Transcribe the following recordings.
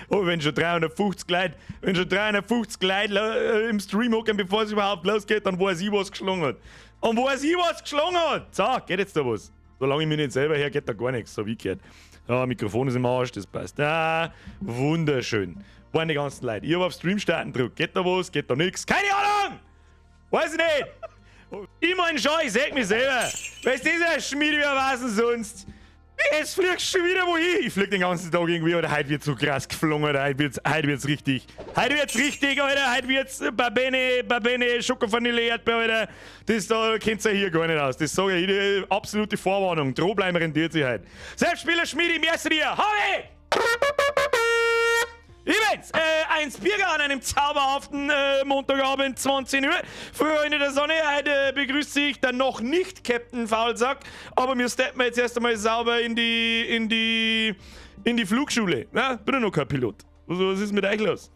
Oh, wenn schon 350 Leute im Stream hocken, bevor es überhaupt losgeht, dann weiß ich, was geschlungen hat. Und weiß ich, was geschlungen hat. So, geht jetzt da was. Solange ich mich nicht selber her, geht da gar nichts, so wie gehört. Ja, Mikrofon ist im Arsch, das passt. Ah, wunderschön. Waren die ganzen Leute. Ich hab auf Stream starten gedrückt. Geht da was, geht da nichts? Keine Ahnung! Weiß ich nicht! Ich mein schon, ich sag mich selber. Weißt du, dieser Schmiede, wie was denn sonst? Jetzt fliegst du schon wieder wohin. Ich flieg den ganzen Tag irgendwie, oder heute wird so krass geflogen, oder heute wird's richtig. Heute wird's richtig, Alter. Heute wird's Babene, Schoko-Vanille, Erdbeer, Alter. Das da kennt ihr hier gar nicht aus. Das sage ich, die absolute Vorwarnung. Drohbleiben rentiert sich heute. Selbstspieler Schmiede, merci dir. Habe! Übrigens, ein Bierger an einem zauberhaften Montagabend, 20 Uhr. Freunde der Sonne, heute begrüßt sich der noch nicht Captain Faulsack, aber wir steppen jetzt erst einmal sauber in die Flugschule. Ja, bin ja noch kein Pilot. Was ist mit euch los?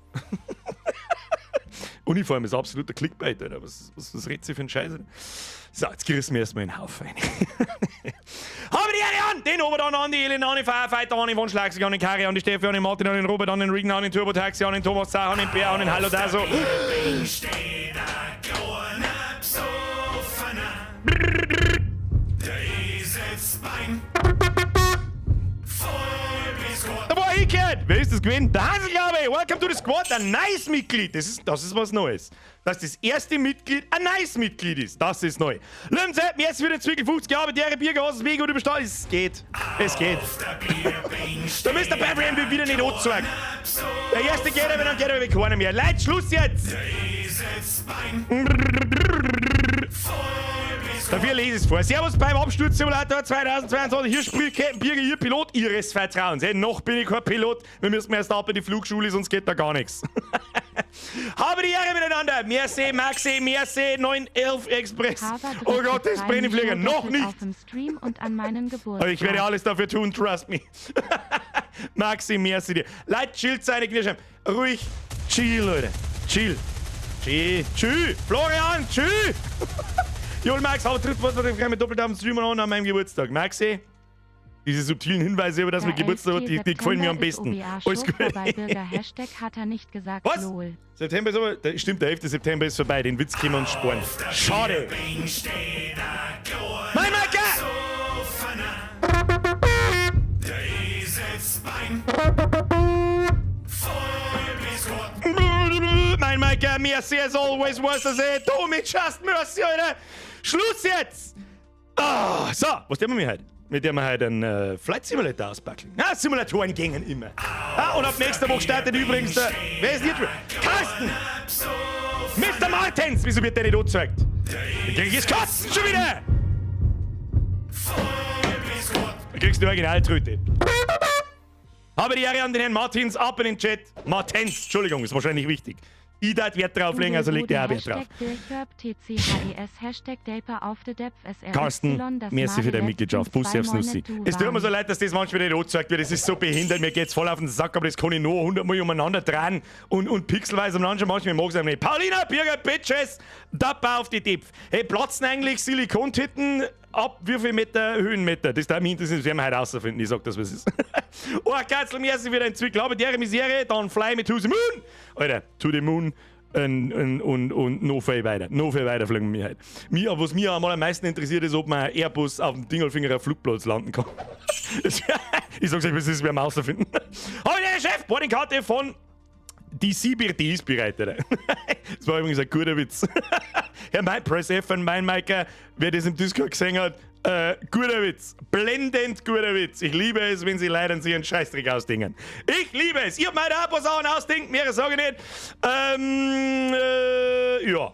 Uniform ist absoluter Clickbait, Alter. Was redet sie für einen Scheiß? So, jetzt gerissen wir erstmal in den Haufen rein. Haben wir die eine an! Den Oberdan an, die Elena an, den Firefighter an, den Von Schlagsig an, den Kari an, den Steffi an, den Martin an, den Robert an, den Regan an, den Turbotaxi an, den Thomas Zah an, den Bär an, den Hallo da so. Da war ich gehört! Wer ist das gewesen? Der Hansel, glaube ich! Welcome to the Squad! Ein Nice-Mitglied! Das ist was Neues. Dass das erste Mitglied ein Nice-Mitglied ist. Das ist neu. Lömsepp, jetzt für den Zwickel 50 Jahre, der Biergas, mega gut überstanden. Es geht. Es geht. Da müsst der Bavarian wieder nicht anzeigen. Der erste geht aber, dann geht aber keiner mehr. Leute, Schluss jetzt! Dafür lese ich es vor. Servus beim Absturzsimulator 2022. Hier spricht Captain Birger, Ihr Pilot Ihres Vertrauens. Hey, noch bin ich kein Pilot. Wir müssen erst ab in die Flugschule, sonst geht da gar nichts. Habe die Ehre miteinander. Merci, Maxi, merci, 911 Express. Oh Gott, das Brennflieger. Noch nicht. Aber ich werde alles dafür tun, trust me. Maxi, merci dir. Leute, chillt seine Knie. Ruhig. Chill, Leute. Chill. Chill. Florian, chill. Jol Max, aber trifft was mit doppelt auf dem Stream an meinem Geburtstag. Maxi, diese subtilen Hinweise über das mit Geburtstag hat, die gefallen mir am besten. Alles gut. Hashtag hat er nicht gesagt. Was? Lol. September ist aber, stimmt, der 11. September ist vorbei. Den Witz können wir uns sparen. Schade. Mein Macker! Mein Macker, merci as always was to say. Do me just mercy, Alter. Schluss jetzt! Oh, so, was tun wir heute? Mit dem wir heute einen Flight Simulator auspacken. Ja, Simulatoren gingen immer. Ah, und ab nächster Woche startet übrigens der... Wer ist hier drin? Carsten! Mr. Martens! Wieso wird der nicht angezeigt? Ich krieg jetzt Kosten schon wieder! Du kriegst die Originaltröte. Habe die Ehre an den Herrn Martins, ab in den Chat. Martens, Entschuldigung, ist wahrscheinlich wichtig. Ich darf Wert drauflegen, also legt der auch Wert drauf. Carsten, merci für deine Mitgliedschaft. Bussi aufs Nussi. Es tut mir so leid, dass das manchmal nicht angezeigt wird. Das ist so behindert. Mir geht's voll auf den Sack, aber das kann ich nur 100 Mal umeinander drehen und pixelweise umeinander. Manchmal mag ich es nicht. Paulina, Birger, Bitches, Dapper auf die Tipf. Hey, platzen eigentlich Silikontitten ab wie viel Meter, Höhenmeter? Das da im Hintergrund, das werden wir heute rausfinden. Ich sag das, was es ist. Oh, Katzel, merci für deinen Zwickel. Aber der Misere, dann fly me to the moon. Alter, to the moon. Und noch viel weiter. Noch viel weiter fliegen wir heute. Was mich am meisten interessiert, ist, ob man ein Airbus auf dem Dingelfinger auf Flugplatz landen kann. Ich sag's euch, was ist, werden wir rausfinden. Hallo, der Chef, Boardingkarte von die Sibirti ist bereit, Alter. Das war übrigens ein guter Witz. Herr Press F und mein Maiker, wer das im Discord gesehen hat, guter Witz. Blendend guter Witz. Ich liebe es, wenn sie leider sich einen Scheißdreck ausdingen. Ich liebe es. Ich hab meine Sachen ausdenken, mehr sage ich nicht. Ja.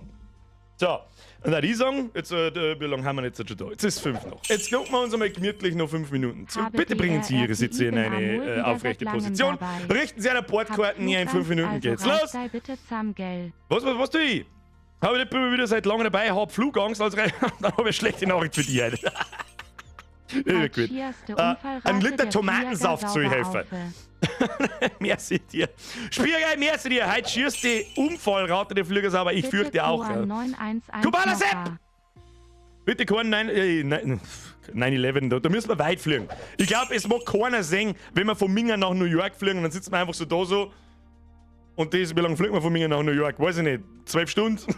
So. Und dann die sagen, jetzt, wie lange haben wir jetzt schon da? Jetzt ist 5 noch. Jetzt gucken wir uns einmal gemütlich noch 5 Minuten zu. Bitte bringen Sie Ihre Sitze in eine aufrechte Position. Richten Sie eine Bordkarten hier in 5 Minuten geht's los. Was tue ich? Habe ich nicht wieder seit langem dabei, habe Flugangst, also dann habe ich schlechte Nachricht für dich heute. Ja, gut. Ein Liter Tomatensaft soll ich helfen. Merci dir. Spielerei, merci dir. Heute schießt die Unfallrate der Flüger sauber. Ich fürchte auch. Ja. Kubana Sepp! Bitte keinen 9/11, da müssen wir weit fliegen. Ich glaube, es mag keiner sehen, wenn wir von Minga nach New York fliegen, dann sitzen wir einfach so da so. Und das, wie lange fliegen wir von Minga nach New York? Weiß ich nicht, 12 Stunden?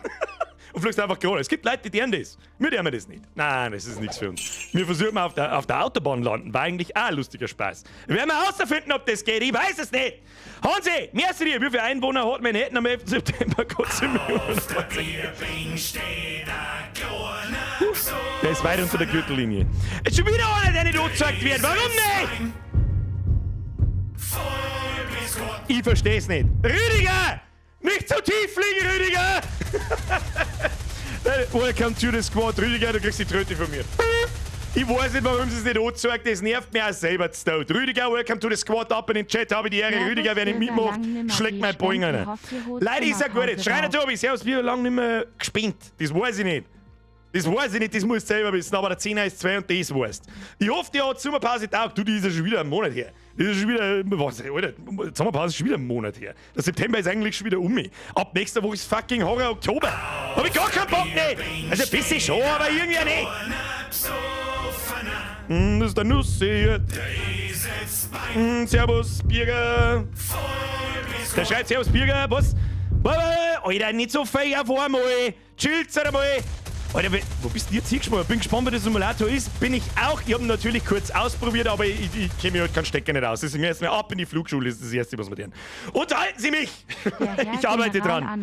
Und fliegst einfach gerade. Es gibt Leute, die deren das. Wir deren das nicht. Nein, das ist nichts für uns. Wir versuchen auf der Autobahn landen. War eigentlich auch ein lustiger Spaß. Werden wir herausfinden, ob das geht. Ich weiß es nicht. Hansi, merci dir. Wie viele Einwohner hat Manhattan am 11. September? Gott sei Dank. Der ist weit unter der Gürtellinie. Jetzt schon wieder einer, der nicht angezeigt wird. Warum nicht? Ich versteh's nicht. Rüdiger! Nicht so tief fliegen, Rüdiger! Welcome to the squad. Rüdiger, du kriegst die Tröte von mir. Ich weiß nicht, warum sie es nicht anzeigt. Das nervt mich auch selber zu tun. Rüdiger, welcome to the squad. Ab in den Chat, habe ich die Ehre. Rüdiger, wer nicht mitmacht, schlägt mein Boing rein. Leider ist er gut. Schreiner Tobi, servus, wie lange nicht mehr gespinnt? Das weiß ich nicht. Das weiß ich nicht, das musst du selber wissen. Aber der 10er ist 2 und das weißt. Ich hoffe, die hat Sommerpause taugt. Du, die ist ja schon wieder einen Monat her. Das ist schon wieder, was, Alter, die Sommerpause ist schon wieder einen Monat her. Der September ist eigentlich schon wieder um mich. Ab nächster Woche ist fucking Horror Oktober. Hab ich gar keinen Bock nicht. Also ein bisschen schon, aber irgendwie nicht. Das ist der Nussi. Servus, Birger. Der schreibt Servus, Birger. Was? Alter, nicht so feig auf einmal. Chillt's einmal. Alter, wo bist du jetzt hingesprungen? Bin gespannt, wie der Simulator ist. Bin ich auch. Ich habe ihn natürlich kurz ausprobiert, aber ich kenne mich halt keinen Stecker nicht aus. Deswegen erstmal ab in die Flugschule, ist das Erste, was wir tun. Unterhalten Sie mich! Ich arbeite dran.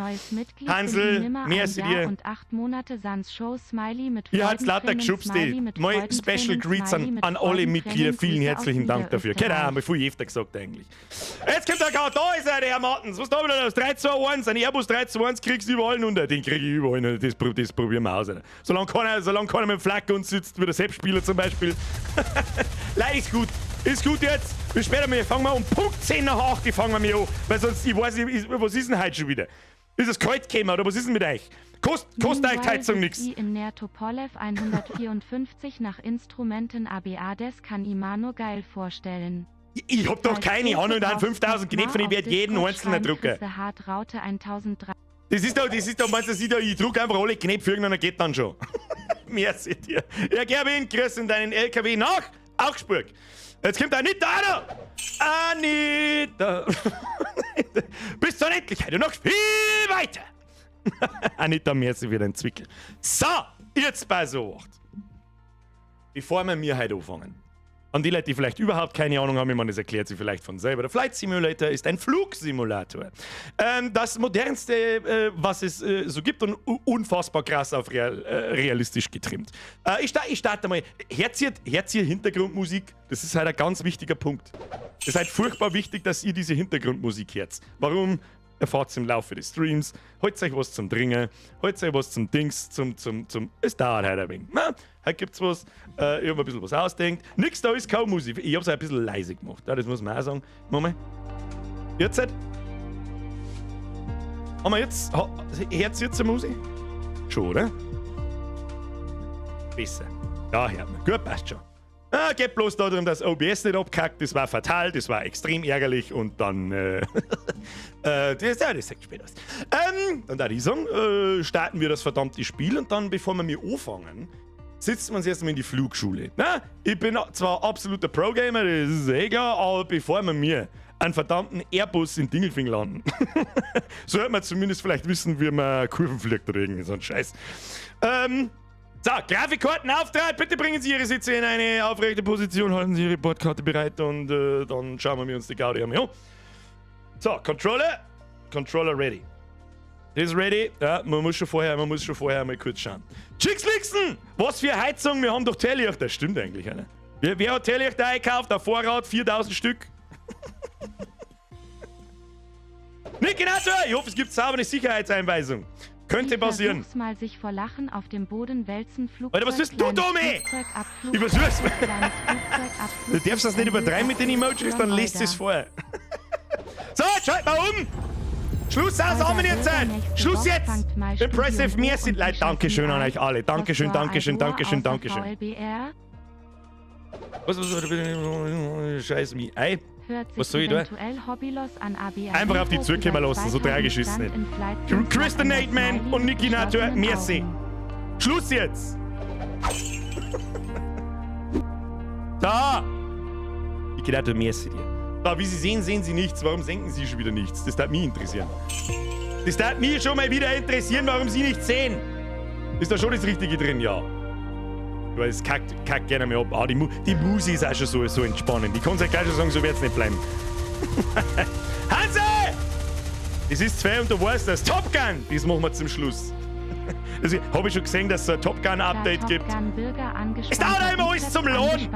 Hansel, merci dir. Und 8 Monate Sans Show Smiley mit Ihr habt lauter geschubst. Mal Special Greets an alle Mitglieder. Vielen herzlichen Dank dafür. Genau, haben wir viel öfter gesagt eigentlich. Jetzt kommt der K. Da ist er, der Herr Martens. Was da wieder los? 321. Ein Airbus 321 kriegst du überall unter. Den kriege ich überall. Das probieren wir aus. Solange keiner mit dem Flagge uns sitzt, wie der Sepp-Spieler zum Beispiel. Leider ist gut. Ist gut jetzt. Bis später mal. Fangen wir um Punkt 10 nach 8 fangen wir an. Weil sonst, ich weiß nicht, was ist denn heute schon wieder? Ist es kalt gekommen oder was ist denn mit euch? Kostet euch die Heizung nichts? In Nertopolev 154 nach Instrumenten ABA, das kann ich mir nur geil vorstellen. Ich hab doch keine Ahnung, dann 5000 Knöpfe, ich werde jeden einzelnen drucken. Raute 1003. Das ist doch, meinst du, ich druck einfach alle Knöpfe und dann geht dann schon. Merci dir. Ja, Gerwin, grüß in deinen LKW nach Augsburg. Jetzt kommt Anita, Anita. Bis zur Endlichkeit und noch viel weiter. Anita, merci für deinen Zwickel. So, jetzt bei so was. Bevor wir heute anfangen. An die Leute, die vielleicht überhaupt keine Ahnung haben, ich meine, das erklärt sie vielleicht von selber. Der Flight Simulator ist ein Flugsimulator. Das modernste, was es so gibt und unfassbar krass auf realistisch getrimmt. Ich starte mal. Hört ihr Hintergrundmusik? Das ist halt ein ganz wichtiger Punkt. Es ist halt furchtbar wichtig, dass ihr diese Hintergrundmusik hört. Warum? Erfahrt es im Laufe des Streams. Holt euch was zum Dringen. Holt euch was zum Dings. Es dauert halt ein wenig. Heute gibt's was. Ich hab ein bisschen was ausdenkt. Nix da ist kaum Musik. Ich hab's ein bisschen leise gemacht. Ja, das muss man auch sagen. Moment. Jetzt halt. Haben wir jetzt. Hört jetzt eine Musik? Schon, oder? Besser. Da hört man. Gut, passt schon. Geht bloß darum, dass OBS nicht abkackt. Das war fatal, das war extrem ärgerlich und dann. Das sagt später aus. Dann da ich sagen, starten wir das verdammte Spiel und dann, bevor wir mir anfangen, sitzen wir uns erstmal in die Flugschule. Na, ich bin zwar absoluter Pro-Gamer, das ist egal, aber bevor wir mir einen verdammten Airbus in Dingelfing landen, sollte man zumindest vielleicht wissen, wie man Kurven fliegt oder irgendwie so ein Scheiß. So, Grafikkarten Auftrag, bitte bringen Sie Ihre Sitze in eine aufrechte Position, halten Sie Ihre Bordkarte bereit und dann schauen wir uns die Gaudi an. So, Controller ready. Das ist ready. Ja, man muss schon vorher mal kurz schauen. Chicks-Lixen! Was für Heizung? Wir haben doch Tellicht. Das stimmt eigentlich, ne? Wer hat Tellicht eingekauft? Auf Vorrat 4000 Stück. Nicht genau so. Ich hoffe, es gibt saubere Sicherheitseinweisung. Könnte passieren. Versuch's mal sich vor Lachen auf dem Boden wälzen. Flugzeug, Alter, was bist du, Tommy? Ich versuch's mal. Du darfst das nicht übertreiben mit den Emojis, dann liest es vor. So, jetzt schalt mal um. Schluss aus, haben jetzt Zeit. Schluss jetzt. Impressive, merci. Leute, Dankeschön an euch alle. Dankeschön. Was, scheiß mich. Ei. Was soll ich da? Einfach auf die zurückkommen lassen, so tragisch ist es nicht. Kristen Nateman und Niki Natur, merci. Schluss jetzt! Da! Ich gedacht, merci dir. Da, wie Sie sehen, sehen Sie nichts. Warum senken Sie schon wieder nichts? Das darf mich interessieren. Das darf mich schon mal wieder interessieren, warum Sie nichts sehen. Ist da schon das Richtige drin? Ja. Weil es kackt gerne mehr ab. Ah, die Musik ist auch schon so entspannend. Ich kann es ja gleich schon sagen, so wird es nicht bleiben. Hanse! Es ist 2 und du weißt das. Top Gun! Das machen wir zum Schluss. Also, habe ich schon gesehen, dass es ein Top Gun Update gibt. Es dauert immer alles zum Lohn!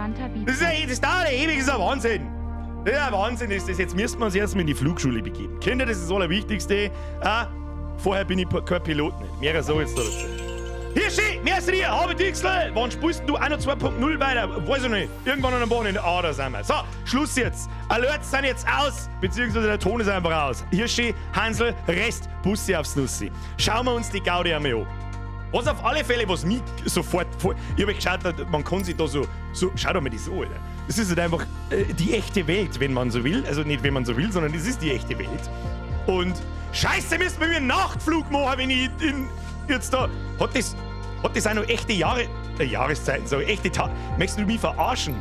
Das dauert ewig, das ist ein Wahnsinn! Das ist ein Wahnsinn, ist das. Jetzt müssen wir uns erstmal in die Flugschule begeben. Kinder, das ist das Allerwichtigste. Vorher bin ich kein Pilot nicht. Mehr so jetzt da dazu. Hirschi, merci dir, habe Dixel. Wann spielst du 1.2.0 weiter? Weiß ich nicht. Irgendwann an einem Wochenende. Da sind wir. So, Schluss jetzt. Alerts sind jetzt aus, beziehungsweise der Ton ist einfach aus. Hirschi, Hansel, Rest, Bussi aufs Nussi. Schauen wir uns die Gaudi einmal an. Was auf alle Fälle, was mich sofort... Ich habe geschaut, man kann sich da so... Schau doch mal das an, Alter. Das ist halt einfach die echte Welt, wenn man so will. Also nicht, wenn man so will, sondern das ist die echte Welt. Und Scheiße, müssen wir einen Nachtflug machen, wenn ich jetzt da... Hat das auch noch echte Jahreszeiten, so echte Tage? Möchtest du mich verarschen?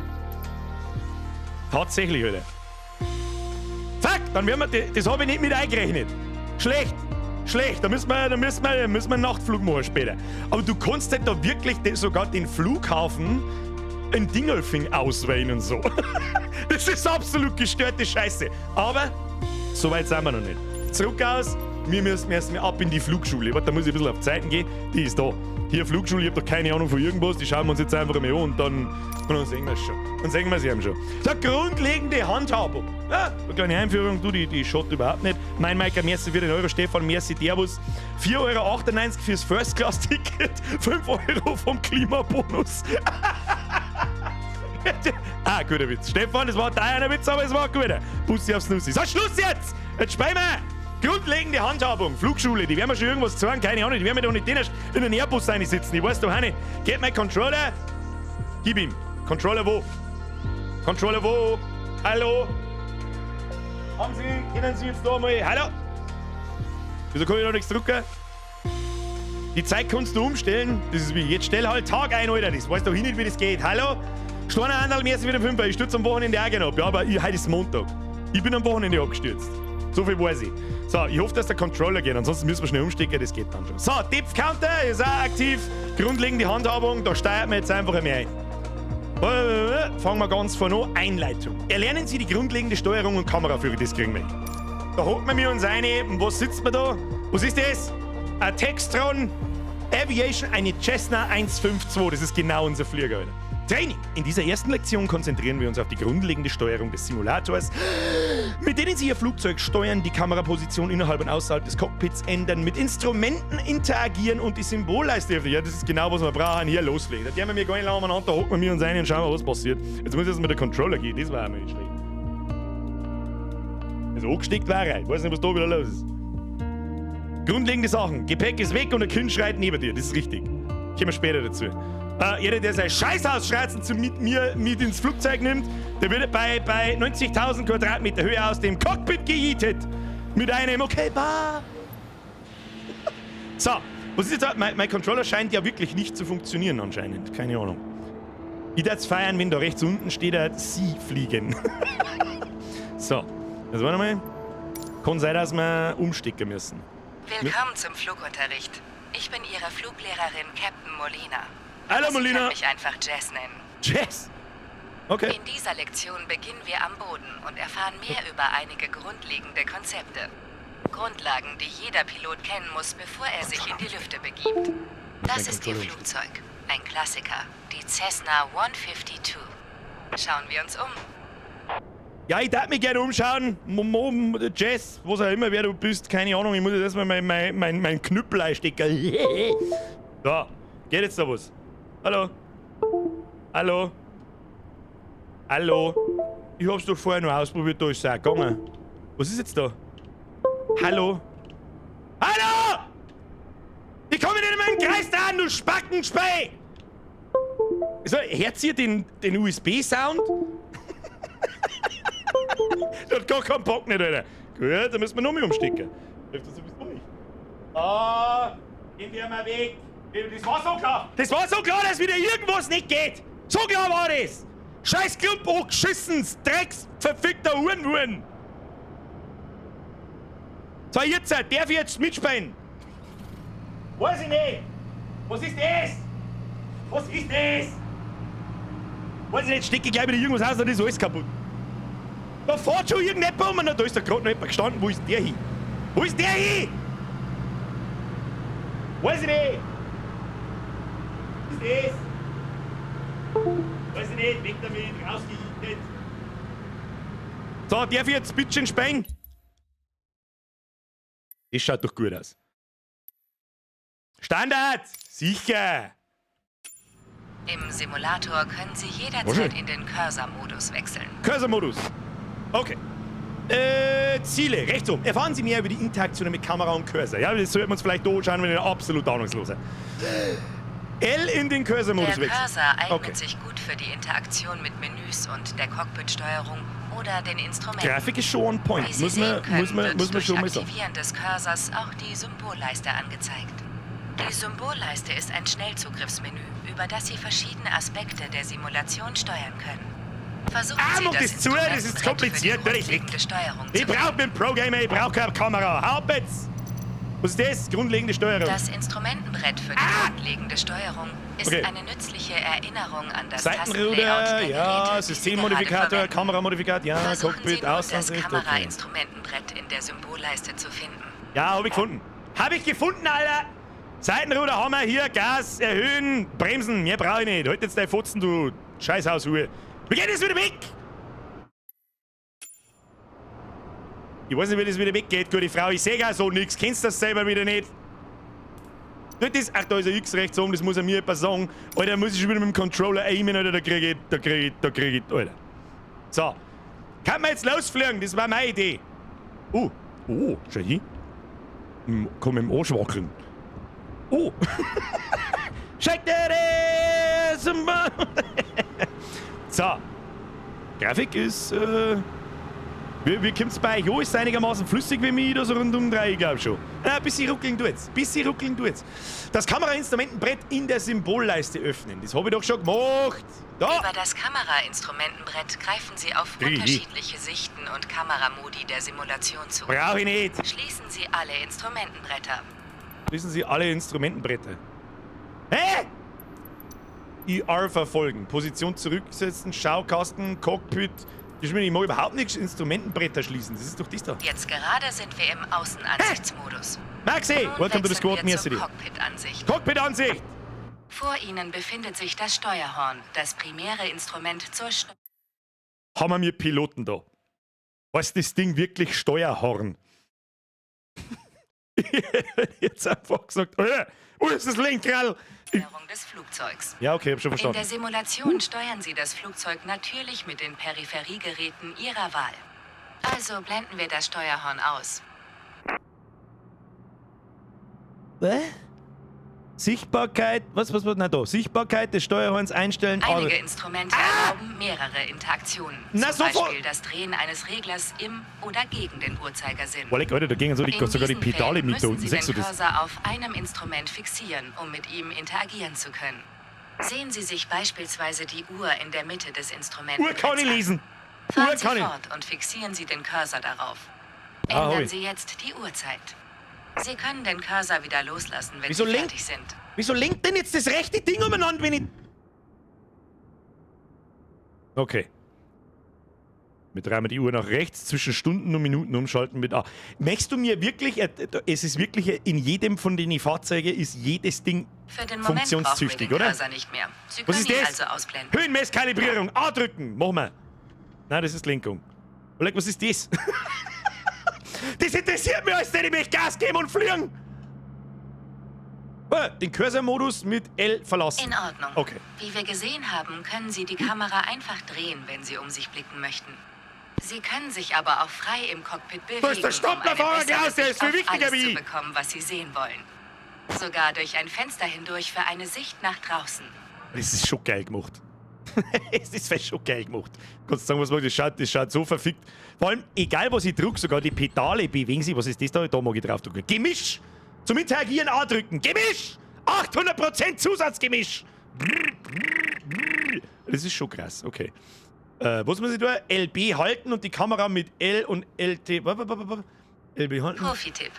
Tatsächlich, Alter. Fuck, dann werden wir... Das habe ich nicht mit eingerechnet. Schlecht. Da müssen wir einen Nachtflug machen später. Aber du kannst halt da wirklich sogar den Flughafen in Dingolfing auswählen und so. Das ist absolut gestörte Scheiße. Aber so weit sind wir noch nicht. Zurück aus, wir müssen ab in die Flugschule. Warte, da muss ich ein bisschen auf Zeiten gehen. Die ist da. Hier Flugschule, ich hab doch keine Ahnung von irgendwas. Die schauen wir uns jetzt einfach mal an und dann sehen wir es schon. Dann sehen wir sie eben schon. So, grundlegende Handhabung. Ja, eine kleine Einführung, du, die schaut überhaupt nicht. Mein Maiker, merci für den Euro. Stefan, merci, Servus. 4,98 € fürs First-Class-Ticket. 5 € vom Klimabonus. Guter Witz. Stefan, das war deiner Witz, aber es war gut. Bussi aufs Nussi. So, Schluss jetzt! Jetzt spielen wir! Grundlegende Handhabung, Flugschule, die werden mir schon irgendwas sagen, keine Ahnung, die werden mir doch nicht in den Airbus sitzen. Ich weiß doch auch nicht. Geht mein Controller? Gib ihm. Controller wo? Controller wo? Hallo? Können Sie jetzt da mal... Hallo? Wieso kann ich noch nichts drücken? Die Zeit kannst du umstellen. Das ist wie, jetzt stell halt Tag ein, Alter. Das weißt doch nicht, wie das geht. Hallo? Steiner Handel, mir ist wieder 5. Ich stürze am Wochenende auch gerne ab. Ja, aber heute ist Montag. Ich bin am Wochenende abgestürzt. So viel weiß ich. So, ich hoffe, dass der Controller geht. Ansonsten müssen wir schnell umstecken, das geht dann schon. So, Depth-Counter ist auch aktiv. Grundlegende Handhabung, da steuert man jetzt einfach mehr ein. Fangen wir ganz vorne an. Einleitung. Erlernen Sie die grundlegende Steuerung und Kameraführung, das kriegen wir. Da hocken wir uns rein. Und was sitzt man da? Was ist das? Ein Textron Aviation, eine Cessna 152. Das ist genau unser Flieger, Alter. Training. In dieser ersten Lektion konzentrieren wir uns auf die grundlegende Steuerung des Simulators, mit denen Sie Ihr Flugzeug steuern, die Kameraposition innerhalb und außerhalb des Cockpits ändern, mit Instrumenten interagieren und die Symbolleiste öffnen. Ja, das ist genau, was wir brauchen. Hier loslegen. Da gehen wir gar nicht lange umeinander, hocken wir uns rein und schauen, was passiert. Jetzt muss erst mal der Controller gehen. Das war auch mal nicht schlecht. Also angesteckt war er. Ich weiß nicht, was da wieder los ist. Grundlegende Sachen. Gepäck ist weg und der Kind schreit neben dir. Das ist richtig. Kommen wir später dazu. Jeder, der sein Scheißhausschreizen mit mir mit ins Flugzeug nimmt, der wird bei 90.000 Quadratmeter Höhe aus dem Cockpit gejietet. Mit einem okay, bye. So, was ist jetzt? Mein Controller scheint ja wirklich nicht zu funktionieren anscheinend. Keine Ahnung. Ich darf es feiern, wenn da rechts unten steht, Sie fliegen. So, das war nochmal. Kann sein, dass wir umstecken müssen. Willkommen zum Flugunterricht. Ich bin Ihre Fluglehrerin, Captain Molina. Hallo Molina. Sie können mich einfach Jess nennen. Jess? Okay. In dieser Lektion beginnen wir am Boden und erfahren mehr über einige grundlegende Konzepte. Grundlagen, die jeder Pilot kennen muss, bevor er sich in die Lüfte begibt. Das ist Ihr Flugzeug. Ein Klassiker. Die Cessna 152. Schauen wir uns um. Ja, ich darf mich gerne umschauen. Jess, was auch immer, wer du bist, keine Ahnung. Ich muss jetzt erstmal mein Knüppel einstecken. Da, geht jetzt da was? Hallo? Hallo? Hallo? Ich hab's doch vorher noch ausprobiert, da ist es auch gegangen. Was ist jetzt da? Hallo? Hallo? Ich komme nicht in meinen Kreis da an, du Spackenspei! So, hört ihr den USB-Sound? Der hat gar keinen Bock nicht, Alter. Gut, dann müssen wir noch mehr umstecken. Läuft das sowieso nicht. Gehen wir mal weg. Das war so klar. Das war so klar, dass wieder irgendwas nicht geht. So klar war das. Scheiß Klump, oh, geschissens, Drecks, verfickter Hurenhuren! So, jetzt, darf ich jetzt mitspielen? Weiß ich nicht! Was ist das? Was ist das? Weiß ich nicht, stecke gleich wieder irgendwas aus, dann ist alles kaputt. Da fährt schon irgendjemand um, da ist da gerade noch jemand gestanden, wo ist der hin? Wo ist der hin? Weiß ich nicht! Was ist das? Weiß ich nicht, weg damit, rausgehittet. So, darf ich jetzt bitte spähen? Das schaut doch gut aus. Standard! Sicher! Im Simulator können Sie jederzeit in den Cursor-Modus wechseln. Cursor-Modus. Okay. Ziele, rechts oben. Erfahren Sie mehr über die Interaktion mit Kamera und Cursor. Ja, das sollten wir uns vielleicht anschauen, wenn wir absolut ahnungslos sind. L in den Cursor-Modus Der wechseln. Cursor eignet sich gut für die Interaktion mit Menüs und der Cockpit-Steuerung oder den Instrumenten. Grafik ist schon on point. Wie Sie Muss sehen man können, wird durch schon mal sagen. Aktivieren des Cursors auch die Symbolleiste angezeigt. Die Symbolleiste ist ein Schnellzugriffsmenü, über das Sie verschiedene Aspekte der Simulation steuern können. Versuchen Sie Mach das zu, das ist kompliziert, für die ich grundlegende Steuerung Ich zu brauch mit dem Pro-Gamer, ich brauch keine Kamera. Haupt jetzt! Was ist das? Grundlegende Steuerung. Das Instrumentenbrett für die grundlegende Steuerung ist eine nützliche Erinnerung an das Tastenlayout Seitenruder, der ja, Geräte, Systemmodifikator, Kameramodifikator, ja, Versuchen Cockpit, Sie nun, das Ausgangsrichtung. Kamerainstrumentenbrett in der Symbolleiste zu finden. Ja, hab ich gefunden. Hab ich gefunden, Alter! Seitenruder haben wir hier, Gas, erhöhen, bremsen. Mehr brauche ich nicht. Halt jetzt dein Fotzen, du Scheißhausruhe. Wie geht das wieder weg? Ich weiß nicht, wie das wieder weggeht, gute Frau. Ich sehe gar so nichts. Kennst du das selber wieder nicht? Dort ist, ach, da ist ein X rechts oben, das muss er mir etwas sagen. Alter, muss ich schon wieder mit dem Controller aimen, Alter, da krieg ich, Alter. So. Kann man jetzt losfliegen? Das war meine Idee. Oh, schau hier. Komm im Arsch wackeln. Oh! Check that ass! So. Grafik ist, wie kommt's bei euch an? Ist einigermaßen flüssig wie mich, da so rund um 3, ich glaube schon. Ein bisschen ruckeln tut's. Das Kamerainstrumentenbrett in der Symbolleiste öffnen. Das habe ich doch schon gemacht. Da! Über das Kamerainstrumentenbrett greifen Sie auf unterschiedliche Sichten und Kameramodi der Simulation zu. Brauch ich nicht. Schließen Sie alle Instrumentenbretter. Wissen Sie alle Instrumentenbretter. Hä? IR verfolgen. Position zurücksetzen, Schaukasten, Cockpit. Ich mag überhaupt nichts Instrumentenbretter schließen. Das ist doch das da. Jetzt gerade sind wir im Außenansichtsmodus. Maxi, welcome to the squad, Nun merci. wechseln wir zur Cockpit-Ansicht. Cockpit-Ansicht! Vor Ihnen befindet sich das Steuerhorn, das primäre Instrument zur Haben wir Piloten da? Heißt das Ding wirklich Steuerhorn? Jetzt einfach gesagt, wo ist das Lenkrad? Steuerung des Flugzeugs. Ja, okay, hab schon In verstanden. der Simulation steuern Sie das Flugzeug natürlich mit den Peripheriegeräten Ihrer Wahl. Also blenden wir das Steuerhorn aus. Sichtbarkeit, was, na da, Sichtbarkeit des Steuerhorns einstellen. Einige Instrumente erlauben mehrere Interaktionen. Na, Zum sofort. Beispiel das Drehen eines Reglers im oder gegen den Uhrzeigersinn. Alter, da gingen sogar die In diesen Pedale Fällen mit da müssen unten. Sie Siehst du den das? Cursor auf einem Instrument fixieren, um mit ihm interagieren zu können. Sehen Sie sich beispielsweise die Uhr in der Mitte des Instruments Uhr kann ich lesen. Fahren Uhr Sie kann ich. fort und fixieren Sie den Cursor darauf. Ah, Ändern ui. Sie jetzt die Uhrzeit. Sie können den Cursor wieder loslassen, wenn Wieso Sie lenkt- fertig sind. Wieso lenkt denn jetzt das rechte Ding umeinander, wenn ich... Okay. Wir drehen die Uhr nach rechts, zwischen Stunden und Minuten umschalten mit A. Möchtest du mir wirklich... Es ist wirklich... In jedem von den Fahrzeugen ist jedes Ding Für den Moment brauchen wir funktionstüchtig, den oder? Cursor nicht mehr. Sie Was können ist ihn das? also ausblenden. Höhenmesskalibrierung. A drücken. Machen wir. Nein, das ist Lenkung. Oleg, was ist das? Das interessiert mich, als hätte ich mich Gas geben und fliegen. Den Cursor-Modus mit L verlassen. In Ordnung. Okay. Wie wir gesehen haben, können Sie die Kamera einfach drehen, wenn Sie um sich blicken möchten. Sie können sich aber auch frei im Cockpit bewegen, Da ist der Stopperfahrer, Klaus, der ist viel wichtiger alles wie zu ich. bekommen, was Sie sehen wollen. Sogar durch ein Fenster hindurch für eine Sicht nach draußen. Das ist schon geil gemacht. Es ist fast schon geil gemacht. Kannst du sagen, was mag das schaut so verfickt. Vor allem, egal was ich drücke, sogar die Pedale bewegen sich. Was ist das da? Da mag ich drauf drücken. Gemisch! Zum Interagieren A drücken. Gemisch! 800% Zusatzgemisch! viel. Das ist schon krass, okay. Was muss ich tun? LB halten und die Kamera mit L und LT. LB halten. Profi-Tipp.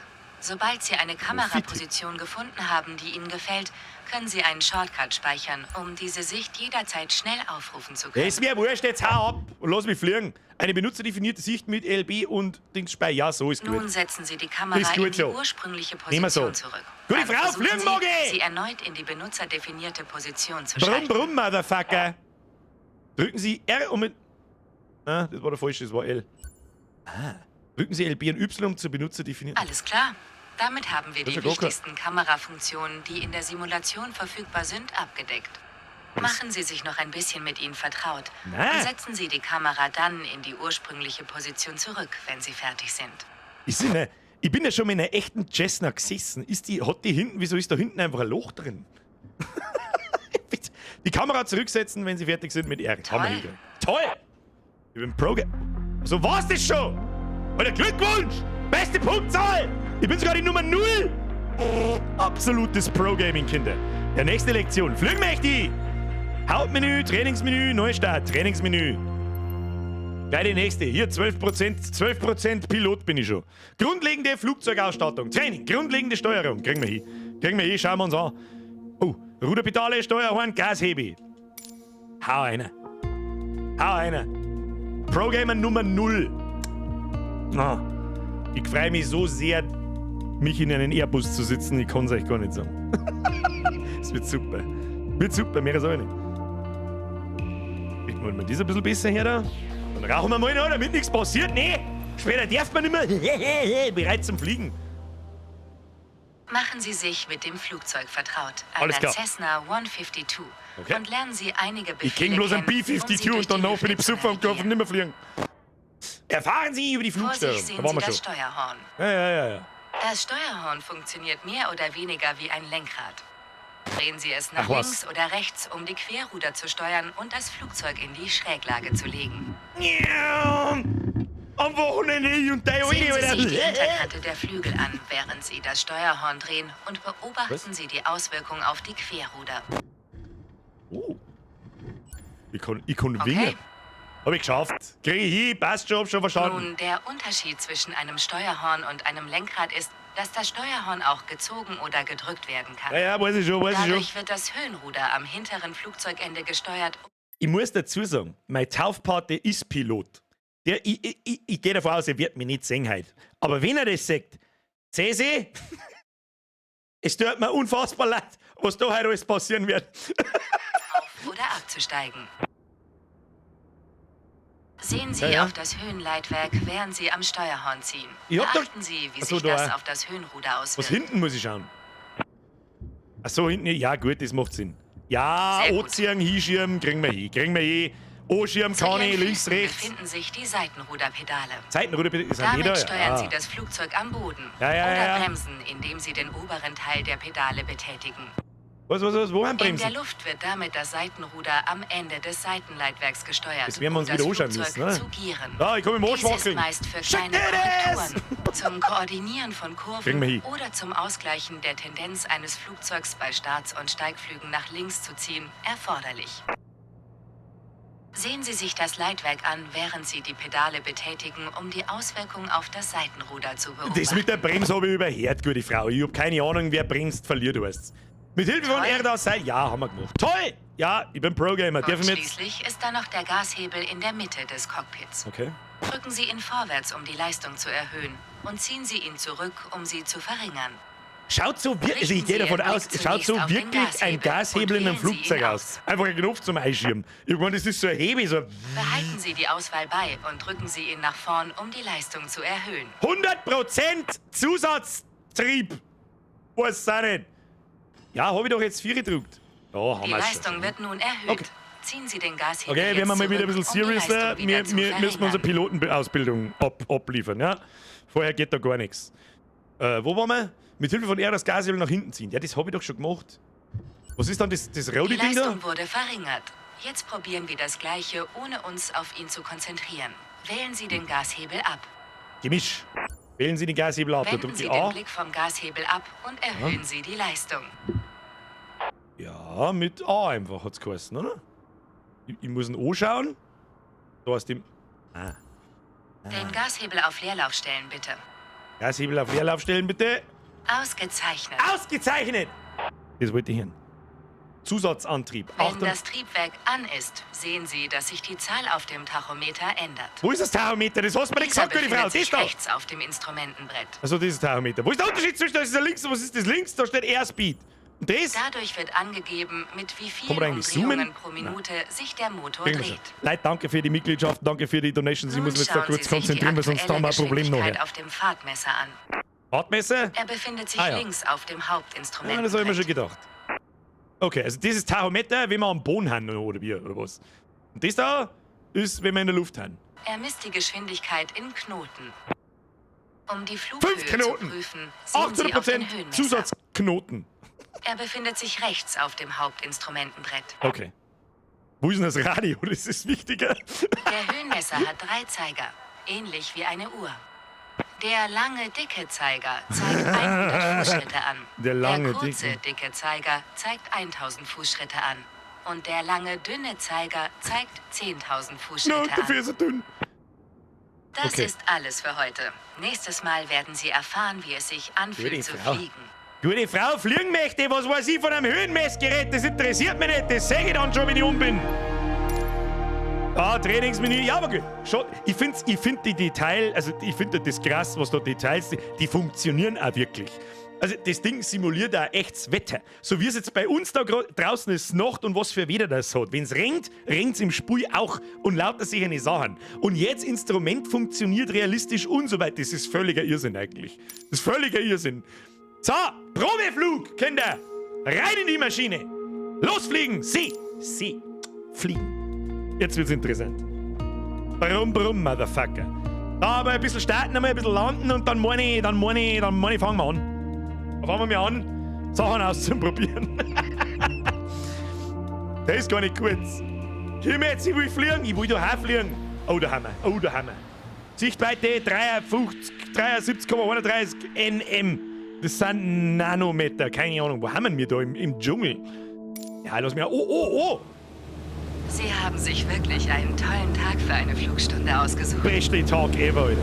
Sobald Sie eine Kameraposition gefunden haben, die Ihnen gefällt, können Sie einen Shortcut speichern, um diese Sicht jederzeit schnell aufrufen zu können. Ist mir wurscht, jetzt hau ab und lass mich fliegen. Eine benutzerdefinierte Sicht mit LB und Dings speichern. Ja, so ist gut. Nun setzen Sie die Kamera Ist gut in die so. ursprüngliche Nehmen wir Position so. zurück. Gute Dann Frau, versuchen fliegen Sie, mag ich! sie erneut in die benutzerdefinierte Position zu Brumm, schalten. brumm, Motherfucker. Drücken Sie R um mit... Ah, das war der falsche, das war L. Ah. Drücken Sie LB und Y, um zur benutzerdefinierte... Alles klar. Damit haben wir Das die ist ja gar kein- wichtigsten Kamerafunktionen, die in der Simulation verfügbar sind, abgedeckt. Machen Sie sich noch ein bisschen mit ihnen vertraut Nein. und setzen Sie die Kamera dann in die ursprüngliche Position zurück, wenn Sie fertig sind. Ich bin ja schon mit einer echten Cessna gesessen. Hat die hinten, wieso ist da hinten einfach ein Loch drin? Die Kamera zurücksetzen, wenn Sie fertig sind mit R. Haben wir hingekriegt. Toll! Ich bin Pro. So war's das schon! Alter, Glückwunsch! Beste Punktzahl! Ich bin sogar die Nummer 0! Absolutes Pro-Gaming, Kinder. Ja, nächste Lektion. Flugmächtig! Hauptmenü, Trainingsmenü, Neustart, Trainingsmenü. Gleich die nächste. Hier 12%, 12% Pilot bin ich schon. Grundlegende Flugzeugausstattung. Training, grundlegende Steuerung. Kriegen wir hin, schauen wir uns an. Oh, Ruderpedale, Steuerhorn, Gashebel. Hau einer. Pro-Gamer Nummer 0. Ah, ich freue mich so sehr, mich in einen Airbus zu sitzen. Ich kann es euch gar nicht sagen. Es wird super. Mehr als eine. Kriegt man mal das ein bisschen besser her da? Dann rauchen wir mal noch, damit nichts passiert. Nee, später darf man nicht mehr. Bereit zum Fliegen. Machen Sie sich mit dem Flugzeug vertraut, Alles einer klar. Cessna 152, Okay. und lernen Sie einige Befehle Ich krieg bloß ein kennen, um sie B-52 durch und danach die bin ich Lüfte zu besoffen und darf navigieren. nicht mehr fliegen. Erfahren Sie über die Vor Flugsteuerung. sich Da sehen waren Sie wir das schon. Steuerhorn. Ja. Das Steuerhorn funktioniert mehr oder weniger wie ein Lenkrad. Drehen Sie es nach Ach was. links oder rechts, um die Querruder zu steuern und das Flugzeug in die Schräglage zu legen. Am Wochenende ich und der Sehen Sie sich die Alter. Hinterkante der Flügel an, während Sie das Steuerhorn drehen, und beobachten Was? Sie die Auswirkungen auf die Querruder. Oh. Ich kann Okay. wingen. Hab ich geschafft. Krieg ich hin, passt schon, hab schon verstanden. Nun, der Unterschied zwischen einem Steuerhorn und einem Lenkrad ist, dass das Steuerhorn auch gezogen oder gedrückt werden kann. Ja, weiß ich schon. Dadurch wird das Höhenruder am hinteren Flugzeugende gesteuert. Ich muss dazu sagen, mein Taufpate ist Pilot. Ich gehe davon aus, er wird mich nicht sehen heute. Aber wenn er das sagt, sehen Sie, es tut mir unfassbar leid, was da heute alles passieren wird. Auf- oder abzusteigen. Sehen Sie Ja. auf das Höhenleitwerk, während Sie am Steuerhorn ziehen. Ich hab doch- Beachten Sie, wie Ach so, sich das da. auf das Höhenruder Was auswirkt. hinten muss ich schauen? Ach so, hinten, ja gut, das macht Sinn. Ja, Sehr gut. Ozean, Hinschirm, kriegen wir hin. O-Schirm Zu kann Ihren ich, links, Füßen rechts. befinden sich die Seitenruderpedale. Seitenruder, bitte, ist ein Damit jeder? steuern Ja. Sie das Flugzeug am Boden Ja, oder ja. bremsen, indem Sie den oberen Teil der Pedale betätigen. Was, wo haben In der Bremsen? Luft wird damit das Seitenruder am Ende des Seitenleitwerks gesteuert, Das werden wir uns um wieder das anschauen Flugzeug müssen, zu ne? gieren. Ja, ich komm im Arsch Dies ist wackeln. meist für Schick kleine dir das! Korrekturen, zum Koordinieren von Kriegen wir hin. Kurven oder zum Ausgleichen der Tendenz eines Flugzeugs bei Starts- und Steigflügen nach links zu ziehen, erforderlich. Sehen Sie sich das Leitwerk an, während Sie die Pedale betätigen, um die Auswirkungen auf das Seitenruder zu beobachten. Das mit der Bremse habe ich überhört, gute Frau. Ich habe keine Ahnung, wer bremst, verliert, du weißt. Mit Hilfe von Toll. R aus Seil, ja, haben wir gemacht. Toll! Ja, ich bin Pro-Gamer. Und Dürfen wir jetzt... schließlich ist da noch der Gashebel in der Mitte des Cockpits. Okay. Drücken Sie ihn vorwärts, um die Leistung zu erhöhen, und ziehen Sie ihn zurück, um sie zu verringern. Schaut so wirklich, also ich Richten gehe Sie davon Ihren aus, Blick schaut so zunächst auf den wirklich ein Gashebel Gashebel in und einem wählen Sie ihn Flugzeug aus. aus. Einfach ein Knopf zum Einschieben. Irgendwann, das ist so ein Hebel, so Behalten Sie die Auswahl bei und drücken Sie ihn nach vorn, um die Leistung zu erhöhen. 100% Zusatztrieb. Was auch nicht. Ja, habe ich doch jetzt 4 gedrückt. Ja, haben Die wir's Leistung schon. wird nun erhöht. Okay. Ziehen Sie den Gashebel Okay, jetzt werden wir mal zurück, wieder ein bisschen um die seriousler. Leistung wieder zu Wir müssen unsere verringern. Pilotenausbildung abliefern, ja? Vorher geht da gar nichts. Wo waren wir? Mit Hilfe von R das Gashebel nach hinten ziehen. Ja, das habe ich doch schon gemacht. Was ist dann das rote Die Ding da? Leistung wurde verringert. Jetzt probieren wir das Gleiche, ohne uns auf ihn zu konzentrieren. Wählen Sie den Gashebel ab. Gemisch. Wählen Sie den Gashebel ab. Da Wenden drückt Sie die den A. Blick vom Gashebel ab und erhöhen Sie die Leistung. Ja, mit A einfach hat's geheißen, oder? Ich muss ihn anschauen. Da ist dem. Den Gashebel auf Leerlauf stellen, bitte. Gashebel auf Leerlauf stellen, bitte. Ausgezeichnet. Ausgezeichnet! Das wollte ich hören. Zusatzantrieb. Wenn das Triebwerk an ist, sehen Sie, dass sich die Zahl auf dem Tachometer ändert. Wo ist das Tachometer? Das hast du mir nicht Dieser gesagt, gute Frau. befindet Das sich da. rechts auf dem Instrumentenbrett. Also dieses Tachometer. Wo ist der Unterschied zwischen das ist der links und was ist das links? Da steht Airspeed. Und das? Dadurch wird angegeben, mit wie Kann vielen man eigentlich Umdrehungen zoomen? pro Minute sich der Motor Kriegen wir schon. dreht. Leute, danke für die Mitgliedschaft, danke für die Donations. Ich Nun muss mich jetzt da schauen kurz Sie sich konzentrieren, weil die sonst haben wir ein aktuelle Problem Geschwindigkeit nachher. auf dem Fahrtmesser an. Fahrtmesser? Er befindet sich Ah, ja. links auf dem Ja, Hauptinstrumentenbrett. das habe ich mir schon gedacht. Okay, also dieses Tachometer, wenn wir am Boden haben, oder wie, oder was? Und das da ist, wenn wir in der Luft haben. Er misst die Geschwindigkeit in Knoten. Um die Flughöhe 5 zu Knoten! prüfen, sehen Sie auf den 800% Höhenmesser. Zusatzknoten. Er befindet sich rechts auf dem Hauptinstrumentenbrett. Okay. Wo ist denn das Radio? Das ist wichtiger. Der Höhenmesser hat 3 Zeiger, ähnlich wie eine Uhr. Der lange, dicke Zeiger zeigt 100 Fußschritte an. Der lange, kurze, dicke. dicke Zeiger zeigt 1000 Fußschritte an. Und der lange, dünne Zeiger zeigt 10.000 Fußschritte No, dafür an. ist er dünn. Das Okay. ist alles für heute. Nächstes Mal werden Sie erfahren, wie es sich anfühlt Gute zu Frau. fliegen. Gute Frau, fliegen möchte, was weiß ich von einem Höhenmessgerät? Das interessiert mich nicht, das sehe ich dann schon, wenn ich bin. Ah, Trainingsmenü, ja, aber gut. Schon, ich find die Detail, also ich finde das krass, was da Details, die funktionieren auch wirklich. Also das Ding simuliert auch echtes Wetter. So wie es jetzt bei uns da draußen ist Nacht und was für Wetter das hat. Wenn es regnet, regnet es im Spui auch und lauter sich eine Sachen. Und jetzt Instrument funktioniert realistisch und so weiter. Das ist völliger Irrsinn eigentlich. Das ist völliger Irrsinn. So, Probeflug, Kinder. Rein in die Maschine. Losfliegen. Sie. Fliegen. Jetzt wird's interessant. Brumm, Motherfucker. Da aber ein bisschen starten, einmal ein bisschen landen und dann meine ich, fangen wir an. Dann fangen wir an, Sachen auszuprobieren. Das ist gar nicht kurz. Komm jetzt, ich will fliegen, ich will da fliegen. Oh, da haben wir. Sichtweite 73,31 nm. Das sind Nanometer, keine Ahnung. Wo haben wir da im Dschungel? Ja, lass mich. Oh! Sie haben sich wirklich einen tollen Tag für eine Flugstunde ausgesucht. Beste Tag ever, Alter.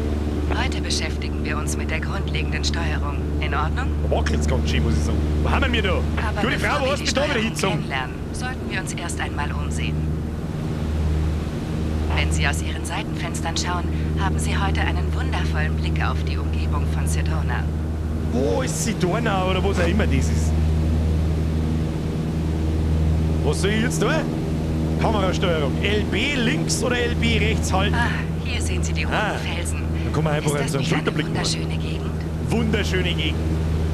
Heute beschäftigen wir uns mit der grundlegenden Steuerung. In Ordnung? Da wackelt's ganz schön, muss ich sagen. Wo haben wir da? Aber Gute bevor Frau, wir wo die hast du da wieder Steuerung hingezogen? kennenlernen, sollten wir uns erst einmal umsehen. Wenn Sie aus Ihren Seitenfenstern schauen, haben Sie heute einen wundervollen Blick auf die Umgebung von Sedona. Wo ist Sedona oder was auch immer das ist? Was soll ich jetzt tun? Kamerasteuerung. LB links oder LB rechts halten? Ah, hier sehen Sie die roten Felsen. Dann kann man einfach Ist so das einen nicht eine Schulterblick machen. wunderschöne Gegend? Wunderschöne Gegend.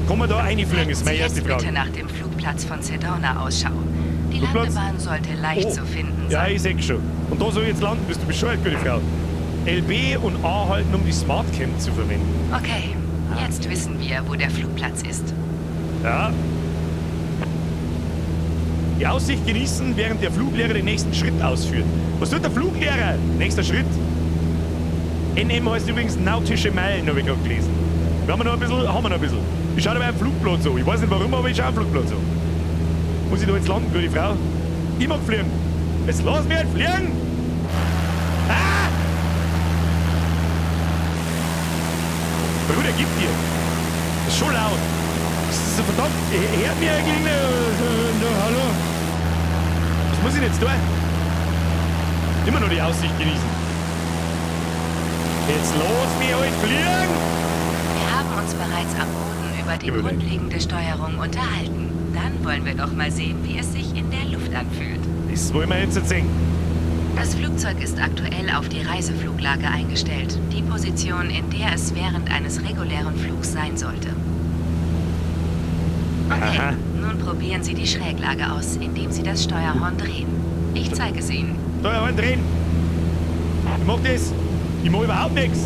Kann man da reinfliegen, ist meine Sie erste jetzt Frage. bitte nach dem Flugplatz von Sedona Ausschau. Die Flugplatz? Landebahn sollte leicht zu finden Ja, sein. ich seh's schon. Und da soll ich jetzt landen, bist du bescheuert, gute Frau. LB und A halten, um die Smartcam zu verwenden. Okay, jetzt wissen wir, wo der Flugplatz ist. Ja. Die Aussicht genießen, während der Fluglehrer den nächsten Schritt ausführt. Was tut der Fluglehrer? Nächster Schritt. NM heißt übrigens nautische Meilen, habe ich gerade gelesen. Haben wir noch ein bisschen. Ich schaue dabei einen Flugplatz so. Ich weiß nicht warum, aber ich schaue einen Flugplatz so. Muss ich da jetzt landen, gute Frau? Ich mag fliegen. Jetzt lass mich halt fliegen! Ah! Bruder, gib dir! Das ist schon laut. Das ist so verdammt. Hört mir eigentlich nicht. Hallo? Was muss ich denn jetzt tun? Immer noch die Aussicht genießen. Jetzt los mich halt fliegen! Wir haben uns bereits am Boden über die Überleg. grundlegende Steuerung unterhalten. Dann wollen wir doch mal sehen, wie es sich in der Luft anfühlt. Das wollen wir jetzt sehen. Das Flugzeug ist aktuell auf die Reisefluglage eingestellt. Die Position, in der es während eines regulären Flugs sein sollte. Okay, Aha. nun probieren Sie die Schräglage aus, indem Sie das Steuerhorn drehen. Ich zeige es Ihnen. Steuerhorn drehen. Ich mach das. Ich mach überhaupt nichts.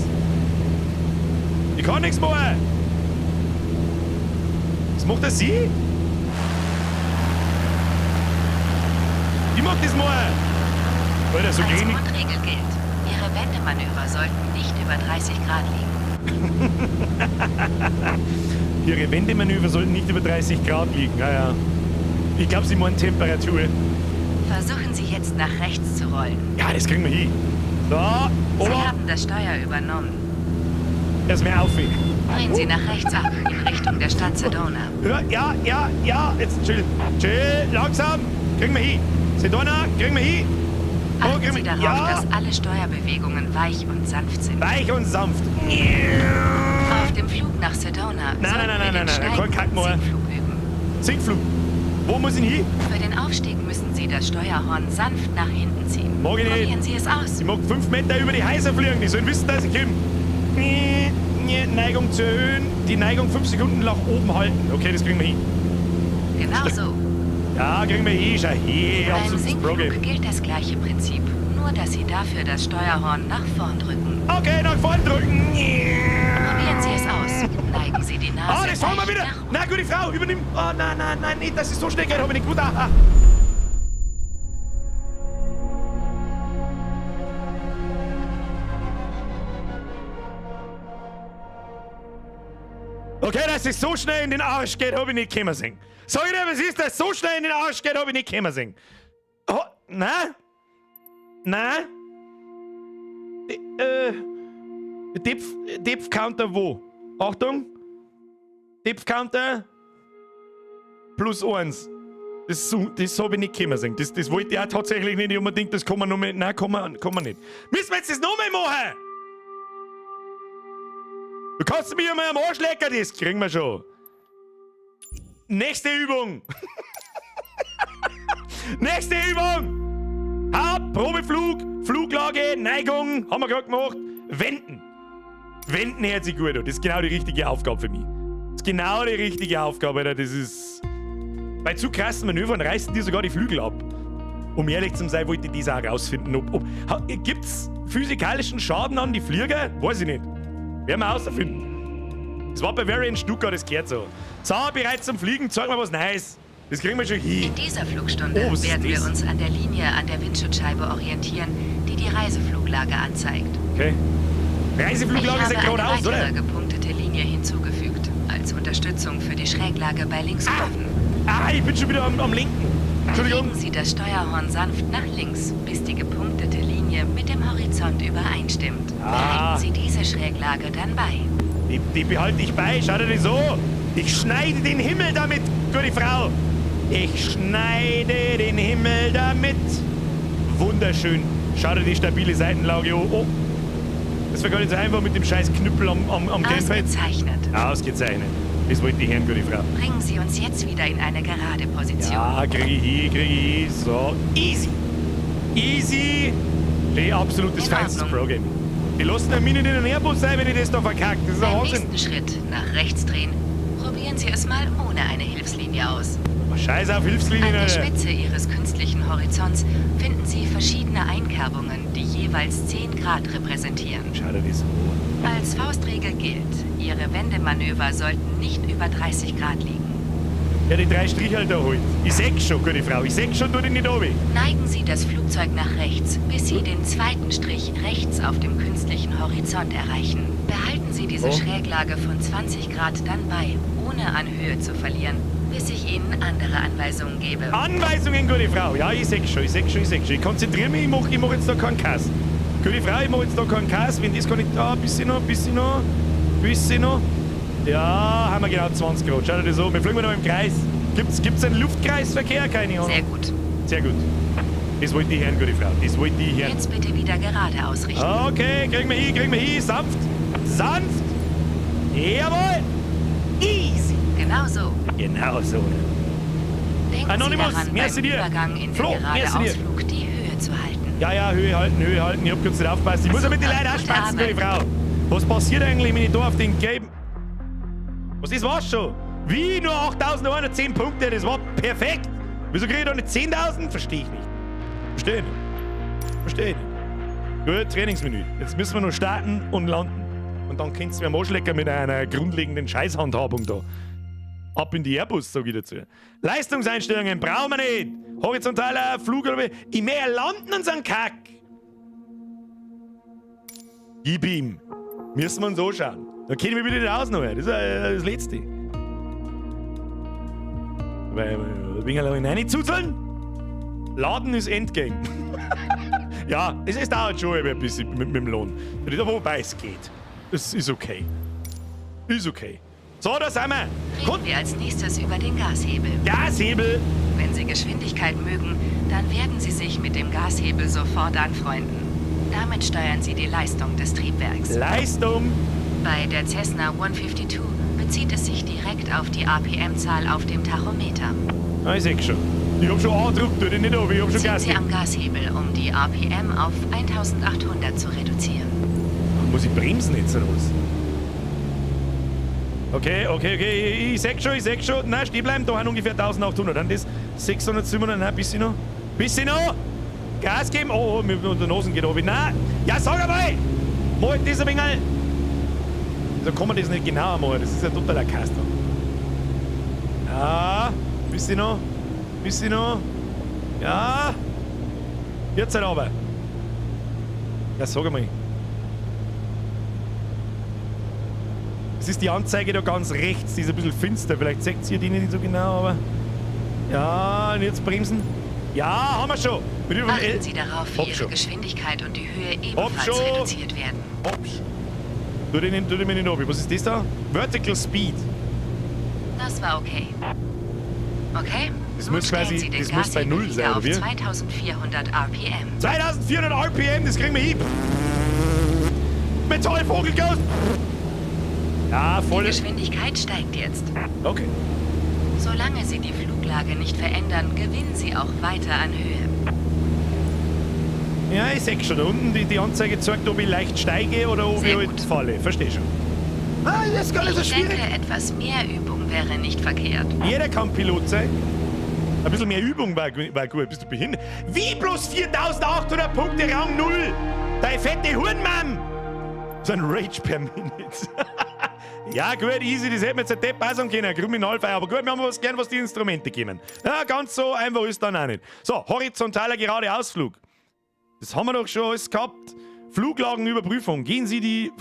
Ich kann nichts machen. Was macht das sie? Ich mach das mal. Alter, so Als gränig. Grundregel gilt, Ihre Wendemanöver sollten nicht über 30 Grad liegen. Ihre Wendemanöver sollten nicht über 30 Grad liegen. Ja. Ich glaube, sie meinen Temperatur. Versuchen Sie jetzt nach rechts zu rollen. Ja, das kriegen wir hin. So, Sie Ober, haben das Steuer übernommen. erst mehr aufweg. Drehen Sie nach rechts ab, in Richtung der Stadt Sedona. Ja, jetzt chill. Chill, langsam. Kriegen wir hin. Sedona, kriegen wir hin. Achten Sie darauf, Ja, dass alle Steuerbewegungen weich und sanft sind. weich und sanft. Auf dem Flug nach Sedona Nein, sollten wir den kein Kack mehr. Sinkflug üben. Sinkflug. Wo muss ich hin? Für den Aufstieg müssen Sie das Steuerhorn sanft nach hinten ziehen. Mag ich nicht. Probieren Sie es aus. Ich mag 5 Meter über die Häuser fliegen. Die sollen wissen, dass ich komme. Neigung zu erhöhen. Die Neigung 5 Sekunden nach oben halten. Okay, das kriegen wir hin. Genau so. Ja, kriegen wir hin. Schau hier. Beim Absolutes Sinkflug Pro-Game. gilt das gleiche Prinzip. Nur, dass Sie dafür das Steuerhorn nach vorn drücken. Okay, nach vorn drücken. Probieren Sie es aus. Neigen Sie die Nase Ah, das fahren wir leicht wieder. nach Na, gute Frau, übernimm. Oh, nein, nicht, dass es so schnell geht. Hab ich nicht gut. Ah. Okay, dass es so schnell in den Arsch geht, hab ich nicht kommen sehen. Sag ich dir, was ist, dass es so schnell in den Arsch geht, hab ich nicht kommen sehen. Oh, nein. Depth-Counter wo? Achtung. Depth-Counter +1. Das habe ich nicht kommen sehen. Das wollte ich auch tatsächlich nicht unbedingt. Das kann man noch mit. Nein, kann man nicht. Müssen wir jetzt das nochmal machen? Du kannst mich einmal am Arsch lecken, das kriegen wir schon. Nächste Übung. Nächste Übung. Probeflug, Fluglage, Neigung, haben wir gerade gemacht. Wenden. Wenden hört sich gut an. Das ist genau die richtige Aufgabe für mich. Das ist genau die richtige Aufgabe, Alter. Das ist... Bei zu krassen Manövern reißen die sogar die Flügel ab. Um ehrlich zu sein, wollte ich das auch rausfinden. Gibt's physikalischen Schaden an die Flieger? Weiß ich nicht. Werden wir herausfinden. Das war bei Varian Stuttgart, das gehört so. So, bereit zum Fliegen, zeig mal was Neues. Das kriegen wir schon hin. In dieser Flugstunde Oh, was ist werden wir das? uns an der Linie an der Windschutzscheibe orientieren, die die Reisefluglage anzeigt. Okay. Ich Reisefluglage ist ja habe geradeaus, eine weitere oder? gepunktete Linie hinzugefügt, als Unterstützung für die Schräglage bei Linkskurven. Ich bin schon wieder am Linken. Entschuldigung. Legen Sie das Steuerhorn sanft nach links, bis die gepunktete Linie mit dem Horizont übereinstimmt. Behalten Sie diese Schräglage dann bei. Die behalte ich bei. Schau dir das an. Ich schneide den Himmel damit, gute Frau. Ich schneide den Himmel damit. Wunderschön. Schau dir die stabile Seitenlage an. Oh. Das war gar nicht so einfach mit dem scheiß Knüppel am Grenzfeld. Ausgezeichnet. Ausgezeichnet. Das wollte ich hören, gute Frau. Bringen Sie uns jetzt wieder in eine gerade Position. Ja, krieg ich hin. So. Easy. Easy. Die absolutes In feinstes Ordnung. Pro-Game. Die lassen ja mich nicht in den Airbus sein, wenn ich das da verkackt. Das ist ein Beim Wahnsinn. nächsten Schritt nach rechts drehen. Probieren Sie es mal ohne eine Hilfslinie aus. Scheiß auf Hilfslinien, An der Alter. Spitze Ihres künstlichen Horizonts finden Sie verschiedene Einkerbungen, die jeweils 10 Grad repräsentieren. Schau dir das an. Als Faustregel gilt, Ihre Wendemanöver sollten nicht über 30 Grad liegen. Ja, die 3 Striche halt da holt. Ich seh's schon, gute Frau. Ich seh's schon, tu dich nicht oben. Neigen Sie das Flugzeug nach rechts, bis Sie den zweiten Strich rechts auf dem künstlichen Horizont erreichen. Behalten Sie diese Oh. Schräglage von 20 Grad dann bei, ohne an Höhe zu verlieren, bis ich Ihnen andere Anweisungen gebe. Anweisungen, gute Frau. Ja, ich seh's schon. Ich konzentriere mich, ich mach jetzt da keinen Kass. Gute Frau, ich mach jetzt da keinen Kass. Wenn das kann ich... Ah, bisschen noch. Ja, haben wir genau 20 Grad. Schau dir das an. Wir fliegen noch im Kreis. Gibt's einen Luftkreisverkehr? Keine Ahnung. Sehr gut. Sehr gut. Das wollte ich hören, gute Frau. Das wollte ich hören. Jetzt bitte wieder gerade ausrichten. Okay, kriegen wir hin. Sanft. Jawohl. Easy. Genau so. Genau so. Denken Anonymous, Sie daran, merci beim dir. Übergang in Flo, den merci dir. Geradeausflug die Höhe zu halten. Ja, Höhe halten. Ich hab kurz nicht aufgepasst. Ich muss ja mit den Super, Leuten gute ausspatzen, gute Arbeit. Frau. Was passiert eigentlich, wenn ich da auf den gelben... Was ist, war's schon? Wie? Nur 8.110 Punkte? Das war perfekt. Wieso kriege ich da nicht 10.000? Verstehe ich nicht. Verstehe nicht. Gut, Trainingsmenü. Jetzt müssen wir noch starten und landen. Und dann könnt's mir am Arsch lecken mit einer grundlegenden Scheißhandhabung da. Ab in die Airbus, sag ich dazu. Leistungseinstellungen brauchen wir nicht. Horizontaler Flug, ich mehr landen und so ein Kack. Gib ihm. Müssen wir uns anschauen. Dann kennen wir wieder nicht aus noch. Das ist das Letzte. Weil, ein wenig reinzuzeln. Laden ist Endgame. Ja, es dauert schon ein bisschen mit dem Lohn. Wobei es geht. Es ist okay. Ist okay. So, da sind wir. Reden wir als nächstes über den Gashebel. Gashebel. Wenn Sie Geschwindigkeit mögen, dann werden Sie sich mit dem Gashebel sofort anfreunden. Damit steuern Sie die Leistung des Triebwerks. Leistung. Bei der Cessna 152 bezieht es sich direkt auf die RPM-Zahl auf dem Tachometer. Ah, ich seh schon. Ich hab schon angedrückt, tu dich nicht auf, ich hab schon Ziehen Gas Sie am Gashebel, um die RPM auf 1800 zu reduzieren. Muss ich bremsen jetzt oder was? Okay, ich sag schon. Nein, stehen bleiben, da haben ungefähr 1800. Dann das 600, 700, nein, bisschen noch. Gas geben, oh, mit der Nase geht runter. Nein, ja, sag einmal! Mal das ein wenig. So kann man das nicht genauer machen, das ist ein totaler Kaster. Ja, bisschen noch. Ja. Jetzt halt aber. Ja, sag einmal. Das ist die Anzeige da ganz rechts, die ist ein bisschen finster. Vielleicht seht ihr die nicht so genau, aber... Ja, und jetzt bremsen. Ja, haben wir schon. Achten Sie darauf, wie Ihre Geschwindigkeit und die Höhe ebenfalls reduziert werden. Tu dir mir nicht auf. Was ist das da? Vertical Speed. Das war okay. Okay? Das muss quasi, das muss bei 0 sein, oder wie? 2400 RPM. 2400 RPM, das kriegen wir hin. Metallvogelghost. Ja, voll. Die Geschwindigkeit steigt jetzt. Okay. Solange Sie die Fluglage nicht verändern, gewinnen Sie auch weiter an Höhe. Ja, ich sehe schon. Da unten die Anzeige zeigt, ob ich leicht steige oder ob ich halt falle. Versteh schon. Ah, das ist gar nicht so schwierig. Ich denke, etwas mehr Übung wäre nicht verkehrt. Jeder kann Pilot sein. Ein bisschen mehr Übung war gut. Bist du behindert? Wie bloß 4800 Punkte Rang 0? Deine fette Hurenmann! So ein Rage per Minute. Ja, gut, easy, das hätten wir jetzt ein Depp auch sagen können, Kriminalfeier. Aber gut, wir haben was die Instrumente geben. Ja, ganz so einfach ist dann auch nicht. So, horizontaler geradeausflug. Das haben wir doch schon alles gehabt. Fluglagenüberprüfung. Gehen Sie die...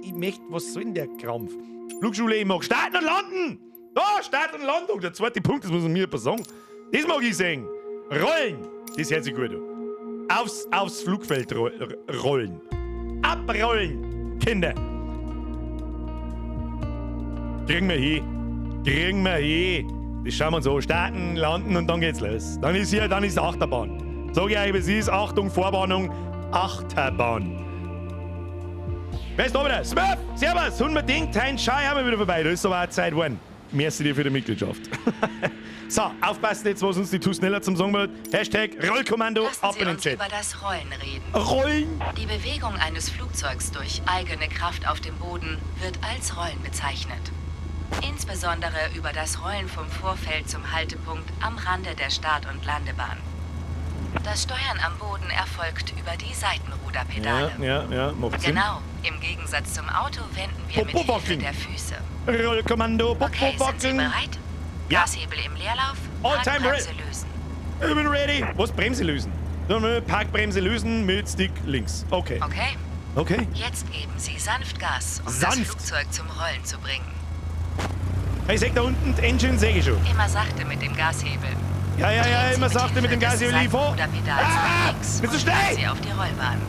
Ich möchte... Was soll denn der Krampf? Flugschule, ich mag starten und landen! Da, Start und Landung. Der zweite Punkt, das muss mir jemand sagen. Das mag ich sehen. Rollen. Das hört sich gut an. Aufs Flugfeld rollen. Abrollen, Kinder. Kriegen wir hin. Das schauen wir uns an. Starten, landen und dann geht's los. Dann ist Achterbahn. Sag ich euch, es ist, Achtung, Vorwarnung, Achterbahn. Wer ist da wieder? Smurf, servus, unbedingt, hein, schau, haben wir wieder vorbei. Da ist aber auch Zeit geworden. Merci dir für die Mitgliedschaft. So, aufpassen jetzt, was uns die Too Schneller zum Sagen wird. Hashtag Rollkommando, ab in den Chat. Über das Rollen reden. Rollen? Die Bewegung eines Flugzeugs durch eigene Kraft auf dem Boden wird als Rollen bezeichnet. Insbesondere über das Rollen vom Vorfeld zum Haltepunkt am Rande der Start- und Landebahn. Das Steuern am Boden erfolgt über die Seitenruderpedale. Ja, macht Sinn. Genau, im Gegensatz zum Auto wenden wir mit Hilfe der Füße. Rollkommando, Okay, sind Sie bereit? Ja. Gashebel im Leerlauf, All-time Parkbremse lösen. Ich bin ready. Was? Bremse lösen? Dann Parkbremse lösen mit Stick links. Okay. Okay? Jetzt geben Sie sanft Gas, um das Flugzeug zum Rollen zu bringen. Ich sehe da unten, die Engine sehe ich schon. Immer sachte mit dem Gashebel. Ja, immer sachte mit dem Gashebel. Bist du schnell? Sie auf die Rollbahn.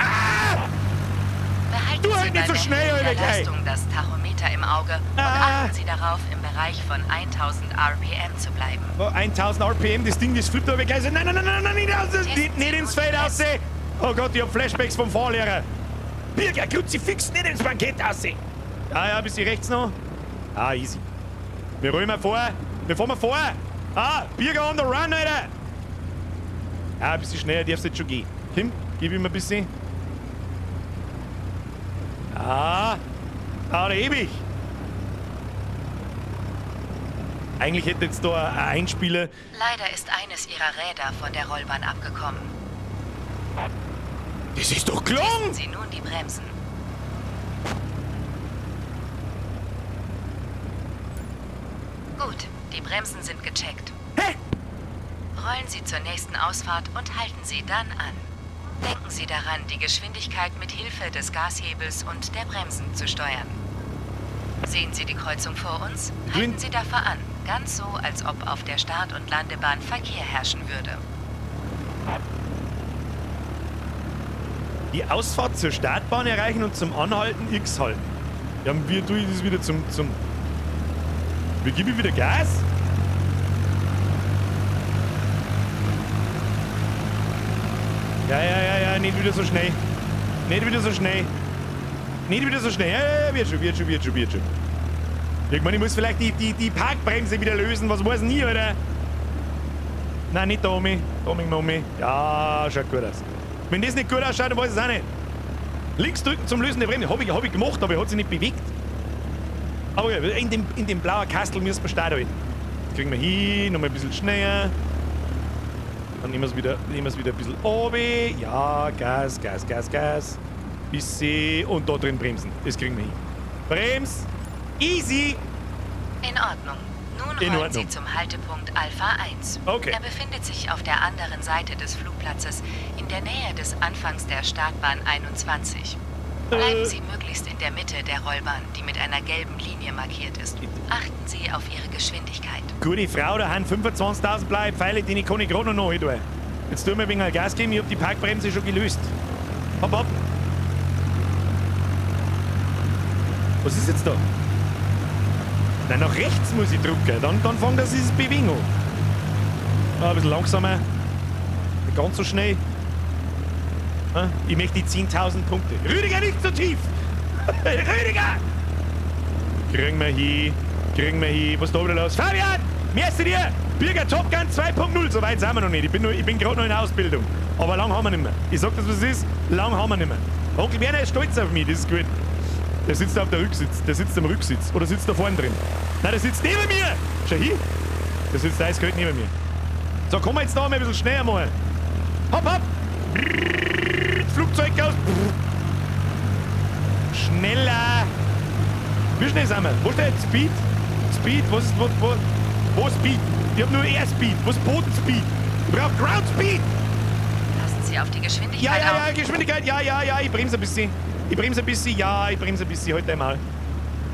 Du Behalten halt Sie nicht so bei schnell, der Ulrich, ey. Leistung das Tachometer im Auge und achten Sie darauf, im Bereich von 1000 RPM zu bleiben. 1000 RPM, das Ding, das flippt aber gleich. Nein, nicht ins Feld aussehen. Oh Gott, ich hab Flashbacks vom Fahrlehrer. Birger, Kruzifix, nicht ins Bankett aussehen. Ja, bis rechts noch. Ah, easy. Wir rollen mal vor. Wir fahren mal vor. Ah, Birger on the run, Alter. Ja, ein bisschen schneller darfst du jetzt schon gehen. Kim, gib ihm ein bisschen. Ah, dauert ewig. Eigentlich hätte jetzt da ein Einspieler. Leider ist eines Ihrer Räder von der Rollbahn abgekommen. Das ist doch gelungen! Testen Sie nun die Bremsen. Gut, die Bremsen sind gecheckt. Hä? Rollen Sie zur nächsten Ausfahrt und halten Sie dann an. Denken Sie daran, die Geschwindigkeit mit Hilfe des Gashebels und der Bremsen zu steuern. Sehen Sie die Kreuzung vor uns? Halten Sie davor an. Ganz so, als ob auf der Start- und Landebahn Verkehr herrschen würde. Die Ausfahrt zur Startbahn erreichen und zum Anhalten X halten. Ja, wie tue ich das wieder zum... Wie gebe ich wieder Gas? Ja, nicht wieder so schnell. Nicht wieder so schnell. Nicht wieder so schnell. Ja, wird schon. Ich meine, ich muss vielleicht die Parkbremse wieder lösen, was weiß nie, oder? Nein, nicht da oben. Ja, schaut gut aus. Wenn das nicht gut ausschaut, dann weiß ich es auch nicht. Links drücken zum Lösen der Bremse. Hab ich gemacht, aber er hat sich nicht bewegt. Aber ja, in dem blauen Kastel müssen wir starten halten. Das kriegen wir hin, nochmal ein bisschen schneller. Dann nehmen wir es wieder ein bisschen runter. Ja, Gas. Bisschen. Und da drin bremsen. Das kriegen wir hin. Brems. Easy. In Ordnung. Nun rollen Sie zum Haltepunkt Alpha 1. Okay. Er befindet sich auf der anderen Seite des Flugplatzes, in der Nähe des Anfangs der Startbahn 21. Bleiben Sie möglichst in der Mitte der Rollbahn, die mit einer gelben Linie markiert ist. Achten Sie auf Ihre Geschwindigkeit. Gute Frau, da haben 25.000 blaue Pfeile, die kann ich gerade noch tun. Jetzt tun wir ein wenig Gas geben, ich hab die Parkbremse schon gelöst. Hopp. Was ist jetzt da? Nein, nach rechts muss ich drücken, dann fängt das dieses Bewegung an. Ein bisschen langsamer. Nicht ganz so schnell. Ich möchte die 10.000 Punkte. Rüdiger, nicht so tief! Rüdiger! Kriegen wir hin. Was ist da wieder los? Fabian! Merkst du dir? Bürger Top Gun 2.0. So weit sind wir noch nicht. Ich bin gerade noch in der Ausbildung. Aber lang haben wir nicht mehr. Ich sag das, was es ist. Lang haben wir nicht mehr. Onkel Werner ist stolz auf mich. Das ist gut. Der sitzt auf der Rücksitz. Der sitzt am Rücksitz. Oder sitzt da vorne drin? Nein, der sitzt neben mir! Schau hin! Der sitzt eiskalt neben mir. So, kommen wir jetzt da mal ein bisschen schneller mal. Hopp! Flugzeug aus! Schneller! Wie schnell sind wir? Wo steht Speed? Speed? Was ist... Wo Speed? Ich hab nur Airspeed. Wo ist Bodenspeed? Ich brauch Ground Speed! Passen Sie auf die Geschwindigkeit auf. Ja, Geschwindigkeit. Ja, ich bremse ein bisschen. Halt einmal.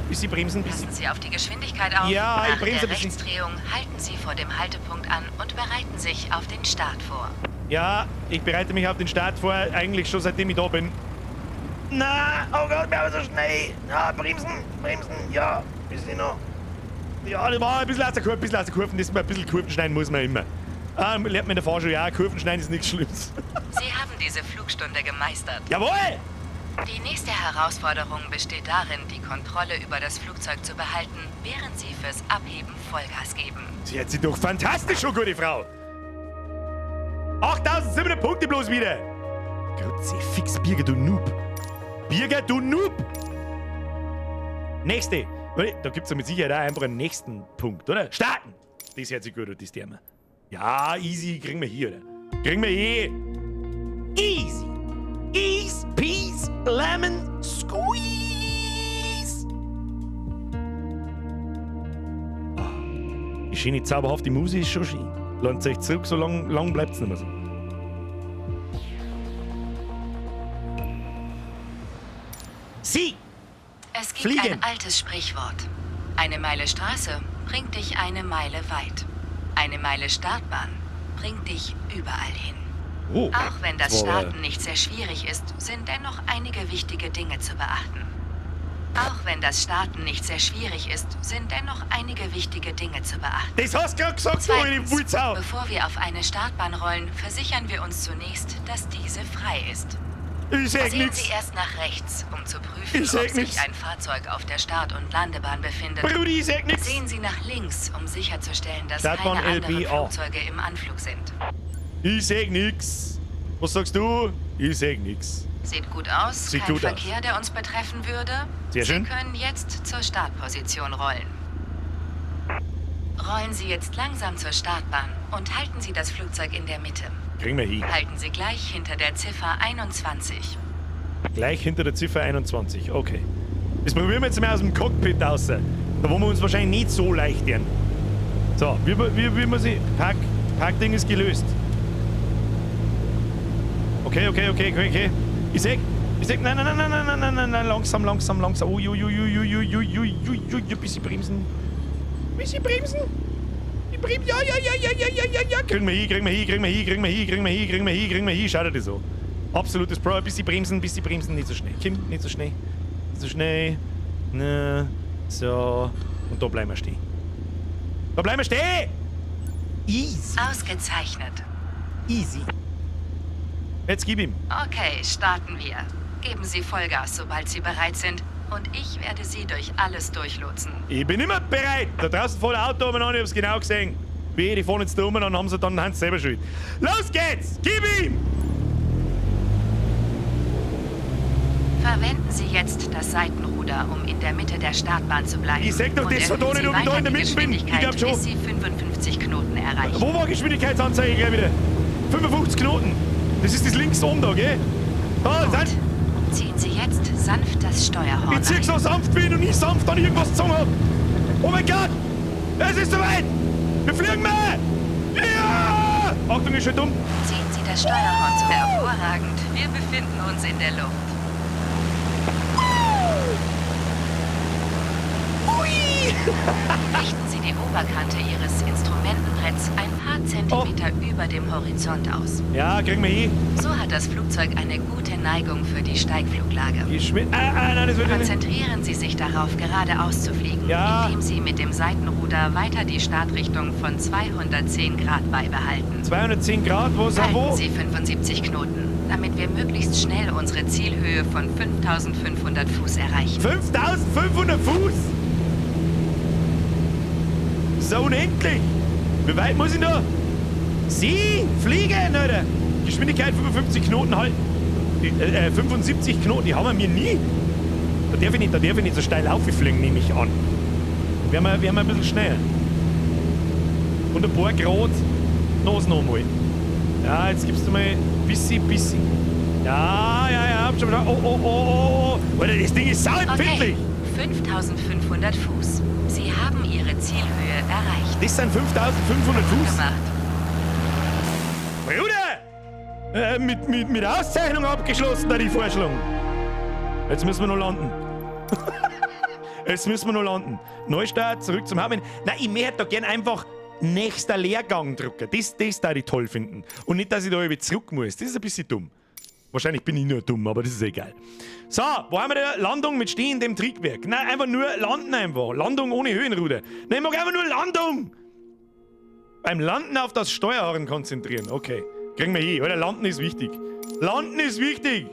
Bisschen bremsen. Passen Sie auf die Geschwindigkeit auf. Ja, ich Nach bremse der ein bisschen. Rechtsdrehung halten Sie vor dem Haltepunkt an und bereiten sich auf den Start vor. Ja, ich bereite mich auf den Start vor, eigentlich schon seitdem ich da bin. Na, oh Gott, wir haben so schnell. Ja, bremsen, ja, bisschen noch. Ja, das war ein bisschen aus der Kurve, ein bisschen Kurven schneiden muss man immer. Lernt man in der Fahrschule, ja, Kurven schneiden ist nichts Schlimmes. Sie haben diese Flugstunde gemeistert. Jawohl! Die nächste Herausforderung besteht darin, die Kontrolle über das Flugzeug zu behalten, während Sie fürs Abheben Vollgas geben. Sie hat sich doch fantastisch schon, gute Frau. 8.700 Punkte bloß wieder. Kruzifix, Birger, du Noob. Nächste. Da gibt es mit Sicherheit auch einfach einen nächsten Punkt, oder? Starten. Das hört sich gut an, das Thema. Ja, easy, kriegen wir hier, oder? Kriegen wir hier. Easy. Ease, Peas, Lemon, Squeeze. Die schöne, zauberhafte Musik ist schon schön. Lohnt sich zurück, so lang bleibt es nicht mehr so. Sie! Es gibt Fliegen. ein altes Sprichwort. Eine Meile Straße bringt dich eine Meile weit. Eine Meile Startbahn bringt dich überall hin. Oh, Auch wenn das war, Starten nicht sehr schwierig ist, sind dennoch einige wichtige Dinge zu beachten. Das hast du gerade gesagt, du Zweitens, Wulzau! bevor wir auf eine Startbahn rollen, versichern wir uns zunächst, dass diese frei ist. Ich sag Sehen nix. Sie erst nach rechts, um zu prüfen, Ich sag ob sich nix. ein Fahrzeug auf der Start- und Landebahn befindet. Brudi, ich sag nix. Sehen Sie nach links, um sicherzustellen, dass Startbahn keine anderen LBA. Flugzeuge im Anflug sind. Ich sag nix. Was sagst du? Ich sag nix. Sieht gut aus, Sieht kein gut aus. Verkehr, der uns betreffen würde. Sehr schön. Sie können jetzt zur Startposition rollen. Rollen Sie jetzt langsam zur Startbahn und halten Sie das Flugzeug in der Mitte. Kriegen wir hin. Halten Sie gleich hinter der Ziffer 21. Gleich hinter der Ziffer 21, okay. Das probieren wir jetzt mal aus dem Cockpit raus. Da wo wir uns wahrscheinlich nicht so leicht werden. So, wie muss ich... Parkding ist gelöst. Okay. Ich sag, nein, langsam. Ui, bisschen bremsen. Ich bremse, ja. Kriegen wir hin. Schaut dir das so. Absolutes Pro. Ein bisschen bremsen, nicht so schnell. Kim, nicht so schnell. Nicht so schnell. Ne, so. Und da bleiben wir stehen. Da bleiben wir stehen! Easy. Ausgezeichnet. Easy. Jetzt gib ihm. Okay, starten wir. Geben Sie Vollgas, sobald Sie bereit sind. Und ich werde Sie durch alles durchlotsen. Ich bin immer bereit. Da draußen vor der Auto umeinander, ich hab's genau gesehen. Wie, die fahren jetzt da umeinander, haben sie dann selber schuld. Los geht's! Gib ihm! Verwenden Sie jetzt das Seitenruder, um in der Mitte der Startbahn zu bleiben. Ich sag doch, Und das erhöhen verdammt nicht, Sie ob ich da in der weiter die Mitte bin. Ich glaub Geschwindigkeit, schon. bis Sie 55 Knoten erreichen. Wo war Geschwindigkeitsanzeige gleich wieder? 55 Knoten. Das ist das links oben da, gell? Da, Gut. sind. Ziehen Sie jetzt sanft das Steuerhorn Ich zieh ein. so sanft, wie ich noch nie sanft an irgendwas gezogen hab. Oh mein Gott! Es ist soweit! Wir fliegen mehr! Ja! Achtung, ist schon dumm. Ziehen Sie das Steuerhorn zu. Hervorragend. Wir befinden uns in der Luft. Richten Sie die Oberkante Ihres Instrumentenbretts ein paar Zentimeter über dem Horizont aus. Ja, kriegen wir hin. So hat das Flugzeug eine gute Neigung für die Steigfluglage. Nein, das wird nicht. Konzentrieren Sie sich darauf, geradeaus zu fliegen, Ja. indem Sie mit dem Seitenruder weiter die Startrichtung von 210 Grad beibehalten. 210 Grad, wo ist er, wo? Halten Sie 75 Knoten, damit wir möglichst schnell unsere Zielhöhe von 5500 Fuß erreichen. 5500 Fuß! So unendlich! Wie weit muss ich noch? Sie fliegen, oder? Geschwindigkeit 55 Knoten halten. 75 Knoten, die haben wir nie. Da darf ich nicht so steil auffliegen, nehme ich an. Wären wir ein bisschen schneller. Und ein paar Grad Nase nochmal. Ja, jetzt gibst du mal ein bisschen. Ja, hab schon wieder. Oh. Alter, das Ding ist sauempfindlich. Okay, 5500 Fuß. Sie haben Ihre Zielhöhe erreicht. Das sind 5500 Fuß. Gemacht. Bruder! Mit Auszeichnung abgeschlossen, da die Vorstellung. Jetzt müssen wir noch landen. Neustart, zurück zum Hauptmenü. Nein, ich möchte da gern einfach nächster Lehrgang drücken. Das da ich toll finden. Und nicht, dass ich da wieder zurück muss. Das ist ein bisschen dumm. Wahrscheinlich bin ich nur dumm, aber das ist egal. So, wo haben wir die Landung mit stehendem Triebwerk? Nein, einfach nur landen einfach. Landung ohne Höhenruder. Nein, ich mag einfach nur Landung. Beim Landen auf das Steuerhorn konzentrieren. Okay, kriegen wir hin. Alter, Landen ist wichtig. Landen ist wichtig.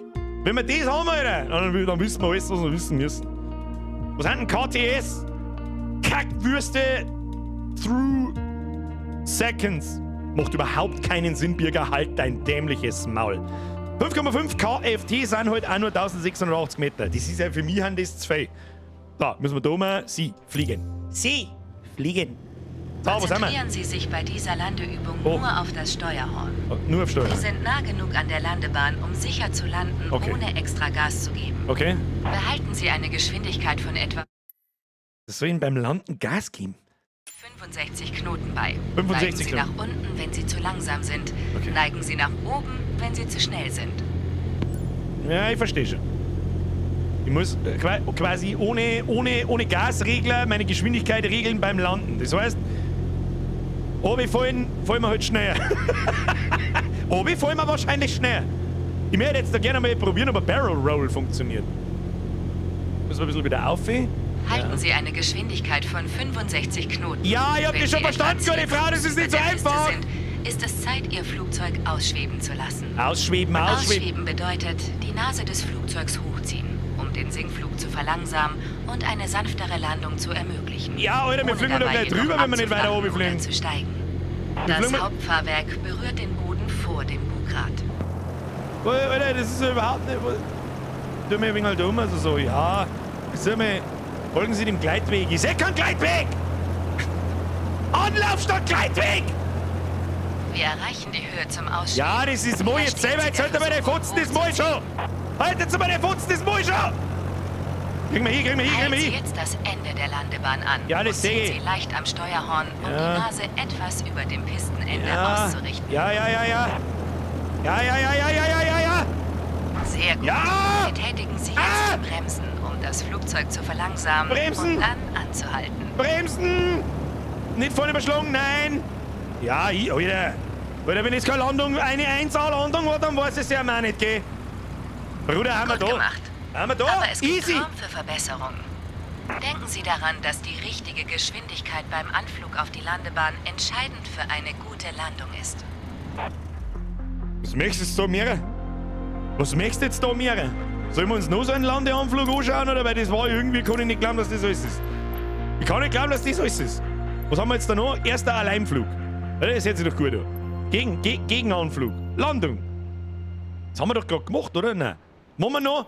Wenn wir das haben, Alter, dann wissen wir alles, was wir wissen müssen. Was hat ein KTS? Kackwürste through seconds. Macht überhaupt keinen Sinn, Birger. Halt dein dämliches Maul. 5,5 KFT sind halt auch nur 1680 Meter. Das ist ja für mich das zu viel. Da müssen wir da mal Sie fliegen. Sie fliegen. So, wo sind wir? Konzentrieren Sie sich bei dieser Landeübung Oh. nur auf das Steuerhorn. Oh, nur auf Steuer. Sie sind nah genug an der Landebahn, um sicher zu landen, Okay. ohne extra Gas zu geben. Okay. Behalten Sie eine Geschwindigkeit von etwa Das soll Ihnen beim Landen Gas geben. 65 Knoten bei. 65 Neigen Sie Knoten. nach unten, wenn Sie zu langsam sind. Okay. Neigen Sie nach oben, wenn Sie zu schnell sind. Ja, ich verstehe schon. Ich muss quasi ohne Gasregler meine Geschwindigkeit regeln beim Landen. Das heißt, fallen wir halt schneller. Fallen wir wahrscheinlich schneller. Ich möchte jetzt da gerne mal probieren, ob ein Barrel Roll funktioniert. Müssen wir ein bisschen wieder aufhören. Halten Sie eine Geschwindigkeit von 65 Knoten. Ja, ich hab Wenn das schon Sie verstanden, etwa gute Frau, das ist nicht so über der Piste einfach. sind, ist es Zeit, Ihr Flugzeug ausschweben zu lassen. Ausschweben. Ausschweben bedeutet, die Nase des Flugzeugs hochziehen, um den Sinkflug zu verlangsamen und eine sanftere Landung zu ermöglichen. Ja, Alter, wir ohne fliegen doch dabei gleich drüber, jedoch wenn wir nicht weiter abzuflachen oben fliegen. oder zu steigen. fliegen Das wir- Hauptfahrwerk berührt den Boden vor dem Bugrad. Alter, das ist ja überhaupt nicht. Tu mir ein wenig halt um, also so, ja. Sag mal, folgen Sie dem Gleitweg. Ich sehe keinen Gleitweg! Anlauf statt Gleitweg! Wir erreichen die Höhe zum Ausstieg. Ja, das ist Mo jetzt selber. Jetzt hört er mal den Futzen, das Mo schon! Haltet mal den Futzen, das Mo schon! Kriegen wir hier. Halten Sie jetzt das Ende der Landebahn an. Ja, das und sehe ziehen ich. Sie leicht am Steuerhorn, um Ja. die Nase etwas über dem Pistenende Ja. auszurichten. Ja. Sehr gut. Ja! Betätigen Sie jetzt Ah! die Bremsen, um das Flugzeug zu verlangsamen Bremsen! und dann anzuhalten. Bremsen! Nicht vorne überschlagen, nein! Ja, Alter! Weil wenn jetzt keine Landung, eine Einzahllandung war, dann weiß es ja auch nicht, gell? Bruder, haben wir Gut da. gemacht. Haben wir da. Aber es gibt Easy. Raum für Verbesserungen. Denken Sie daran, dass die richtige Geschwindigkeit beim Anflug auf die Landebahn entscheidend für eine gute Landung ist. Was möchtest du jetzt da mehr? Was möchtest du jetzt da mehr? Sollen wir uns noch so einen Landeanflug anschauen, oder? Weil das war irgendwie, kann ich nicht glauben, dass das alles ist. Ich kann nicht glauben, dass das alles ist. Was haben wir jetzt da noch? Erster Alleinflug. Ja, das hört sich doch gut an. Gegenanflug. Landung. Das haben wir doch gerade gemacht, oder? Nein. Machen wir noch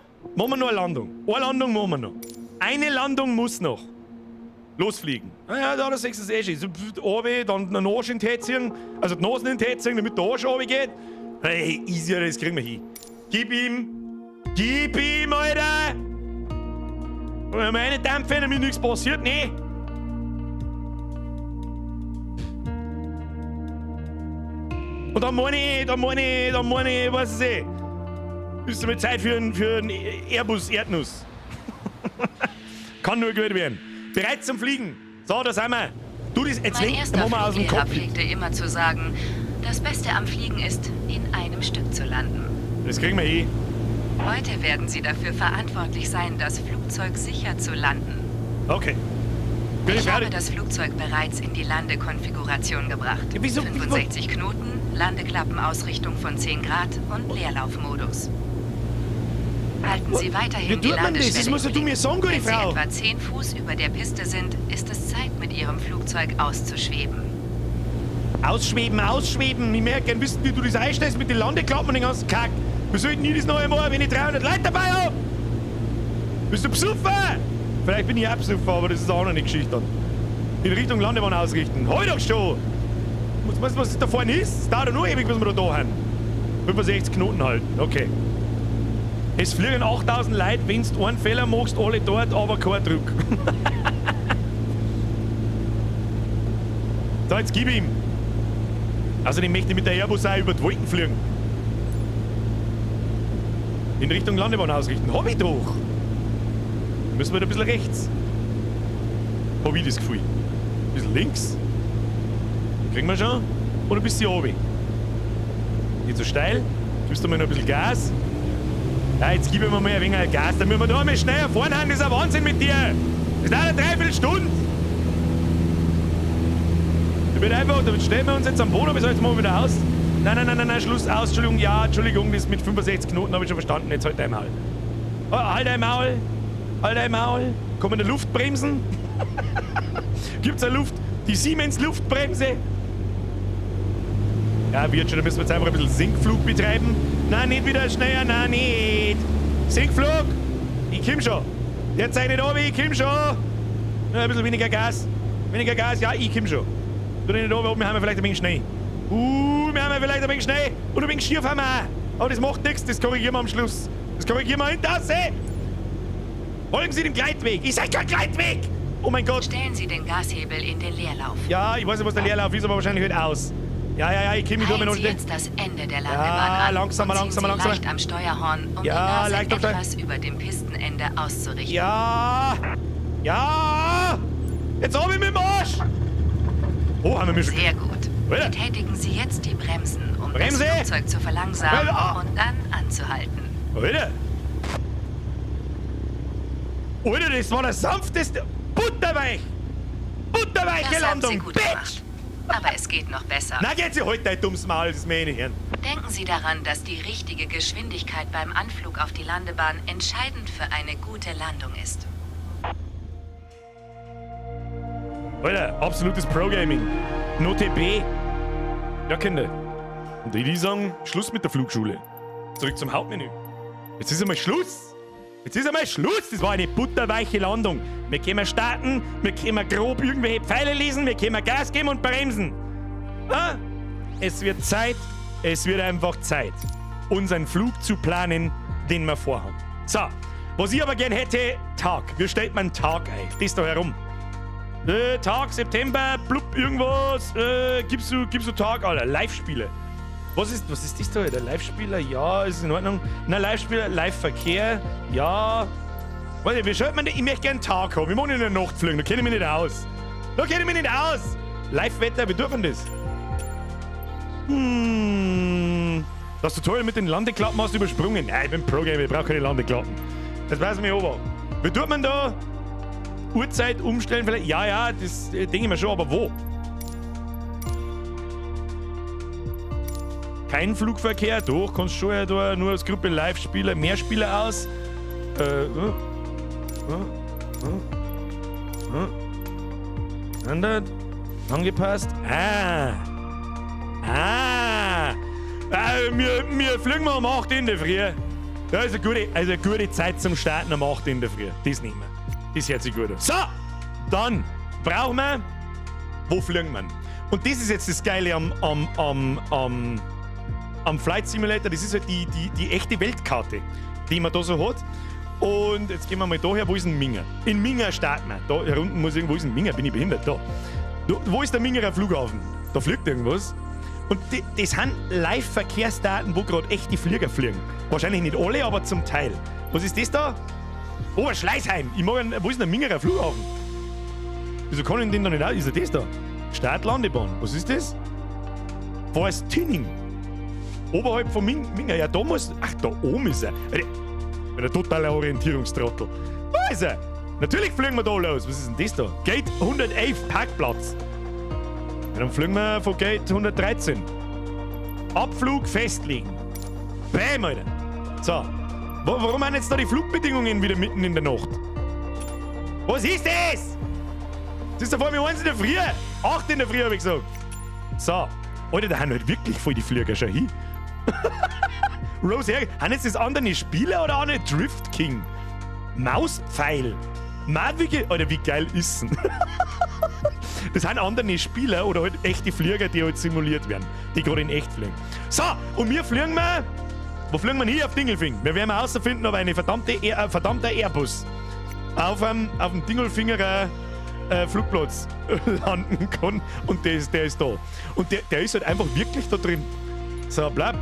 eine Landung. Eine Landung machen wir noch. Eine Landung muss noch. Losfliegen. Ja, da siehst du es eh schon. So, runter, dann den Arsch in die Tät ziehen. Also die Nase in die Tät ziehen, damit der Arsch runtergeht. Hey, easy, das kriegen wir hin. Gib ihm! Gib ihm, Alter! Wenn wir einen dämpfen, damit nichts passiert, nee. Und dann meine ich, was ich, ist mit Zeit für einen Airbus Erdnuss. Kann nur gut werden. Bereit zum Fliegen. So, da sind wir. Du, das jetzt Mein lenk, erster machen wir aus dem Fluglehrer Kopf. pflegte immer zu sagen, das Beste am Fliegen ist, in einem Stück zu landen. Das kriegen wir hin. Heute werden Sie dafür verantwortlich sein, das Flugzeug sicher zu landen. Okay. Bin Ich habe fertig? das Flugzeug bereits in die Landekonfiguration gebracht. Ja, wieso? 65 Knoten, Landeklappenausrichtung von 10 Grad und Leerlaufmodus. Halten Sie Wie weiterhin die tut man das? Landeschwelle. Das musst im du mir Blick. sagen, gute Wenn Sie Frau. etwa 10 Fuß über der Piste sind, ist es Zeit, mit Ihrem Flugzeug auszuschweben. Ausschweben. Ich merke gern wissen, wie du das einstellst mit den Landeklappen und den ganzen Kack. Wir sollten nie das neue Mal, wenn ich 300 Leute dabei habe. Bist du besoffen? Vielleicht bin ich auch besoffen, aber das ist auch noch eine Geschichte dann. In Richtung Landebahn ausrichten. Halt doch schon! Was da vorne ist? Es dauert doch nur ewig, bis wir da haben. 65 Knoten halten, okay. Es fliegen 8000 Leute, wenn du einen Fehler machst, alle dort, aber kein Druck. So, jetzt gib ihm. Außerdem möchte ich mit der Airbus auch über die Wolken fliegen. In Richtung Landebahn ausrichten. Hab ich doch! Müssen wir da ein bisschen rechts. Hab ich das Gefühl. Ein bisschen links. Kriegen wir schon? Oder bist du hier oben? Nicht so steil. Gibst du mir noch ein bisschen Gas? Ja, jetzt gib mir mal ein wenig Gas, damit wir da mal schneller fahren haben. Das ist ein Wahnsinn mit dir. Das dauert eine Dreiviertelstunde. Da wird einfach, da stellen wir uns jetzt am Boden, aber jetzt machen wir wieder aus. Nein, Schluss, aus, Entschuldigung, ja, Entschuldigung, das mit 65 Knoten habe ich schon verstanden, jetzt halt dein Maul. Oh, halt dein Maul, Kann man in der Luft bremsen? Gibt's eine Luft, die Siemens-Luftbremse? Ja, wird schon, da müssen wir jetzt einfach ein bisschen Sinkflug betreiben. Nein, nicht wieder schneller, nein, nicht. Sinkflug, ich komm schon. Der zeigt nicht an, ich komm schon. Ja, ein bisschen weniger Gas, ja, ich komm schon. Du nicht oben, wir haben vielleicht ein wenig Schnee. Wir haben vielleicht ein wenig Schnee und ein wenig schief haben wir auch. Aber das macht nichts, das korrigieren wir am Schluss. Das korrigieren wir hinter sich. Folgen Sie dem Gleitweg. Ich sag kein Gleitweg. Oh mein Gott. Stellen Sie den Gashebel in den Leerlauf. Ja, ich weiß nicht, was der Leerlauf ist, aber wahrscheinlich halt aus. Ja, ich kenne mich da Heilen noch Sie nicht. jetzt das Ende der Landebahn Ja, an langsamer, und ziehen langsamer. Sie leicht am Steuerhorn, um Ja, die Nase leicht am Steuer- etwas über dem Pistenende auszurichten. Ja. Jetzt hab ich mit dem Arsch. Oh, haben wir mich schon... Sehr gut. Alter. Betätigen Sie jetzt die Bremsen, um Bremse. das Flugzeug zu verlangsamen Alter. und dann anzuhalten. Alter, das war das sanfteste... Butterweich! Butterweiche Das haben Sie Landung, gut Bitch! gemacht. Aber es geht noch besser. Na, geht sie heute dein dummes Maul, das meine ich nicht. Denken Sie daran, dass die richtige Geschwindigkeit beim Anflug auf die Landebahn entscheidend für eine gute Landung ist. Alter, absolutes Pro-Gaming. Note B. Ja, Kinder. Und die sagen, Schluss mit der Flugschule. Zurück zum Hauptmenü. Jetzt ist einmal Schluss. Das war eine butterweiche Landung. Wir können starten, wir können grob irgendwelche Pfeile lesen, wir können Gas geben und bremsen. Ah? Es wird einfach Zeit, unseren Flug zu planen, den wir vorhaben. So, was ich aber gern hätte, Tag. Wie stellt man Tag ein? Das da herum. Tag, September, blub, irgendwas. Gibst du Tag, Alter. Live-Spiele. Was ist das da? Der Live-Spieler? Ja, ist in Ordnung. Na, Live-Spieler, Live-Verkehr. Ja. Warte, wie schaut man denn? Ich möchte gerne einen Tag haben. Wir wollen in der Nacht fliegen. Da kenne ich mich nicht aus. Live-Wetter, wie tut man das? Das Tutorial mit den Landeklappen hast du übersprungen. Nein, ich bin Pro-Gamer, ich brauche keine Landeklappen. Das weiß mir aber. Wie tut man da? Uhrzeit umstellen vielleicht? Ja, das denke ich mir schon, aber wo? Kein Flugverkehr, doch, kannst schon ja da nur als Gruppe live spielen, mehr Spieler aus. Standard. Angepasst. Wir fliegen mal um 8 in der Früh. Das ist eine gute Zeit zum Starten um 8 in der Früh. Das nehmen wir. Das hört sich gut an. So, dann brauchen wir... Wo fliegen wir? Und das ist jetzt das Geile am Flight Simulator. Das ist halt die echte Weltkarte, die man da so hat. Und jetzt gehen wir mal daher. Wo ist ein Minger? In Minger starten wir. Da hier unten muss irgendwo... Wo ist ein Minger? Bin ich behindert? Da. Wo ist der Mingerer Flughafen? Da fliegt irgendwas. Und das sind Live-Verkehrsdaten, wo gerade echte Flieger fliegen. Wahrscheinlich nicht alle, aber zum Teil. Was ist das da? Oh, Schleißheim. Wo ist denn der Mingerer Flughafen? Wieso kann ich den da nicht aus? Ist er das da? Start-Landebahn. Was ist das? Forst-Tinning. Oberhalb von Minger. Ja, da muss... Ach, da oben ist er. Ein totaler Orientierungstrottel. Da ist er. Natürlich fliegen wir da los. Was ist denn das da? Gate 111, Parkplatz. Ja, dann fliegen wir von Gate 113. Abflug festlegen. Bäm, Alter. So. Warum haben jetzt da die Flugbedingungen wieder mitten in der Nacht? Was ist das? Das ist da vor mir 1 in der Früh. 8 in der Früh, habe ich gesagt. So. Alter, da haben halt wirklich voll die Flieger schon hin. Rose, haben jetzt das andere Spieler oder eine Drift King? Mauspfeil. Mavige, Alter, wie geil ist denn? Das sind andere Spieler oder halt echte Flieger, die halt simuliert werden. Die gerade in echt fliegen. So, und wir fliegen mal. Wo fliegen wir hier? Auf Dingelfing. Wir werden herausfinden, ob ein verdammter Airbus auf dem Dingelfingerer Flugplatz landen kann. Und der ist da. Und der ist halt einfach wirklich da drin. So, bleib.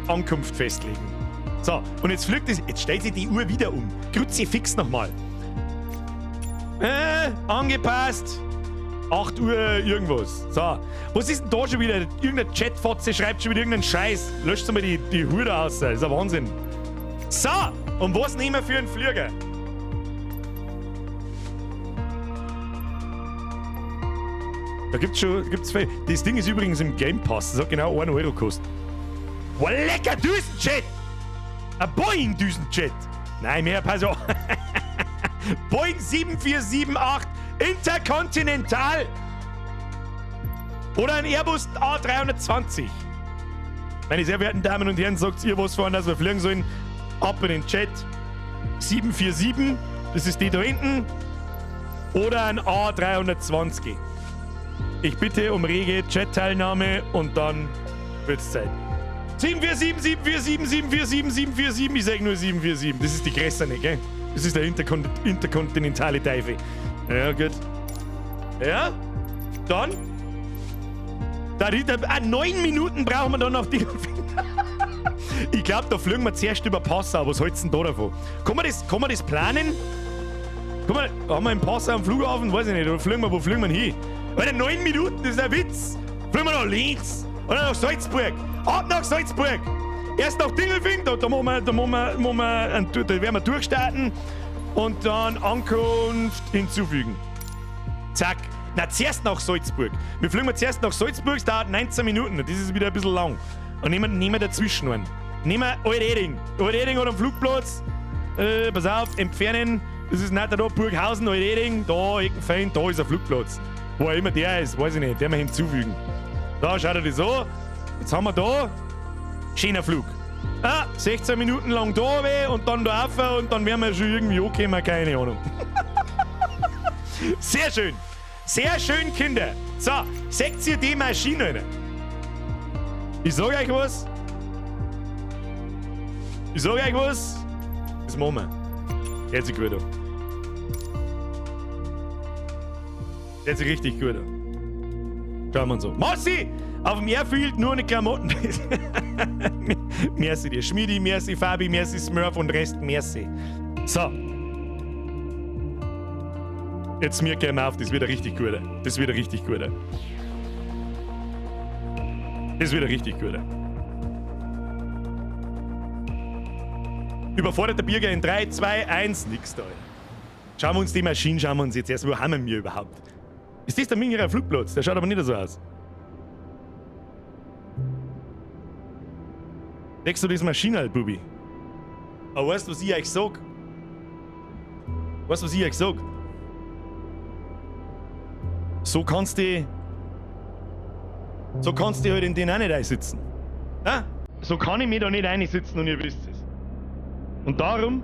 Ankunft festlegen. So, und jetzt fliegt es. Jetzt stellt sich die Uhr wieder um. Kruzifix nochmal. Angepasst. 8 Uhr irgendwas. So. Was ist denn da schon wieder? Irgendein Chatfotze schreibt schon wieder irgendeinen Scheiß. Löscht mal die Hure aus. Das ist ein Wahnsinn. So. Und was nehmen wir für einen Flieger? Da gibt's viel. Das Ding ist übrigens im Game Pass. Das hat genau 1 Euro gekostet. Wow, lecker Düsenjet! Ein Boeing-Düsenjet! Nein, mehr, pass auf. Boeing 7478 Intercontinental. Oder ein Airbus A320. Meine sehr verehrten Damen und Herren, sagt ihr was von, dass wir fliegen sollen? Ab in den Chat. 747, das ist die da hinten. Oder ein A320. Ich bitte um rege Chat-Teilnahme und dann wird's Zeit. 747, 747, 747, 747, ich sag nur 747. Das ist die Grässerne, gell? Das ist der interkontinentale Teufel. Ja, gut. Ja? Dann? 9 Minuten brauchen wir dann noch die... Ich glaube, da fliegen wir zuerst über Passau. Was hältst du denn da davon? Kann man das planen? Haben wir einen Passau am Flughafen? Weiß ich nicht. Oder wo fliegen wir hin? Alter, 9 Minuten, das ist ein Witz. Fliegen wir nach Linz. Oder nach Salzburg. Ab nach Salzburg. Erst nach Dingelfing, da werden wir durchstarten. Und dann Ankunft hinzufügen. Zack. Na, zuerst nach Salzburg. Wir fliegen zuerst nach Salzburg, es dauert 19 Minuten. Das ist wieder ein bisschen lang. Und nehmen wir dazwischen einen. Nehmen wir Alt-Eding. Alt-Eding hat einen Flugplatz. Pass auf, entfernen. Das ist nicht da, Burghausen, Alt-Eding. Da, Eckenfein, da ist ein Flugplatz. Wo auch immer der ist, weiß ich nicht. Den wir hinzufügen. Da, schaut euch das an. Jetzt haben wir da schöner Flug. 16 Minuten lang da und dann da rauf und dann werden wir schon irgendwie ankommen, keine Ahnung. Sehr schön. Sehr schön, Kinder. So, seht ihr die Maschine? Ich sag euch was. Das machen wir. Hört sich gut an. Hört sich richtig gut an. Schauen wir uns an. Massi! Auf dem Airfield nur eine Klamotten. Merci dir. Schmiedi, merci Fabi, merci Smurf und Rest, merci. So. Jetzt mir gehen wir auf, das wird richtig gut. Das ist wieder richtig gut. Überfordert der Bürger in 3, 2, 1, nix da. Schauen wir uns die Maschinen, schauen wir uns jetzt erst, wo haben wir überhaupt? Ist das der Mingerer Flugplatz? Der schaut aber nicht so aus. Deckst du das Maschinenal, Bubi? Aber weißt du, was ich euch sag? Weißt du, was ich euch sag? So kannst du halt in den auch nicht einsitzen. Ja? So kann ich mich da nicht einsitzen und ihr wisst es. Und darum...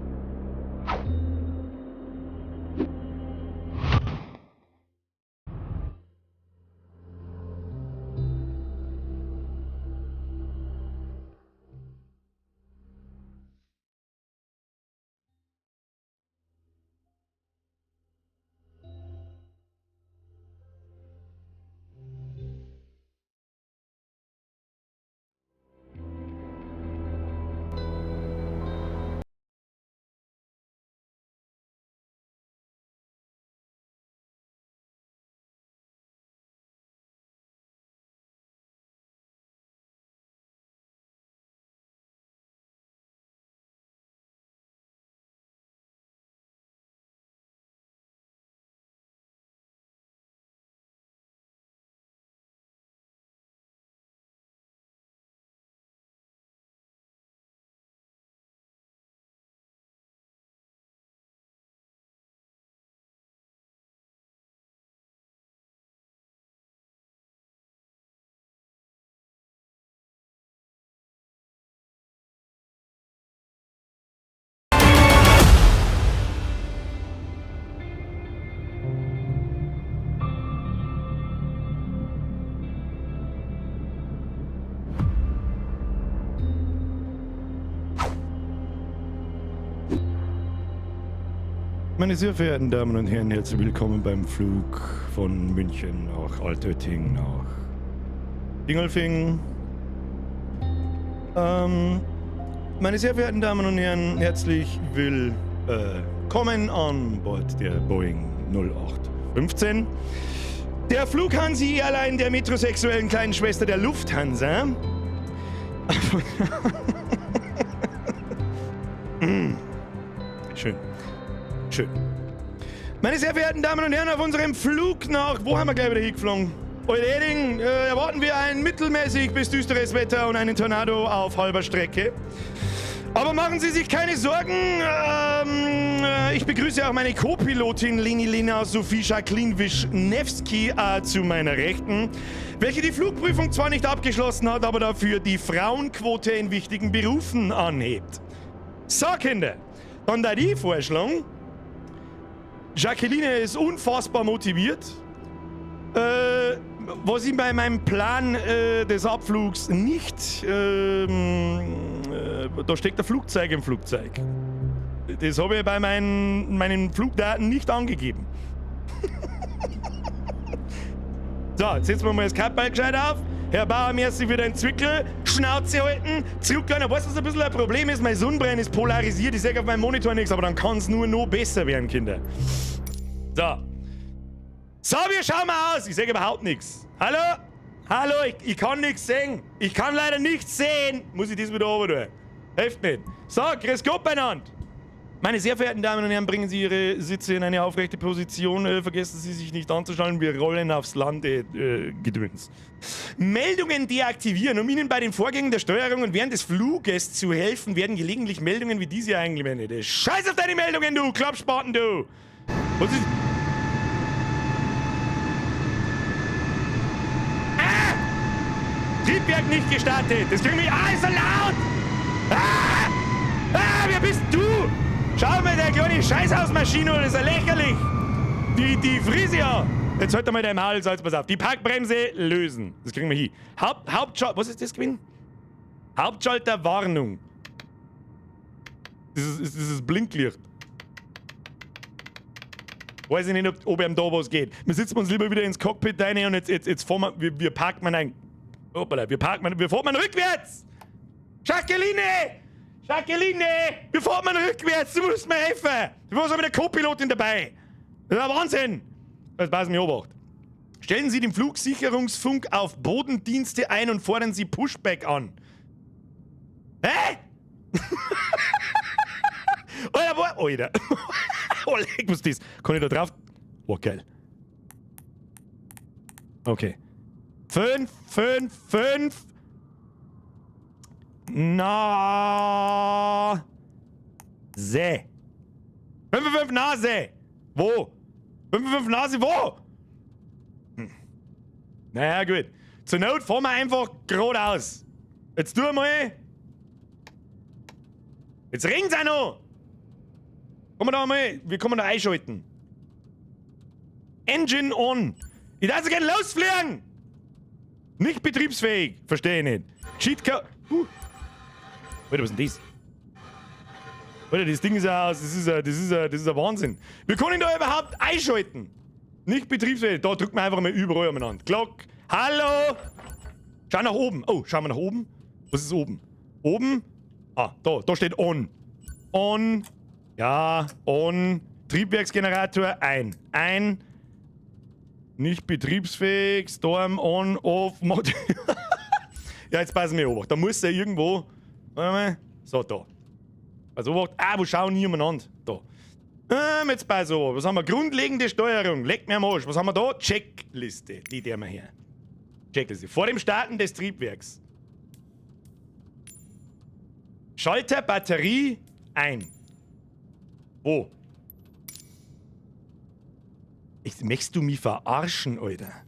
Meine sehr verehrten Damen und Herren, herzlich willkommen beim Flug von München nach Altötting nach Dingolfing. Meine sehr verehrten Damen und Herren, herzlich willkommen an Bord der Boeing 0815. Der Flughansi Airline der metrosexuellen kleinen Schwester der Lufthansa. Schön. Schön. Meine sehr verehrten Damen und Herren, auf unserem Flug nach... Wo haben wir gleich wieder hingeflogen? Euleding erwarten wir ein mittelmäßig bis düsteres Wetter und einen Tornado auf halber Strecke. Aber machen Sie sich keine Sorgen. Ich begrüße auch meine Co-Pilotin Leni-Lena Sophie Jacqueline Wischnewski zu meiner Rechten, welche die Flugprüfung zwar nicht abgeschlossen hat, aber dafür die Frauenquote in wichtigen Berufen anhebt. So, Kinder, dann da die Vorschlag. Jacqueline ist unfassbar motiviert. Was ich bei meinem Plan des Abflugs nicht... da steckt ein Flugzeug im Flugzeug. Das habe ich bei meinen Flugdaten nicht angegeben. So, jetzt setzen wir mal das Kappbeil gescheit auf. Herr Bauer, merci für deinen Zwickel. Schnauze halten. Zurückgehen. Weißt du, was ein bisschen ein Problem ist? Mein Sonnenbrand ist polarisiert. Ich sehe auf meinem Monitor nichts, aber dann kann es nur noch besser werden, Kinder. So. So, wie schauen wir aus? Ich sehe überhaupt nichts. Hallo? Hallo, ich kann nichts sehen. Ich kann leider nichts sehen. Muss ich das wieder oben tun? Hilft nicht. So, grüß Gott beieinander. Meine sehr verehrten Damen und Herren, bringen Sie Ihre Sitze in eine aufrechte Position. Vergessen Sie sich nicht anzuschalten. Wir rollen aufs Lande Gedöns. Meldungen deaktivieren. Um Ihnen bei den Vorgängen der Steuerung und während des Fluges zu helfen, werden gelegentlich Meldungen wie diese eingeblendet. Scheiß auf deine Meldungen, du Klappspaten, du! Was ist... Triebwerk nicht gestartet. Das kriegt mich... ist so laut! Wer bist du? Schau mal, der kleine Scheißhausmaschine, das ist ja lächerlich. Die Frisia. Jetzt halt mal deinen Hals, also pass auf. Die Parkbremse lösen. Das kriegen wir hin. Hauptschalter... Was ist das gewesen? Hauptschalterwarnung. Das ist Blinklicht. Weiß ich nicht, ob ihm da was geht. Wir sitzen uns lieber wieder ins Cockpit rein und jetzt fahren wir parken wir ein... Hoppala, wir fahren rückwärts! Jacqueline! Jacqueline! Wir fahren rückwärts! Du musst mir helfen! Du warst aber der Co-Pilotin dabei! Das ist ein Wahnsinn! Jetzt passen wir Obacht. Stellen Sie den Flugsicherungsfunk auf Bodendienste ein und fordern Sie Pushback an. Hä? Alter, boah, Alter. Oh, leck, was ist das? Kann ich da drauf? Oh, geil. Okay. 5. Na. 5 Nase. Wo? 5 Nase, wo? Naja, gut. Zur Not fahren wir einfach geradeaus. Jetzt tu mal. Jetzt ringt's auch noch. Wie kann man da einschalten? Engine on. Ich darf so gerne losfliegen. Nicht betriebsfähig. Verstehe ich nicht. Cheatcode. Alter, was ist denn das? Alter, das Ding ist ja aus. Das ist ein Wahnsinn. Wir können ihn da überhaupt einschalten. Nicht betriebsfähig. Da drücken wir einfach mal überall umeinander. Glock. Hallo. Schau nach oben. Oh, schauen wir nach oben. Was ist oben? Oben? Ah, da steht on. On. Ja, on. Triebwerksgenerator ein. Nicht betriebsfähig. Storm on, off. Ja, jetzt passen wir auf. Da muss er irgendwo. Warte mal. So, da. Also, wo schauen die umeinander? Da. Jetzt pass auf. Was haben wir? Grundlegende Steuerung. Leck mir am Arsch. Was haben wir da? Checkliste. Die der wir her. Checkliste. Vor dem Starten des Triebwerks. Schalter, Batterie ein. Wo? Möchtest du mich verarschen, Alter?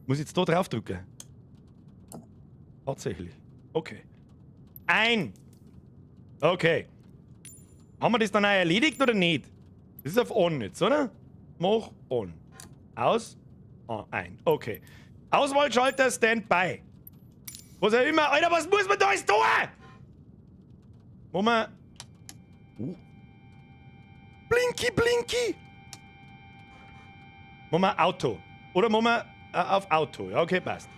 Muss ich jetzt da draufdrücken? Tatsächlich. Okay. Ein. Okay. Haben wir das dann auch erledigt oder nicht? Das ist auf on jetzt, oder? Mach on. Aus. Ein. Okay. Auswahlschalter Standby. Was auch immer. Alter, was muss man da jetzt tun? Wo man. Blinky. Machen wir Auto. Oder machen wir auf Auto. Ja, okay, passt.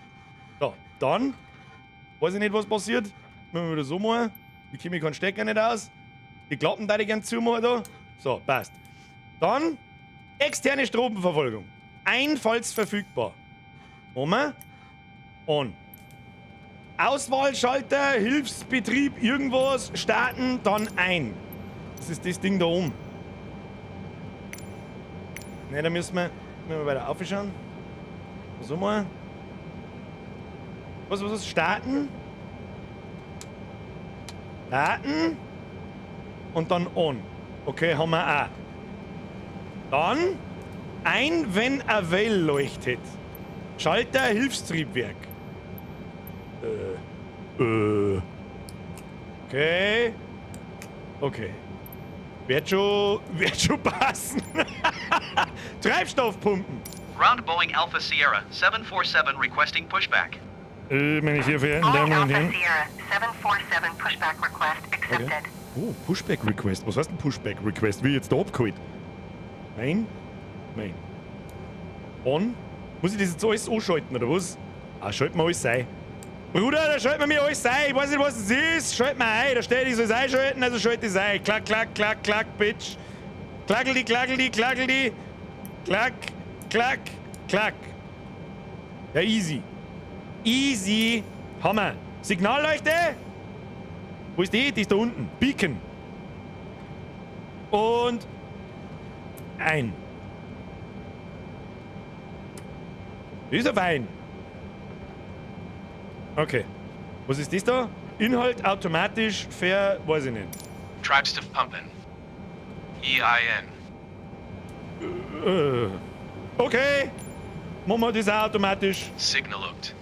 So, dann. Weiß ich nicht, was passiert. Wenn wir wieder so machen. Ich kenne mich keinen Stecker nicht aus. Die Klappen da ich gern zumachen da. So, passt. Dann. Externe Stromverfolgung. Einfalls verfügbar. Machen wir. On. Auswahlschalter, Hilfsbetrieb, irgendwas. Starten, dann ein. Das ist das Ding da oben. Ne, da müssen wir weiter aufschauen. So mal. Was ist? Starten. Starten. Und dann on. Okay, haben wir auch. Dann ein, wenn Avail leuchtet. Schalter, Hilfstriebwerk. Okay. Okay. Wird schon passen. Treibstoffpumpen. Ground Boeing Alpha Sierra 747 requesting pushback. Meine ich hier für Boeing Alpha Sierra 747 pushback request accepted. Okay. Oh, Pushback Request. Was heißt ein Pushback Request? Wie jetzt da abgeholt? Nein. On. Muss ich das jetzt alles anschalten, oder was? Ah, schalten wir alles ein. Bruder, da schalten wir mir alles ein. Ich weiß nicht, was es ist. Schalten wir ein. Da steht, ich soll es einschalten, also schalte es ein. Klack, Bitch. Klackel die. Klack. Ja, easy. Easy. Hammer. Signalleuchte. Wo ist die? Die ist da unten. Beacon. Und ein. Ist auf ein. Okay. Was ist das da? Inhalt automatisch weiß ich nicht. Treibstoff pumping. EIN. Okay. Machen wir das auch automatisch. Signal looked.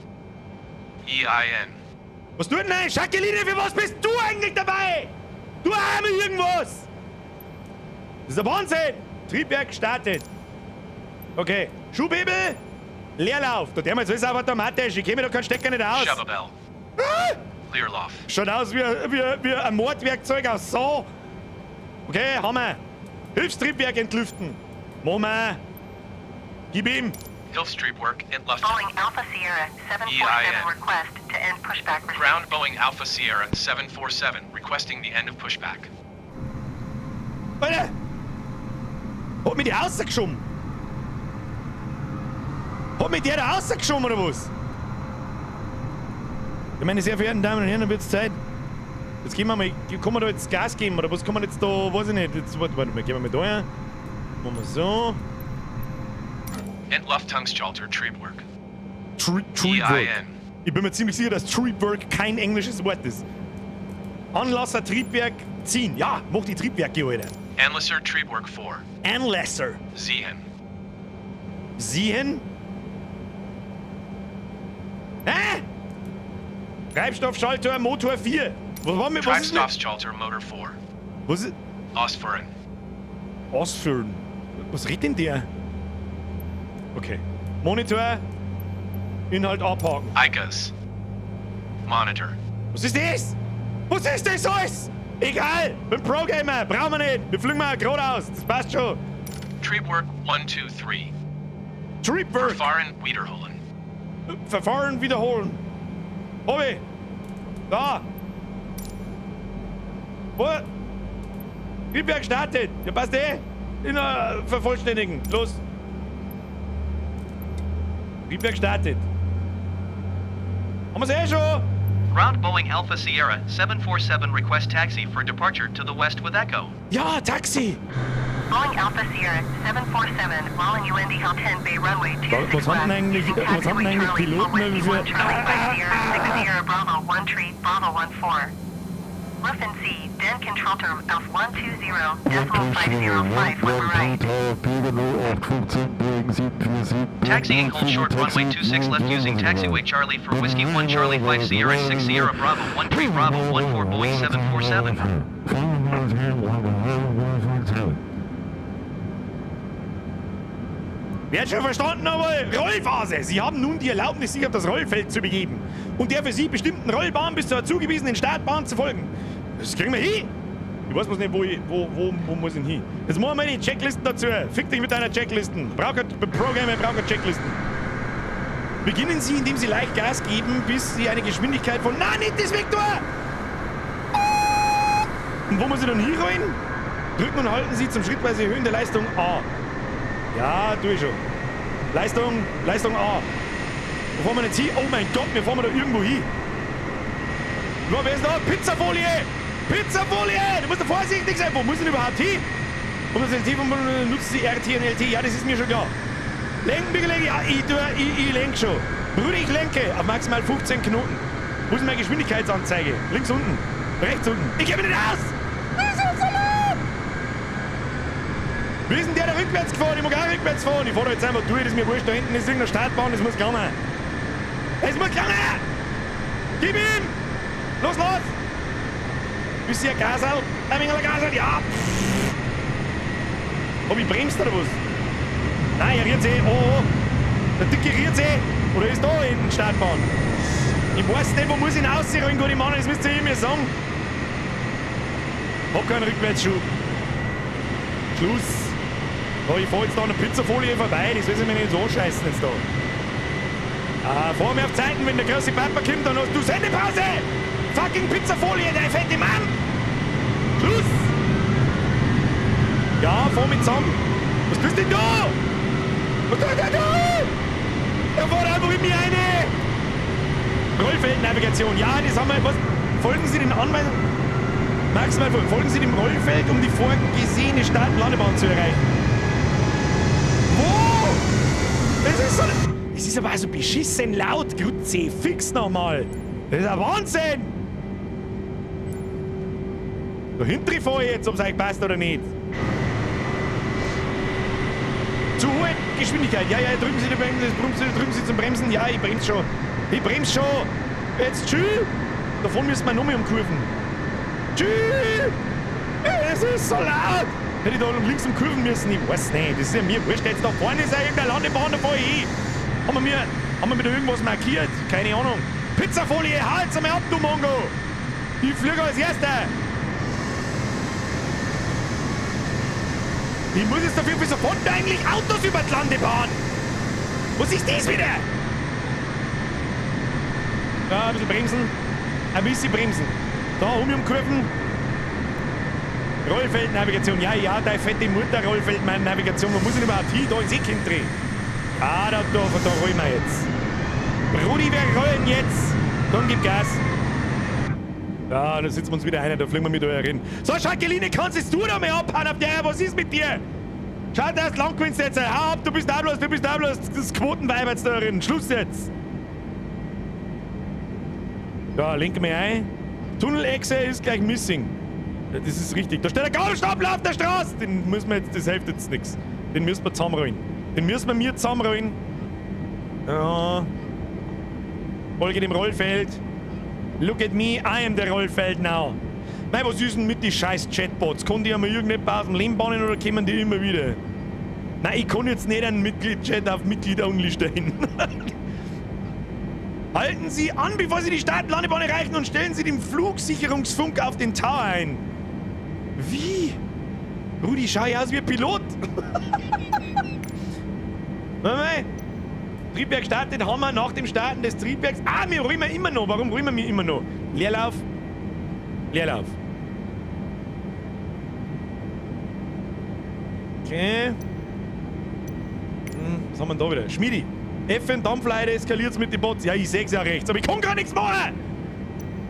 EIN. Was tut denn nein? Jacqueline, für was bist du eigentlich dabei? Du arme irgendwas! Das ist ein Wahnsinn! Triebwerk startet. Okay. Schubhebel. Leerlauf. Da der mal so ist auch automatisch. Ich kenne mir da keinen Stecker nicht aus. Shovel bell. Clear lauf. Schaut aus wie ein Mordwerkzeug aus so. Okay, Hammer. Hilfstriebwerk entlüften. Moment. Gib ihm. Hilfstrieb work entlufted. Boeing Alpha Sierra 747 request to end pushback received. Ground Boeing Alpha Sierra 747 requesting the end of pushback. Alter! Hat mir die rausgeschoben. Hat mich der da rausgeschoben oder was? Ja, meine sehr verehrten Damen und Herren, dann wird's Zeit. Jetzt gehen wir mal, kann man da jetzt Gas geben oder was kann man jetzt da, weiß ich nicht. Jetzt, warte mal, gehen wir mal da her. Machen wir so. Entlaftungsschalter Triebwerk. Triebwerk. EIN. Ich bin mir ziemlich sicher, dass Triebwerk kein englisches Wort ist. Anlasser Triebwerk ziehen. Ja, mach die Triebwerke, Alter. Anlasser Triebwerk 4. Anlasser. Ziehen. Sehen? Hä? Treibstoffschalter Motor 4. Was war mit was ist mit? Treibstoffschalter Motor 4. Was ist? Ausführen. Ausführen. Was redet denn der? Okay. Monitor. Inhalt abhaken. ICAS. Monitor. Was ist das? Was ist das alles? Egal. Bin Pro-Gamer. Brauchen wir nicht. Wir fliegen mal geradeaus. Das passt schon. Triebwerk 1, 2, 3. Triebwerk. Verfahren wiederholen. Verfahren wiederholen. Hobby. Da. Wo? Triebwerk startet. Ja, passt eh. Vervollständigen. Los. Triebwerk startet. Haben wir's eh schon? Ground Boeing Alpha Sierra 747 request taxi for departure to the west with Echo. Ja, Taxi. Boeing Alpha Sierra 747, rolling UND Hop 10 Bay Runway 26 Was haben denn eigentlich Piloten für... Charlie 5 Sierra 6 Sierra Bravo 1 Tree Bravo 14. Lufthansa C, Den Control Term auf 120.505 when right. Taxiing hold short runway 26 left using taxiway Charlie for Whiskey 1 Charlie 5 Sierra 6 Sierra Bravo 1 Tree Bravo 14 Boeing 747. Wird schon verstanden, aber Rollphase. Sie haben nun die Erlaubnis, sich auf das Rollfeld zu begeben und der für Sie bestimmten Rollbahn bis zur zugewiesenen Startbahn zu folgen. Das kriegen wir hin. Ich weiß bloß nicht, wo muss ich denn hin? Jetzt machen wir die Checklisten dazu. Fick dich mit deiner Checklisten. Programme brauchen Checklisten. Beginnen Sie, indem Sie leicht Gas geben, bis Sie eine Geschwindigkeit von... Nein, nicht das Vektor! Und wo muss ich dann hinrollen? Drücken und halten Sie zum schrittweise Erhöhen der Leistung A. Ja, tu ich schon. Leistung A. Wo fahren wir jetzt hin? Oh mein Gott, wir fahren da irgendwo hin. Wo, wer ist da? Pizzafolie! Pizzafolie! Du musst da vorsichtig sein. Wo muss ich denn überhaupt hin? Und das LT nutzt die RT und LT. Ja, das ist mir schon klar. Lenken, bitte lenken. Ja, ich lenke schon. Bruder, ich lenke auf maximal 15 Knoten. Wo ist meine Geschwindigkeitsanzeige? Links unten. Rechts unten. Ich gebe nicht aus! Wie ist denn der da rückwärts gefahren? Ich mag auch rückwärts fahren. Ich fahr da jetzt einfach durch, das ist mir wurscht. Da hinten ist irgendeine Startbahn, das muss kommen. Es muss kommen! Gib ihm! Los! Bist du ein Gasal? Ein wenig Gasal? Ja! Hab ich bremst oder was? Nein, er riert sich. Oh! Der Dicke riert sich. Oder ist da hinten Startbahn? Ich weiß nicht, wo muss ich ihn ausziehen, gute Mann, das müsst ihr mir sagen. Hab keinen Rückwärtsschub. Schluss. Oh, ich fahr jetzt da an der Pizzafolie vorbei, das will ich mir nicht so scheißen jetzt da. Fahr mir auf Zeiten, wenn der große Papa kommt, dann hast du Sendepause! Fucking Pizzafolie, der fette Mann! Schluss! Ja, fahr mit zusammen. Was tust denn da? Was tust denn da? Er fährt einfach in mir eine! Rollfeldnavigation, ja, das haben wir. Was? Folgen Sie den Anweisungen? Maximal folgen Sie dem Rollfeld, um die vorgesehene Start- und Landebahn zu erreichen. Wo? Das ist aber also beschissen laut, Grütze. Fix nochmal. Das ist ein Wahnsinn. Da hinten fahr ich jetzt, ob es euch passt oder nicht. Zu hohe Geschwindigkeit. Ja, drücken Sie die Bremse, drücken Sie zum Bremsen. Ja, ich bremse schon. Ich bremse schon. Jetzt tschüss. Davon müssen wir noch mehr umkurven. Tschüss. Es ist so laut. Hätte ich da links umkurven müssen? Ich weiß nicht. Das ist ja mir wurscht. Jetzt da vorne ist ja irgendeine Landebahn, da fahr ich hin. Haben wir da irgendwas markiert? Keine Ahnung. Pizzafolie, halt's einmal ab, du Mongo. Ich fliege als Erster. Ich muss jetzt dafür, wieso fahren da eigentlich Autos über die Landebahn? Was ist das wieder? Ja, ein bisschen bremsen. Ein bisschen bremsen. Da, umkurven. Rollfeldnavigation. Ja, deine fette Mutter, Rollfeldnavigation. Wo muss ich denn überhaupt hin? Da ist eh kein Dreh. Ah, da rollen wir jetzt. Brudi, wir rollen jetzt. Komm, gib Gas. Ja, da sitzen wir uns wieder ein, da fliegen wir mit euch rein. So, Jacqueline, kannst du da mal abhauen auf der? Was ist mit dir? Schau, da ist lang gewinnst jetzt. Hau ab, du bist da bloß. Das Quotenweib jetzt da drin. Schluss jetzt. Ja, lenken wir ein. Tunnelechse ist gleich missing. Ja, das ist richtig. Da steht ein Gabelstapler auf der Straße. Den müssen wir jetzt, das hilft jetzt nichts. Den müssen wir zusammenrollen. Zusammenrollen. Ja. Folge dem Rollfeld. Look at me, I am the Rollfeld now. Mei, was ist denn mit den scheiß Chatbots? Kann die einmal irgendetwas aus dem Leben bannen oder kommen die immer wieder? Nein, ich kann jetzt nicht einen Mitglied-Chat auf Mitglied-Only stellen. Halten Sie an, bevor Sie die Startlandebahn erreichen und stellen Sie den Flugsicherungsfunk auf den Tower ein. Wie? Rudi, schau ja aus wie ein Pilot. Mal. Triebwerk startet, haben wir nach dem Starten des Triebwerks... Ah, wir räumen immer noch. Warum räumen wir immer noch? Leerlauf. Okay. Was haben wir denn da wieder? Schmiedi. F Dampfleiter eskaliert's mit den Bots. Ja, ich seh's ja rechts, aber ich kann gar nichts machen.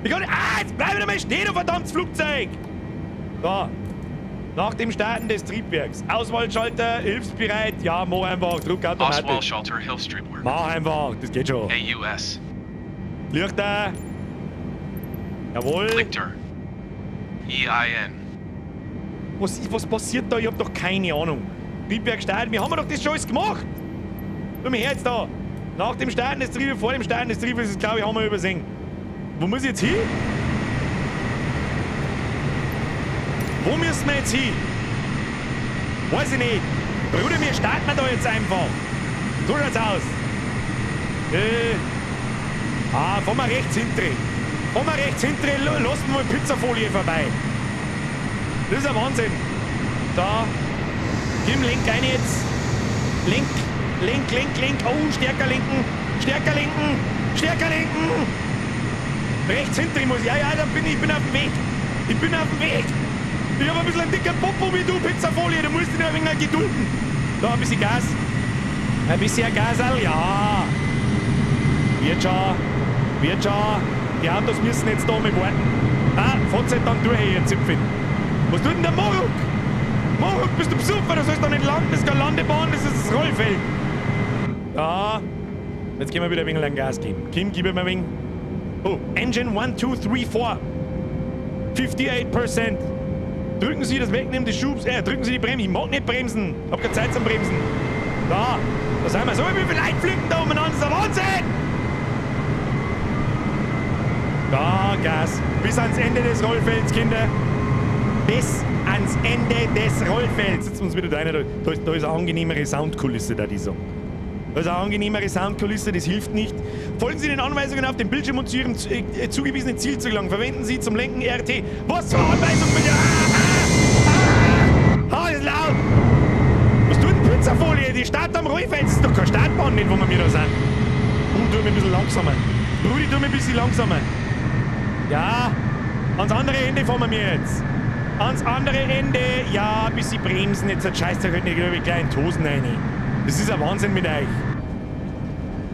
Ich kann nicht... Ah, jetzt bleib wieder mal stehen, du verdammtes Flugzeug. Da. Nach dem Starten des Triebwerks. Auswahlschalter, hilfsbereit. Ja, mach einfach. Druck automatisch. Auswahlschalter, Hilfstriebwerk. Mach einfach. Das geht schon. AUS. Lichter. Jawohl. Lichter. EIN. Was passiert da? Ich hab doch keine Ahnung. Triebwerk starten. Wir haben doch das schon alles gemacht. Komm her jetzt da. Nach dem Starten des Triebwerks, vor dem Starten des Triebwerks, das glaube ich, haben wir übersehen. Wo muss ich jetzt hin? Wo müssen wir jetzt hin? Weiß ich nicht. Bruder, wir starten da jetzt einfach. So schaut's aus. Fahren wir rechts hinten. Lassen wir mal Pizzafolie vorbei. Das ist ein Wahnsinn. Da. Kim, lenk ein jetzt. Lenk. Oh, stärker lenken. Rechts hinten muss ich. Ja, dann bin ich auf dem Weg. Ich hab ein bisschen einen dicken Popo wie du, Pizzafolie. Du musst dich noch ein wenig gedulden. Da, ein bisschen Gas. Ein bisschen Gasal, ja. Wird schon. Die Autos müssen jetzt da mal warten. Ah, fahrt halt dann durch, ihr Zipfel. Was tut denn der Moruk? Moruk, bist du besucht? Du sollst doch nicht landen. Das ist keine Landebahn, das ist das Rollfeld. Ja. Jetzt können wir wieder ein wenig Gas geben. Kim, gib mir ein wenig. Oh, Engine 1, 2, 3, 4. 58%. Drücken Sie das Wegnehmen des Schubs. Drücken Sie die Bremse. Ich mag nicht bremsen. Hab keine Zeit zum Bremsen. Da sind wir. So, wie viele Leute fliegen da umeinander. Das ist ein Wahnsinn. Da, Gas. Bis ans Ende des Rollfelds, Kinder. Bis ans Ende des Rollfelds. Jetzt uns wieder da rein. Da ist eine angenehmere Soundkulisse, da die so. Das ist eine angenehmere Soundkulisse, das hilft nicht. Folgen Sie den Anweisungen auf dem Bildschirm und zu Ihrem zugewiesenen Ziel zu gelangen. Verwenden Sie zum Lenken RT. Was für Anweisungen bitte? Das ist laut! Was tut denn Pizzafolie? Die Start am Rollfeld. Das ist doch keine Startbahn nicht, wo wir da sind. Tu mir ein bisschen langsamer. Rudi, tu mir ein bisschen langsamer. Ja, ans andere Ende fahren wir jetzt. Ans andere Ende. Ja, ein bisschen bremsen. Jetzt hat Scheiße, da nicht gleich in die Hosen rein. Das ist ein Wahnsinn mit euch.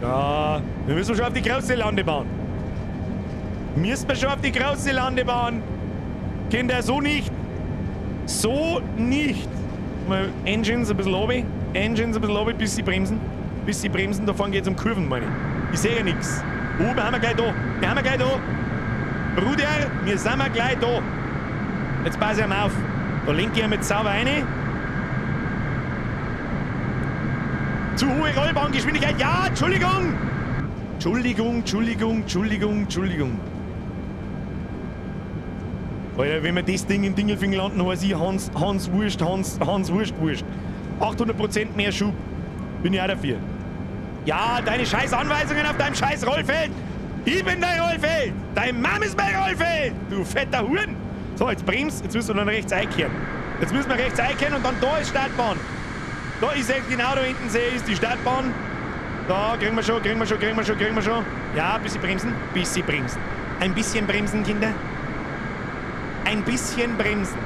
Ja, wir müssen schon auf die große Landebahn. Kinder, so nicht. Mal Engines ein bisschen runter. Bis sie bremsen. Da vorne geht's um Kurven, meine ich. Ich sehe ja nichts. Wir haben gleich da. Bruder, wir sind gleich da. Jetzt pass ich mal auf. Da lenke ich mit sauber rein. Zu hohe Rollbahngeschwindigkeit. Ja, Entschuldigung. Alter, wenn wir das Ding in Dingelfing landen, heißt ich Hans Wurst. 800% mehr Schub. Bin ich auch dafür. Ja, deine scheiß Anweisungen auf deinem scheiß Rollfeld. Ich bin dein Rollfeld. Deine Mama ist mein Rollfeld. Du fetter Huren. So, jetzt bremst. Jetzt müssen wir dann rechts einkehren. Und dann da ist Startbahn. Da, ich sehe genau da hinten, ist die Startbahn. Da, kriegen wir schon. Ja, ein bisschen bremsen. Ein bisschen bremsen, Kinder. Ein bisschen bremsen.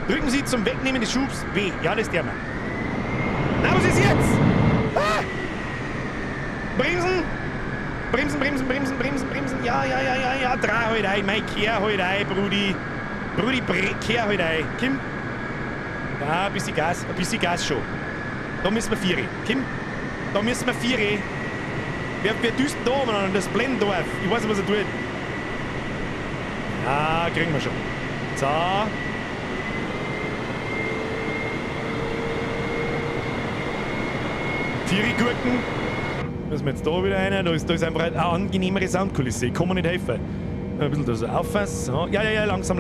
Drücken Sie zum Wegnehmen des Schubs B. Ja, das der mal. Na, was ist jetzt? Bremsen! Bremsen. Ja. Dreh halt ein, mein kehr halt ein, Brudi. Kehr halt ein. Kim? Ja, ein bisschen Gas schon. Da müssen wir 4. Kim? Da müssen wir 4. Wir düsten da oben, das Blendendorf. Ich weiß nicht, was er tut. Ja, kriegen wir schon. So. Vieri Gurken. Müssen wir jetzt da wieder rein. Da ist einfach eine angenehmere Soundkulisse. Ich kann mir nicht helfen. Ein bisschen da so auffassen. So. Ja, langsam.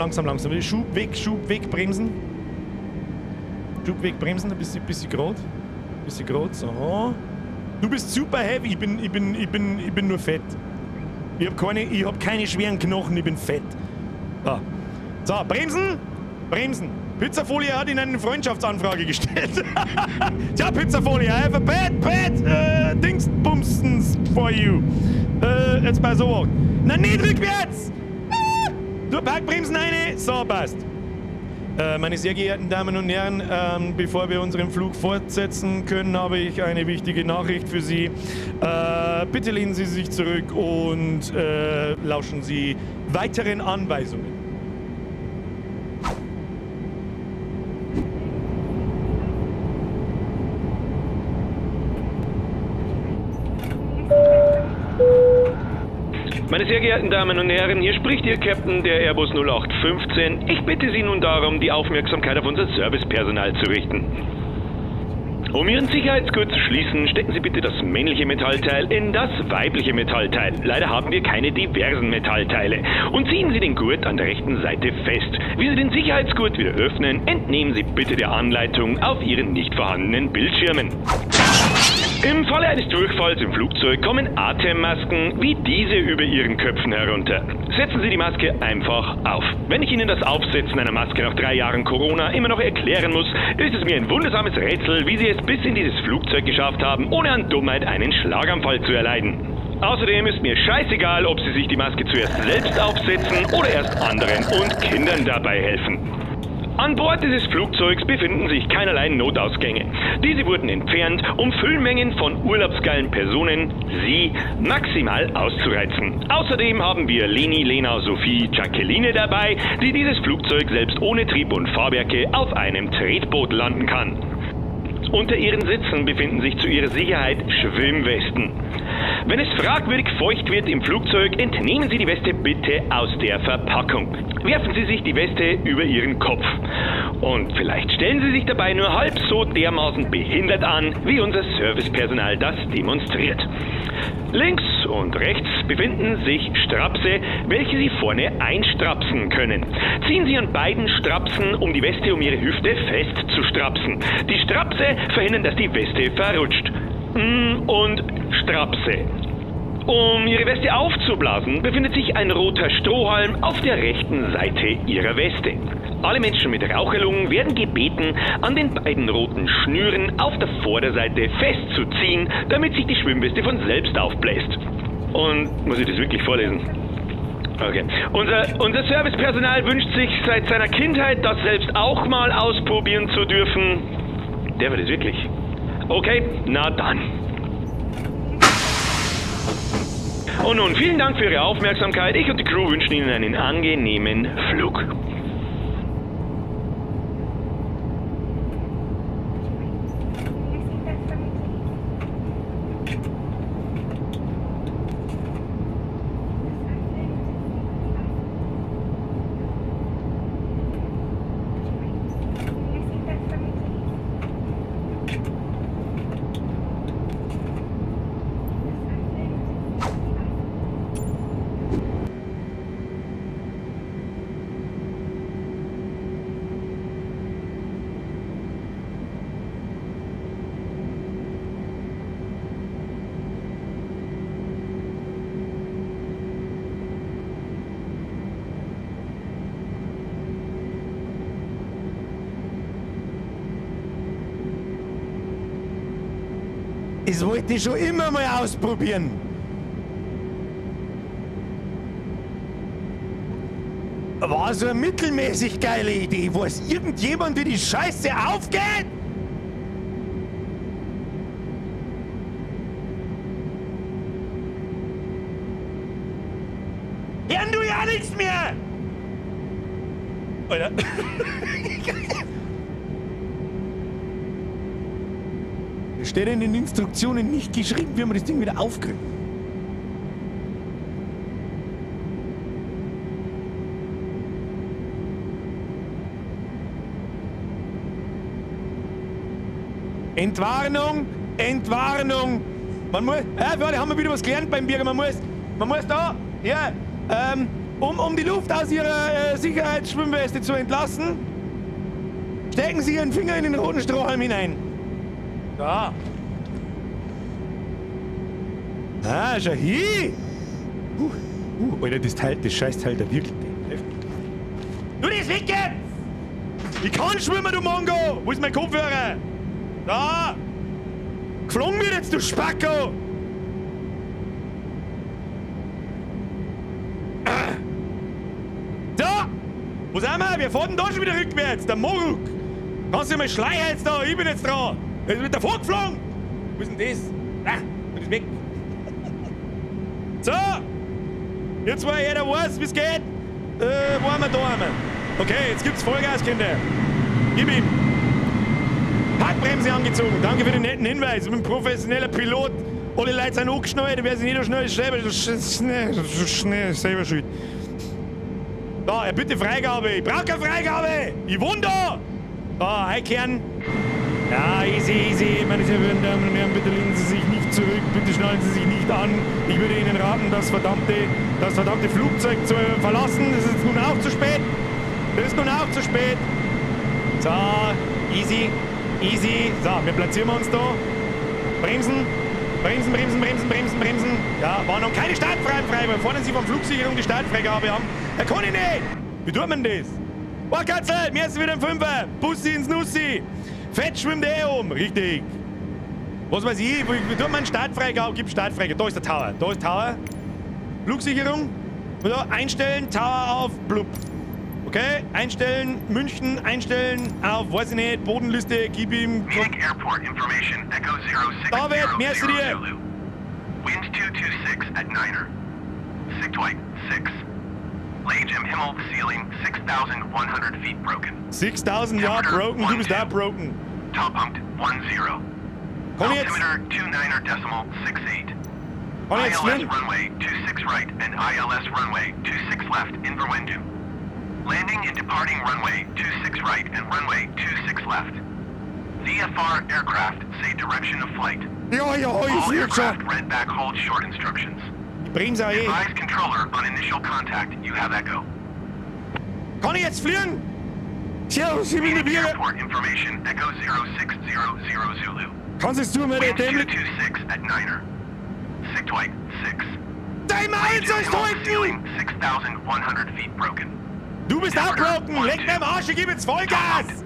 Schub weg, bremsen. Schub weg, bremsen. Ein bisschen gerade. So. Du bist super heavy. Ich bin nur fett. Ich hab keine schweren Knochen, ich bin fett. So, bremsen. Pizzafolie hat Ihnen eine Freundschaftsanfrage gestellt. Tja, Pizzafolie, I have a bad Dingsbumstens for you. Jetzt mal so. Na, nicht rückwärts! Du Parkbremsen rein. So, passt. Meine sehr geehrten Damen und Herren, bevor wir unseren Flug fortsetzen können, habe ich eine wichtige Nachricht für Sie. Bitte lehnen Sie sich zurück und lauschen Sie weiteren Anweisungen. Meine sehr geehrten Damen und Herren, hier spricht Ihr Captain der Airbus 0815. Ich bitte Sie nun darum, die Aufmerksamkeit auf unser Servicepersonal zu richten. Um Ihren Sicherheitsgurt zu schließen, stecken Sie bitte das männliche Metallteil in das weibliche Metallteil. Leider haben wir keine diversen Metallteile. Und ziehen Sie den Gurt an der rechten Seite fest. Wie Sie den Sicherheitsgurt wieder öffnen, entnehmen Sie bitte der Anleitung auf Ihren nicht vorhandenen Bildschirmen. Im Falle eines Durchfalls im Flugzeug kommen Atemmasken wie diese über Ihren Köpfen herunter. Setzen Sie die Maske einfach auf. Wenn ich Ihnen das Aufsetzen einer Maske nach 3 Jahren Corona immer noch erklären muss, ist es mir ein wundersames Rätsel, wie Sie es bis in dieses Flugzeug geschafft haben, ohne an Dummheit einen Schlaganfall zu erleiden. Außerdem ist mir scheißegal, ob Sie sich die Maske zuerst selbst aufsetzen oder erst anderen und Kindern dabei helfen. An Bord dieses Flugzeugs befinden sich keinerlei Notausgänge. Diese wurden entfernt, um Füllmengen von urlaubsgeilen Personen, Sie, maximal auszureizen. Außerdem haben wir Leni, Lena, Sophie, Jacqueline dabei, die dieses Flugzeug selbst ohne Trieb und Fahrwerke auf einem Tretboot landen kann. Unter Ihren Sitzen befinden sich zu Ihrer Sicherheit Schwimmwesten. Wenn es fragwürdig feucht wird im Flugzeug, entnehmen Sie die Weste bitte aus der Verpackung. Werfen Sie sich die Weste über Ihren Kopf. Und vielleicht stellen Sie sich dabei nur halb so dermaßen behindert an, wie unser Servicepersonal das demonstriert. Links und rechts befinden sich Strapse, welche Sie vorne einstrapsen können. Ziehen Sie an beiden Strapsen, um die Weste um Ihre Hüfte festzustrapsen. Die Strapse verhindern, dass die Weste verrutscht. Und Strapse. Um Ihre Weste aufzublasen, befindet sich ein roter Strohhalm auf der rechten Seite Ihrer Weste. Alle Menschen mit Raucherlungen werden gebeten, an den beiden roten Schnüren auf der Vorderseite festzuziehen, damit sich die Schwimmweste von selbst aufbläst. Und muss ich das wirklich vorlesen? Okay. Unser Servicepersonal wünscht sich seit seiner Kindheit, das selbst auch mal ausprobieren zu dürfen. Der wird es wirklich. Okay, na dann. Und nun vielen Dank für Ihre Aufmerksamkeit. Ich und die Crew wünschen Ihnen einen angenehmen Flug. Das wollte ich schon immer mal ausprobieren. War so eine mittelmäßig geile Idee. Weiß irgendjemand, wie die Scheiße aufgeht? Hören du ja nichts mehr! Alter. Es steht in den Instruktionen nicht geschrieben, wie man das Ding wieder aufkriegt. Entwarnung! Entwarnung! Man muss. Warte, haben wir wieder was gelernt beim Bier. Man muss da, ja, um die Luft aus ihrer Sicherheitsschwimmweste zu entlassen, stecken Sie Ihren Finger in den roten Strohhalm hinein. Da. Ah, schau hier! Alter, das Scheißteil da wirklich. Du, das weg jetzt! Ich kann schwimmen, du Mongo! Wo ist mein Kopfhörer? Da! Geflogen wird jetzt, du Spacko! Da! Wo sind wir? Wir fahren da schon wieder rückwärts, der Moruk! Kannst du mal schleichen jetzt da? Ich bin jetzt dran! Er wird davor geflogen! Wo ist denn das? Ah, das ist weg! So! Jetzt zwei, jeder weiß, wie es geht. Wo haben wir da? Okay, jetzt gibt's Vollgas, Kinder. Gib ihm! Parkbremse angezogen. Danke für den netten Hinweis. Ich bin ein professioneller Pilot. Alle Leute sind angeschnallt. Wer sich nicht so schnell ist, selber schuld. Da, bitte Freigabe. Ich brauche keine Freigabe. Ich wohne da. Da, Heikern. Ja, easy. Meine sehr verehrten Damen und Herren, bitte lehnen Sie sich nicht zurück. Bitte schnallen Sie sich nicht an. Ich würde Ihnen raten, das verdammte Flugzeug zu verlassen. Das ist nun auch zu spät. So, easy. So, wir platzieren uns da. Bremsen. Ja, war noch keine Startfreiheit frei, weil vorne Sie von Flugsicherung die Startfreigabe haben. Herr Conny, nicht! Wie tut man das? Oh, Katzel, mir ist wieder ein Fünfer. Bussi ins Nussi. Fett schwimmt um. Richtig. Was weiß ich, wie tut man Startfreigabe? Gib Startfreigabe. Da ist der Tower. Flugsicherung. Und da einstellen, Tower auf, blub. Okay, einstellen, München, einstellen auf, weiß ich nicht, Bodenliste, gib ihm... Munich Airport information, Echo 060 David, merci dir! Zulu. Wind 226 at Niner. Sigtweit 6. Lage im Himmel ceiling 6,100 feet broken. 6,000 Yard broken, du bist da broken. Top punkt 10. Komm jetzt! Altimeter 29.68. Komm jetzt, ILS Flynn! runway 26 right and ILS runway 26 left in Verwendum. Landing and departing runway 26 right and runway 26 left. VFR aircraft say direction of flight. Ja, ich All flieg aircraft schon! red back hold short instructions. Bremse auch eh! Advise controller on initial contact, you have Echo. Kann ich jetzt fliegen? Tja, sie will Munich nicht wieder! Airport information, Echo 0600 Zulu. Kannst es tun, Wind meine Dämlich? 226 at Niner. Sigtweit 6. Dein Maul sollst Himmel ceiling drücken! 6,100 feet broken. Du bist auch broken! Leck mir am Arsch, ich geb jetzt Vollgas! 10.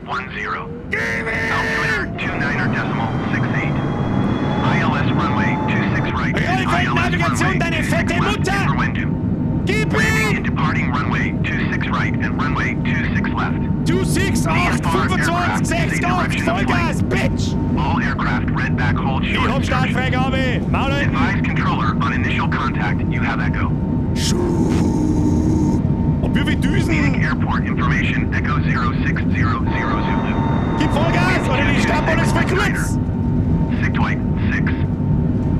Gib Altimeter 29.68. ILS runway 26 right and Rollfeldnavigation, ILS deine runway fette 26 left Mutter! in Verwendum. Gib Landing and ihm! departing runway 26 right and runway 26 left. 26, 8, 25, 6, 8, Vollgas, Bitch! All aircraft red back hold Ich short hab instructions. Startfreigabe! Maul halten! Advise controller on initial contact, you have Echo. Und wie viel Düsen? Munich Airport information, Echo 0600 Zulu. Gib Vollgas oder die Startbahn ist verkürzt! Sigtweit 6.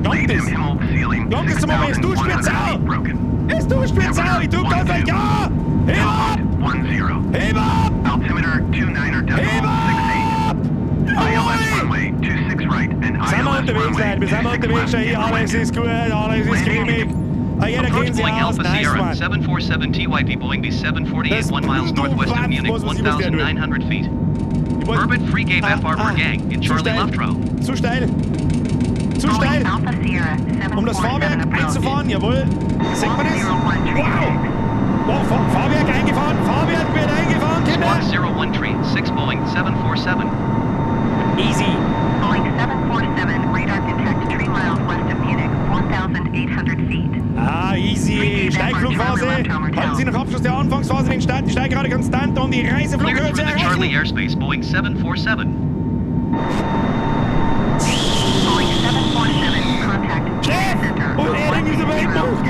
Langt Lage im es? Himmel ceiling Langt es zum Moment? Ist du 6,100 Spitzau? feet broken. Ist du Spitzau? Ich tu ganz gleich ja! Heb ab! 10. Heb ab! Altimeter 29.68. Heb ab! ILS runway 26 right and Sind wir ILS unterwegs, runway Leute? Wir sind 26 unterwegs. left Hier, in alles ist gut, alles ist cremig. Jeder Approach kennt sie Boeing aus. Alpha Nice Sierra one. 747 TYP Boeing B748 1 miles northwest of Munich, 1,900 feet. Orbit Free Gate FR per gang in Charlie Left Row. Zu steil. Zu Boeing steil. Alpha Sierra Um das 747 Fahrwerk approach. einzufahren, jawohl. Sieht man das? 101 Wow! Oh, Fahrwerk eingefahren, Fahrwerk wird eingefahren, Kinder! Squawk 01 tree, 6 Boeing 747. Easy. Boeing 747, radar detect 3 miles west of Munich, 1,800 feet. Ah, easy. Steigflugphase. Halten Sie nach Abschluss der Anfangsphase den Start. Die Steigrate konstant, um die Cleared Reiseflughöhe through zu the Charlie erreichen. airspace, Boeing 747. Boeing 747, contact Chef! Center. Und er in diese Welt macht.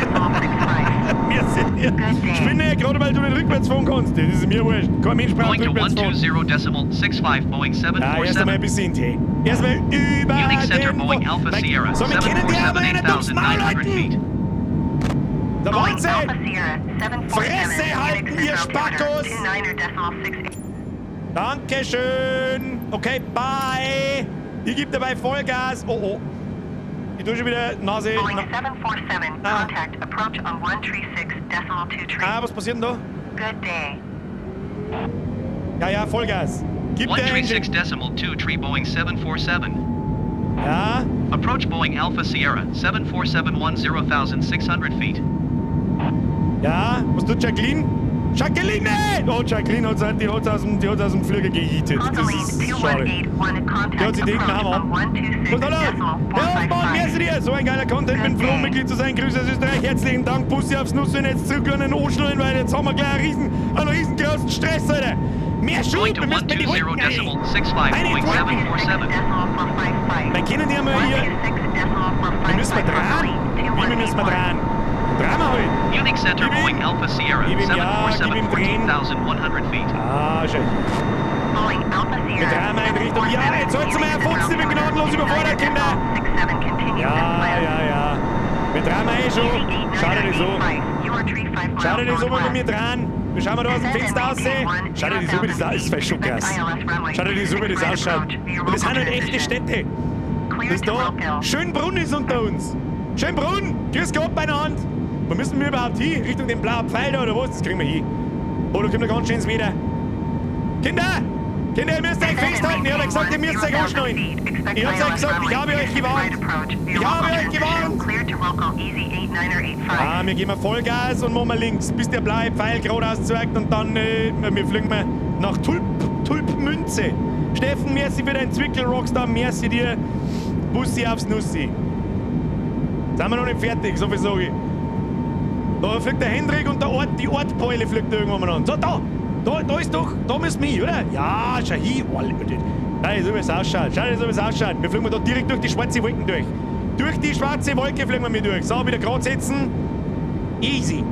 Wir sind hier. hier. Ich bin ja gerade, weil du nicht rückwärts fahren kannst. Das ist mir wurscht. Kein Mensch braucht Going to rückwärts fahren. 120.65 Boeing Ja, erst einmal ein 747. bisschen Tee. Erstmal über Munich Center den... Boeing Alpha Sierra So, wir kennen die aber nicht dummes Maul 747, 8,900 halten. feet. Der Boeing Wahnsinn! Alpha Sierra 747, Fresse halten, Munich ihr Center altimeter Spackos! 29.68. Dankeschön. Okay, bye. Ich gebe dabei Vollgas. Oh, oh. Ich tue schon wieder Nase. Boeing 747, contact approach on 136.23. Was passiert denn da? Good day. Ja, Vollgas. Gib der Engine. 136.23 Boeing 747. Ja. Approach Boeing Alpha Sierra 74710,600 feet. Ja. Was tut Jacqueline? Jacqueline! Oh, Jacqueline hat aus dem Flügel gejietet. Das ist schade. Die hat sich denkt, haben ab. Was da los? Ja, Mann, merci dir. So ein geiler Content. Bin froh, Mitglied zu sein. Grüße aus Österreich. Herzlichen Dank. Bussi aufs Nuss und jetzt zurück an den Oschlein, weil jetzt haben wir gleich einen riesengroßen Stress, Alter. Mehr Schuld, Going to wir müssen mit die Wolken 120.65 Boeing 747. Dann können die einmal hier... Wir müssen mal dran. Wie müssen wir dran? Dran mal halt. Munich Center Gib ihm. Boeing Alpha Sierra Gib ihm, ja, 747 gib ihm drehen. 14,100 feet. Ah, schön. Wir drehen mal in Richtung... Ja, jetzt sollst du mal erfutzen, ich bin gnadenlos überfordert, Kinder. Ja. Wir drehen mal schon. Schau dir das an. Schau dir das an, wenn wir mir drehen. Wir schauen mal da aus dem Fenster aussehen. Schau dir das an, wie das aussieht. Das ist schon krass. Schau dir das an, wie das ausschaut. Und das sind halt echte Städte. Das da. Schönbrunn ist unter uns. Schönbrunn. Grüß Gott beieinander. Wo müssen wir überhaupt hin? Richtung den blauen Pfeil da oder was? Das kriegen wir hin. Oh, da kommt noch ganz schön wieder. Kinder, ihr müsst euch festhalten. Ich habe gesagt, ihr müsst euch anschnallen. Ich habe euch gesagt, ich habe euch gewarnt. Ah, wir geben Vollgas und machen links, bis der blaue Pfeil geradeaus zeigt und dann wir fliegen nach Tulpmünze. Steffen, merci für deinen Zwickel, Rockstar, merci dir. Bussi aufs Nussi. Sind wir noch nicht fertig, so viel sage ich. Da fliegt der Hendrik und die Ortbeule fliegt irgendwann mal an. So, da ist doch, da müssen wir hin, oder? Ja, schau hin. Oh, schau dir so, wie es ausschaut. Wir fliegen da direkt durch die schwarze Wolken durch. Durch die schwarze Wolke fliegen wir durch. So, wieder gerade setzen. Easy.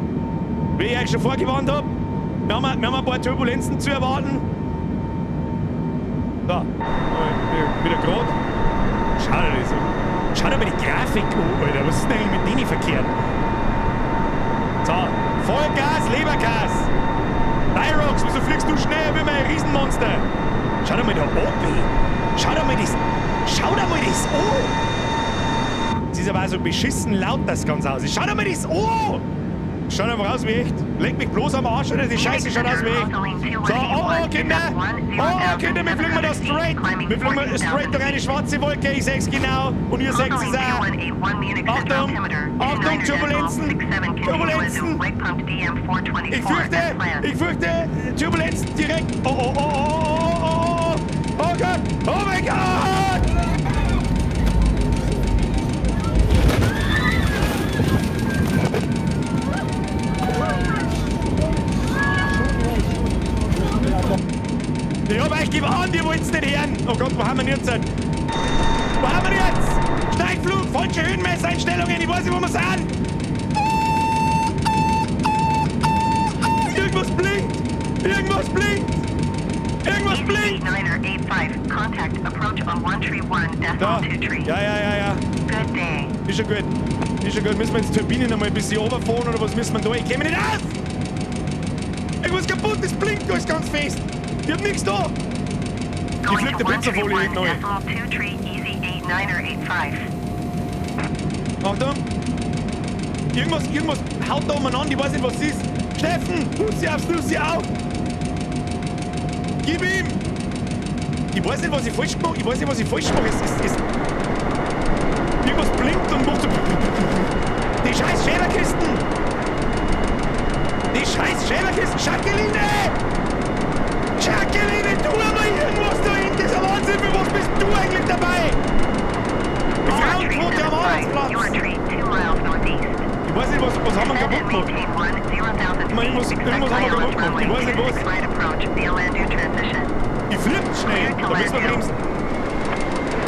Wie ich euch schon vorgewarnt habe, wir haben ein paar Turbulenzen zu erwarten. Da, wieder gerade. Schau dir das an. Schau dir mal die Grafik an, Alter. Was ist denn eigentlich mit denen verkehrt? So, Vollgas, Lebergas. Lyrox, wieso fliegst du schneller wie mein Riesenmonster? Schau dir mal da oben. Schau dir mal das an. Es ist aber auch so beschissen laut, das Ganze aus. Schau dir mal das an. Schaut einfach aus wie echt. Leg mich bloß am Arsch, oder? Die Scheiße schaut aus wie echt. So, oh, Kinder. Wir fliegen da straight. Wir fliegen straight durch eine schwarze Wolke. Ich seh's genau. Und ihr seht es auch. Achtung, Turbulenzen. Ich fürchte, Turbulenzen direkt. Oh Gott. Oh mein Gott. Ich hab euch gewarnt, ihr wollt's nicht hören. Oh Gott, wo haben wir jetzt? Steigflug, falsche Höhenmesseinstellungen, ich weiß nicht, wo wir sind. Irgendwas blinkt. Da. Ja. Good day. Ist schon gut. Müssen wir jetzt die Turbinen noch mal ein bisschen runterfahren oder was müssen wir da? Ich käme nicht auf! Irgendwas kaputt, das blinkt alles ganz fest. Ich hab nichts da. Ich flieg die Blitzerfolie hinten neu. Achtung. Irgendwas haut da umeinander, ich weiß nicht, was es ist. Steffen, Bussi aufs Nussi auf. Gib ihm. Ich weiß nicht, was ich falsch mache. Es irgendwas blinkt und macht so... Die scheiß Schäferkisten. Jacqueline, tu aber irgendwas da hinten. Das ist ein Wahnsinn. Für was bist du eigentlich dabei? Die Frauenquote am Arbeitsplatz. Ich weiß nicht, was haben wir kaputt gemacht? Irgendwas haben wir kaputt gemacht. Ich weiß nicht, was. Die flippt schnell. Da müssen wir bremsen.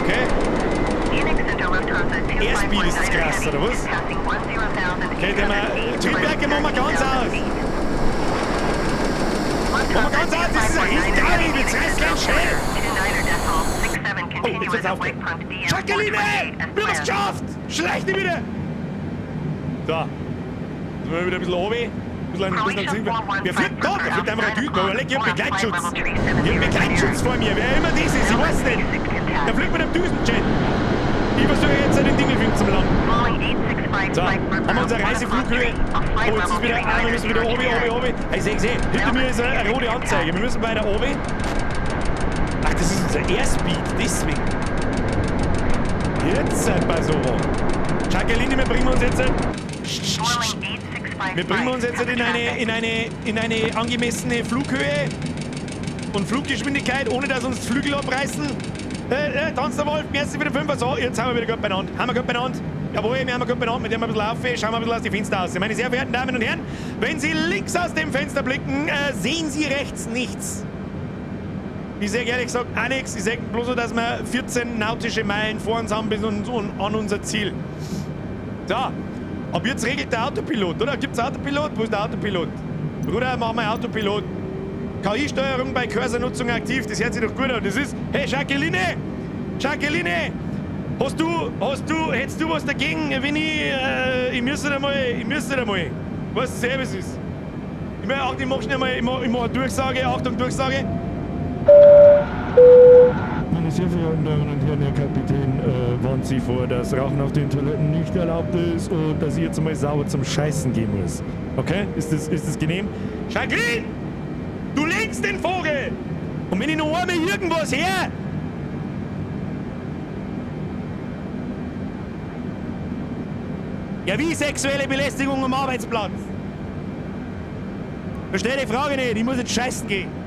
Okay. Airspeed ist das krass, oder was? Okay, Triebwerke machen wir ganz aus. Machen wir ganz aus, das ist ein Riesenteil, jetzt reißt ganz schnell. Oh, jetzt wird's aufgehen. Jacqueline! Wir haben es geschafft! Schlecht nicht wieder! So. Jetzt müssen wir wieder ein bisschen runter. Wer fliegt da? Wer fliegt einfach ein Typ? Ich hab Begleitschutz. Ich hab Begleitschutz vor mir. Wer immer das ist, ich weiß nicht. Da fliegt mit einem Düsenjet. Ich versuche jetzt den Dingelfilm zu landen. So, haben wir unsere Reiseflughöhe. Oh, jetzt ist wieder, wir müssen wieder oben. Ich sehe. Hinter mir ist eine rote Anzeige. Wir müssen weiter oben. Ach, das ist unser Airspeed, deswegen. Jetzt seid bei so rum. Jacqueline, wir bringen uns jetzt in eine angemessene Flughöhe und Fluggeschwindigkeit, ohne dass uns die Flügel abreißen. Tanz der Wolf, merci für den Fünfer. So, jetzt haben wir wieder gut beieinander. Haben wir gut beieinander? Jawohl, wir haben gut beieinander. Mit dem wir ein bisschen laufen. Schauen wir ein bisschen aus die Fenster aus. Meine sehr verehrten Damen und Herren, wenn Sie links aus dem Fenster blicken, sehen Sie rechts nichts. Ich sage ehrlich gesagt auch nichts. Ich sage bloß so, dass wir 14 nautische Meilen vor uns haben bis an unser Ziel. So, ab jetzt regelt der Autopilot, oder? Gibt's Autopilot? Wo ist der Autopilot? Bruder, machen wir Autopilot. KI-Steuerung bei Cursornutzung aktiv, das hört sich doch gut an. Das ist, hey Jacqueline! Jacqueline! Hättest du was dagegen, wenn ich müsste da mal, was Service ist? Ich mach schnell mal, ich mach eine Durchsage, Achtung, Durchsage. Meine sehr verehrten Damen und Herren, Herr Kapitän, warnt Sie vor, dass Rauchen auf den Toiletten nicht erlaubt ist und dass ich jetzt mal sauber zum Scheißen gehen muss. Okay? Ist das genehm? Jacqueline! Du lenkst den Vogel! Und wenn ich noch einmal irgendwas her... Ja, wie sexuelle Belästigung am Arbeitsplatz? Versteh die Frage nicht, ich muss jetzt scheißen gehen.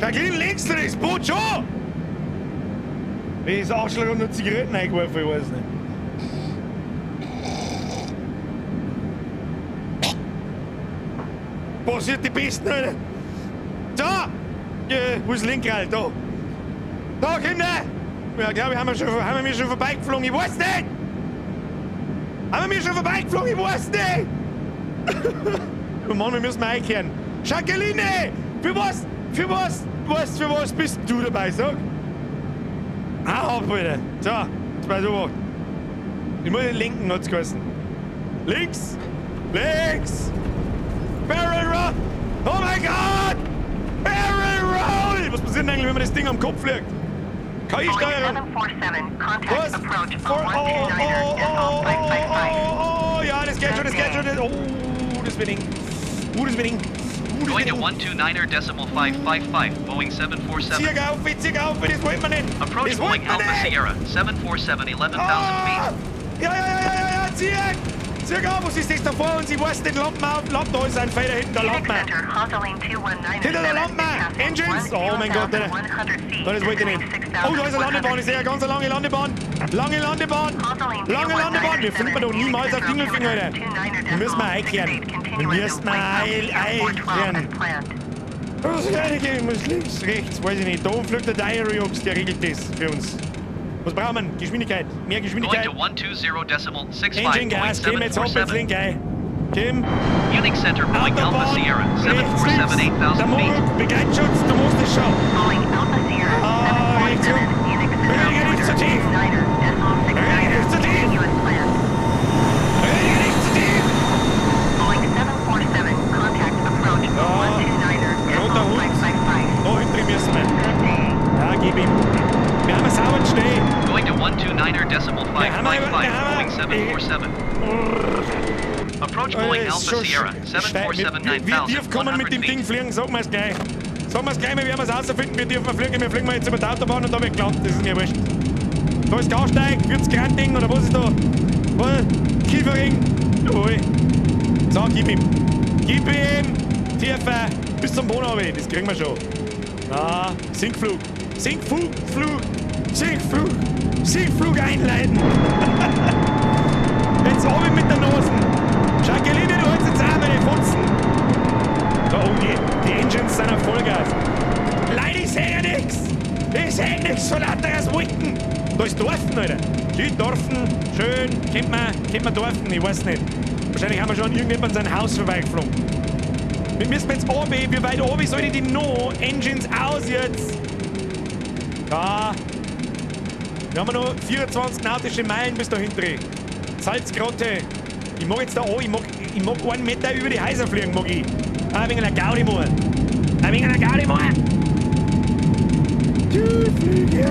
Jacqueline, legst du das Boot schon? Das Arschloch hat nur Zigaretten eingeworfen, ich weiß nicht. Passiert die Besten, Alter. So! Wo ist das Lenkrad? Da! Da, Kinder! Ja, glaube ich, haben wir schon vorbeigeflogen, ich weiß nicht! Haben wir schon vorbeigeflogen, ich weiß nicht! Oh Mann, wir müssen mal einkehren. Jacqueline! Für was bist du dabei, sag? Hau auf, Alter. So, jetzt mal so. Ich muss den linken Nutz kosten. Links! Links! Barrel Roll! Oh mein Gott! Barrel Roll! Was passiert denn eigentlich, wenn man das Ding am Kopf fliegt? KI-Steuerung! 747, contact Was? approach Oh, on oh, 129er, Decimal 555. ja, das geht schon, das geht schon. Oh, das wird eng. Das wird eng. Going to 129er decimal 555, Boeing 747. Zieh auf, das wollen wir nicht. Approach Das wollen Boeing wir Alpha nicht. Sierra, 747, 11,000 Ah! feet. Ja, zieh auf, was ist das da vor uns? Ich weiß den Lampen auf, da ist ein Feder hinten, der Civic Lampe. Center, Hawthorne 219er. Hinter der Lampe! Engines! Oh mein Gott, Alter. Das wollte ich nicht. Oh, da ist eine Landebahn, ich sehe eine ganz lange Landebahn. Lange Landebahn! Wir finden doch niemals auf Dingelfinger, Alter. Wir müssen mal einkehren. Wir müssen mal einkehren. Was ist eigentlich? Ich muss links, rechts, weiß ich nicht. Da oben fliegt der Diary-Ox, der regelt das für uns. Was brauchen wir? Geschwindigkeit. Mehr Going Geschwindigkeit. to 120 decimal 65, Engine Boeing Gas. Kim, jetzt hopp, jetzt 747. link ein. Kim. Unix Center, Boeing Alpha Autobahn. Sierra, Rechts, 747, links. Der 8,000 feet. Moruk, Begleitschutz, du musst es schon. Boeing Alpha Sierra, rechts 747, hoch. Unix Center, Rege nicht zu tief. 129er, Decimal 69er, Rege nicht zu tief. continuous plan. Rege nicht zu tief. Boeing 747, contact approach on 129er, roter Decimal Hund. 555. Da hinten müssen wir. Good day. Ja, gib ihm. Wir haben einen sauberen Schnee. Going to 129er decimal Wir haben 555, Boeing 747. Approach Boeing Alpha Sierra, 747, Wir dürfen kommen mit 9,100 dem Ding feet. fliegen, sagen wir es gleich. Sagen wir es gleich, wir werden es rausfinden, wir dürfen fliegen. Wir fliegen jetzt über die Autobahn und da wird gelandet, das ist mir wurscht. Da ist Gausteig, 40 Grad Ding oder was ist da? Was? Kiefering. Ui. So, gib ihm. Gib ihm. Tiefer. Bis zum Boden runter, das kriegen wir schon. Ah, Sinkflug. Sinkflug. Sinkflug einleiten. Jetzt oben mit der Nase. Jacqueline, du holst jetzt auch meine Futzen. Da oben, die Engines sind auf Vollgas. Leute, ich sehe ja nix. Ich sehe nix von lauteres Wolken. Da ist Dorfen, Alter. Die Dorfen, schön. Kennt man Dorfen? Ich weiß nicht. Wahrscheinlich haben wir schon irgendjemand sein Haus vorbeigeflogen. Wir müssen jetzt oben. Wie weit oben soll ich die noch? Engines aus jetzt. Da. Wir haben noch 24 nautische Meilen bis dahin drehen. Salzgrotte. Ich mag jetzt da an, ich mag 1 Meter über die Häuser fliegen, mag ich. Ein wenig einer Gaudi machen. Ein wenig einer Gaudi machen. Du Flüge.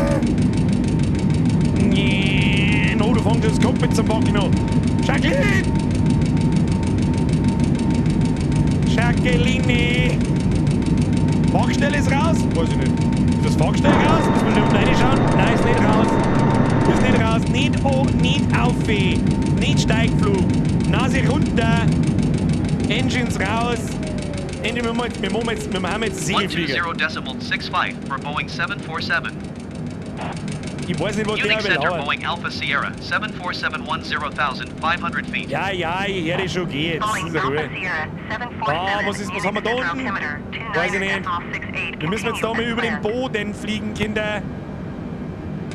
Nee, no, du fängst das Cockpit zum Wackeln an. Jacqueline! Jacqueline! Fahrgestell ist raus? Weiß ich nicht. Ist das Fahrgestell raus? Müssen wir da unten reinschauen? Nein, ist nicht raus. Ist nicht raus. Nicht auf. Nicht Steigflug. Nase runter. Engines raus. Wir haben jetzt Segelflieger. 120 decimal 65 for Boeing 747. Ich weiß nicht, was der Unix Center, belauert. Boeing Alpha Sierra, 747-10,500 feet. Ja, ich höre schon gehen. Jetzt Boeing ist er Alpha Ruhe. Sierra, Ah, 747, was haben wir da Unix unten? altimeter, Weiß ich 29er, nicht. Decimal 68, Wir müssen jetzt da mal über den continuous Boden fliegen, Kinder.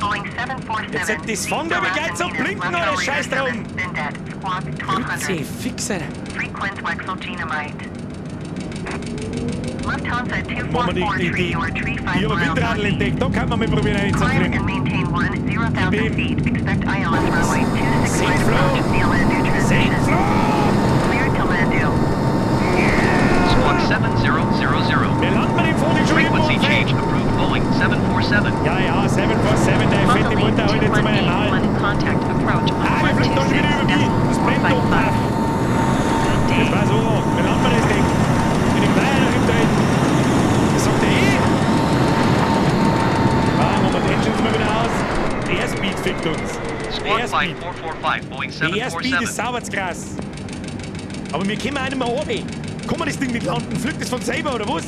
Boeing 747, Jetzt hat das Fang aber gleich zum Blinken, oder? Scheiß drauf. Grütze, Fixer. Frequent Wechselgenomite. Lufthansa Machen wir 244 die or 35 hier über Windradl entdeckt. Da kann man mal probieren Climb einzufliegen. and maintain 10,000 Gib ihm. feet. Expect ILS runway 26 Sink right flow. approach CLND transition. Sinkflug! Cleared to Landu. Squawk 7000. Wir landen bei dem Vogel schon irgendwo Frequency am Feld. change approved Boeing 747. Ja, 747, der fette Mutter heute zu meinem Maul. Contact approach Ah, wir fliegen doch schon wieder über mich. Das brennt doch mal. Das war so. Wir landen bei das Ding. Mit dem Weiher nach hinten drin. Das sagt der machen wir die Engines mal wieder aus. Der Airspeed fickt uns. Squawk Der flight Airspeed. 445, Boeing Der Airspeed ist 747. sauber krass. Aber wir kommen auch nicht mehr runter. Kann man das Ding nicht landen? Fliegt das von selber oder was?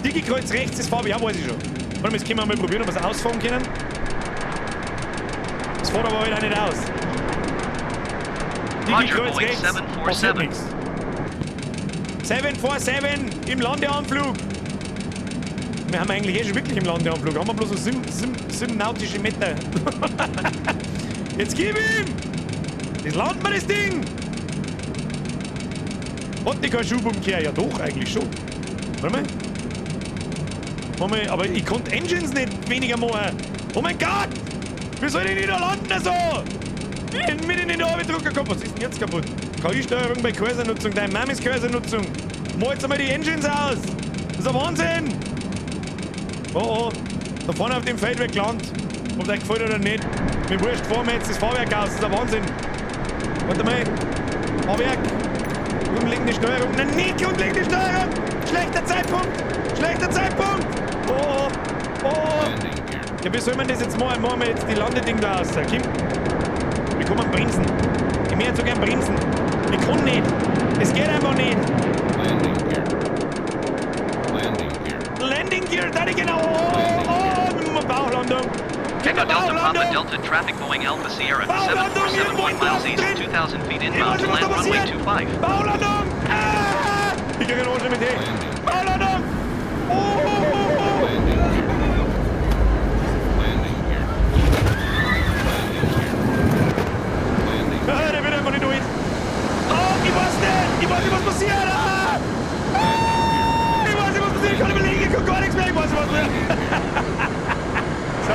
Digi-Kreuz rechts ist Farbe, ja, weiß ich schon. Warte mal, jetzt können wir mal probieren, ob wir es ausfahren können. Das fährt aber heute auch nicht aus. Roger, Digi-Kreuz Boeing rechts, passiert 747. nichts. 747 im Landeanflug. Wir haben eigentlich schon wirklich im Landeanflug. Haben wir bloß so 7 nautische Meter. Jetzt gib ihm! Jetzt landen wir das Ding! Hat die keine Schubumkehr? Ja doch, eigentlich schon. Warte mal. Aber ich konnte Engines nicht weniger machen. Oh mein Gott! Wie soll ich denn da landen so? Mitten in der Orbitdrucker kommt. Was ist denn jetzt kaputt? KI-Steuerung bei Cursor-Nutzung, dein Mamis Cursor-Nutzung. Mal jetzt einmal die Engines aus. Das ist ein Wahnsinn. Oh, da vorne auf dem Feldweg gelandet. Ob das gefällt oder nicht. Mir wurscht, fahren wir jetzt das Fahrwerk aus. Das ist ein Wahnsinn. Warte mal. Fahrwerk. Grundlegende Steuerung. Nein, nicht grundlegende Steuerung. Schlechter Zeitpunkt. Schlechter Zeitpunkt. Oh. Ja, wie soll man das jetzt machen? Machen wir jetzt die Landeding da aus. Kim? Wir können bremsen. Ich möchte so gern bremsen. Ich kann nicht. Es geht einfach nicht. Landing Gear, da die genau. Bauchlandung. Echo Delta Papa Delta traffic Boeing Alpha Sierra 7471 miles east, 2000 feet inbound to land runway 25. Bauchlandung! Ich kriege einen Ohrschirm mit dir. Bauchlandung! Der wird einfach nicht durch. Ich weiß nicht, was passiert. Ich weiß nicht, was passiert. Ich kann nicht mehr liegen, ich kann gar nichts mehr. Ich weiß nicht, was passiert. So.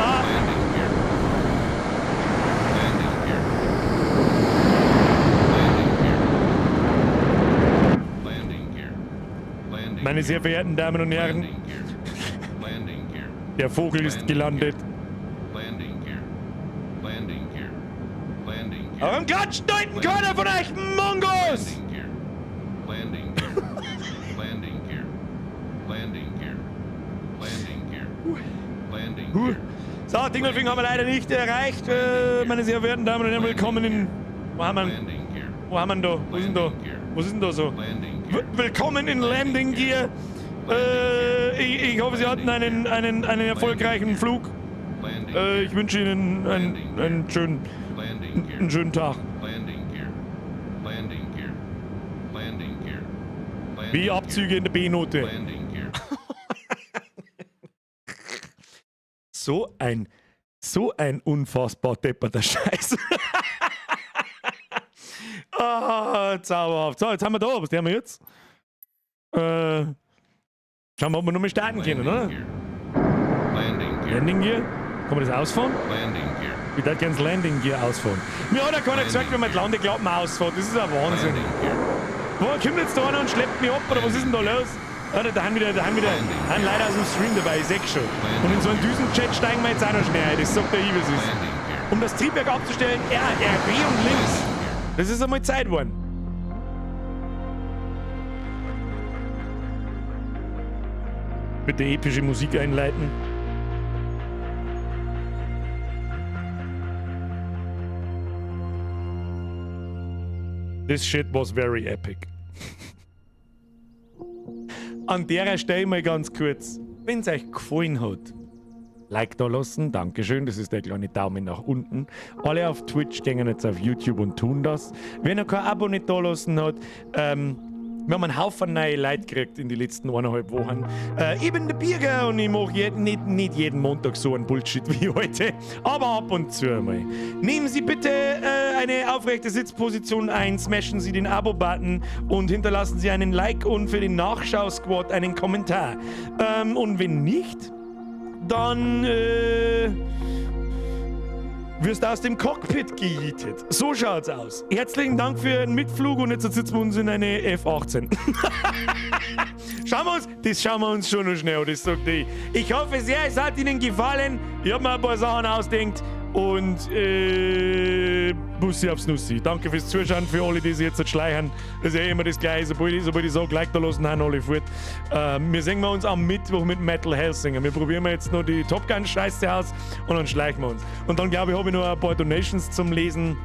Meine sehr verehrten Damen und Herren, der Vogel ist gelandet. Warum klatscht deuten keiner von euch Mongos? So, Dingelfing haben wir leider nicht erreicht. Meine sehr verehrten Damen und Herren, willkommen in... Wo haben wir da? Was ist denn da so? Willkommen in Landing Gear. Ich hoffe, Sie hatten einen erfolgreichen Flug. Ich wünsche Ihnen einen schönen Tag. Wie Abzüge in der B-Note. So ein unfassbar depperter Scheiß. Zauberhaft. So, jetzt haben wir da. Was haben wir jetzt? Schauen wir, ob wir noch mal starten können, oder? Landing Gear. Kann man das ausfahren? Ich würde gerne das Landing Gear ausfahren. Mir hat ja keiner gesagt, wenn man die Landeklappen ausfährt. Das ist ein Wahnsinn. Wo kommt jetzt da einer und schleppt mich ab, oder was ist denn da los? Ja, da haben wieder einen leider aus dem Stream dabei, ich seh's schon. Und in so einen Düsenjet steigen wir jetzt auch noch schnell ein, das sagt der I, was ist. Um das Triebwerk abzustellen, RB und links. Das ist einmal Zeit geworden. Bitte epische Musik einleiten. This shit was very epic. An der Stelle mal ganz kurz, wenn es euch gefallen hat, Like da lassen, Dankeschön, das ist der kleine Daumen nach unten. Alle auf Twitch gehen jetzt auf YouTube und tun das. Wenn ihr kein Abo nicht da lassen hat, wir haben einen Haufen neue Leute gekriegt in die letzten 1,5 Wochen. Eben der Birger und ich mache nicht jeden Montag so einen Bullshit wie heute, aber ab und zu einmal. Nehmen Sie bitte eine aufrechte Sitzposition ein, smashen Sie den Abo-Button und hinterlassen Sie einen Like und für den Nachschau-Squad einen Kommentar. Und wenn nicht, dann wirst du aus dem Cockpit gejietet. So schaut's aus. Herzlichen Dank für den Mitflug und jetzt sitzen wir uns in eine F-18. Schauen wir uns schon noch schnell, das sagt ich. Ich hoffe sehr, es hat Ihnen gefallen. Ich habe mir ein paar Sachen ausgedacht und Bussi aufs Nussi. Danke fürs Zuschauen, für alle, die sich jetzt schleichen. Das ist ja immer das Gleiche. Sobald ich sage, like da lassen, haben alle fort. Wir sehen uns am Mittwoch mit Metal Hellsinger. Wir probieren jetzt noch die Top Gun Scheiße aus und dann schleichen wir uns. Und dann glaube ich, habe ich noch ein paar Donations zum Lesen,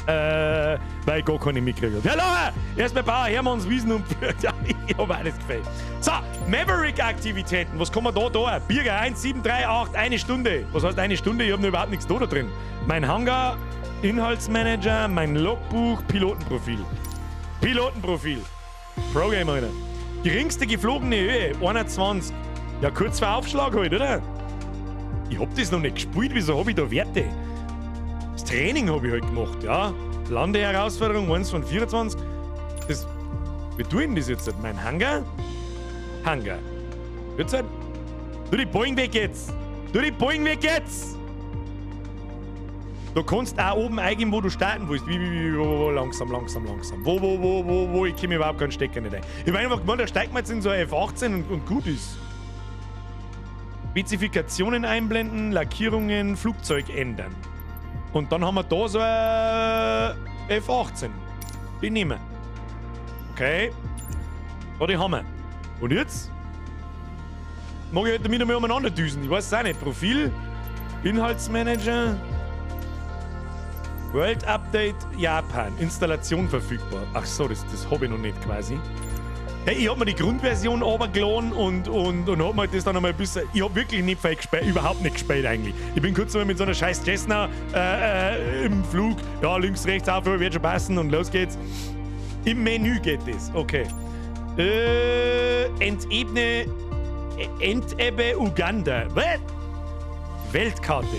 weil ich gar keine mitgekriegt habe. Ja, Laura! Erst bei Bauer, hören wir uns Wiesen und ja, ich habe alles gefällt. So, Maverick-Aktivitäten. Was kann man da? Birger 1738, eine Stunde. Was heißt eine Stunde? Ich habe noch überhaupt nichts da drin. Mein Hangar, Inhaltsmanager, mein Logbuch, Pilotenprofil. Pro-Game, Alter. Geringste geflogene Höhe, 21. Ja, kurz vor Aufschlag halt, oder? Ich hab das noch nicht gespielt, wieso habe ich da Werte? Das Training habe ich halt gemacht, ja. Landeherausforderung 1 von 24. Wie tue ich denn das jetzt? Mein Hangar? Jetzt halt. Du die Boeing weg jetzt! Du kannst auch oben eingeben, wo du starten willst. Wo, langsam. Wo, ich komme überhaupt keinen Stecker nicht ein. Ich meine einfach gemeint, da steigt man jetzt in so ein F18 und gut ist. Spezifikationen einblenden, Lackierungen, Flugzeug ändern. Und dann haben wir da so ein F18. Die nehmen wir. Okay. Ja, die haben wir. Und jetzt? Mag ich heute wieder mal umeinander düsen. Ich weiß es auch nicht. Profil, Inhaltsmanager, World Update Japan, Installation verfügbar. Ach so, das habe ich noch nicht quasi. Hey, ich habe mir die Grundversion runtergeladen und habe mir das dann noch mal ein bisschen. Ich habe wirklich nicht viel gespielt, überhaupt nicht gespielt eigentlich. Ich bin kurz mal mit so einer scheiß Cessna im Flug. Ja, links, rechts, auf, wird schon passen und los geht's. Im Menü geht das, okay. Entebbe Uganda. Was? Weltkarte.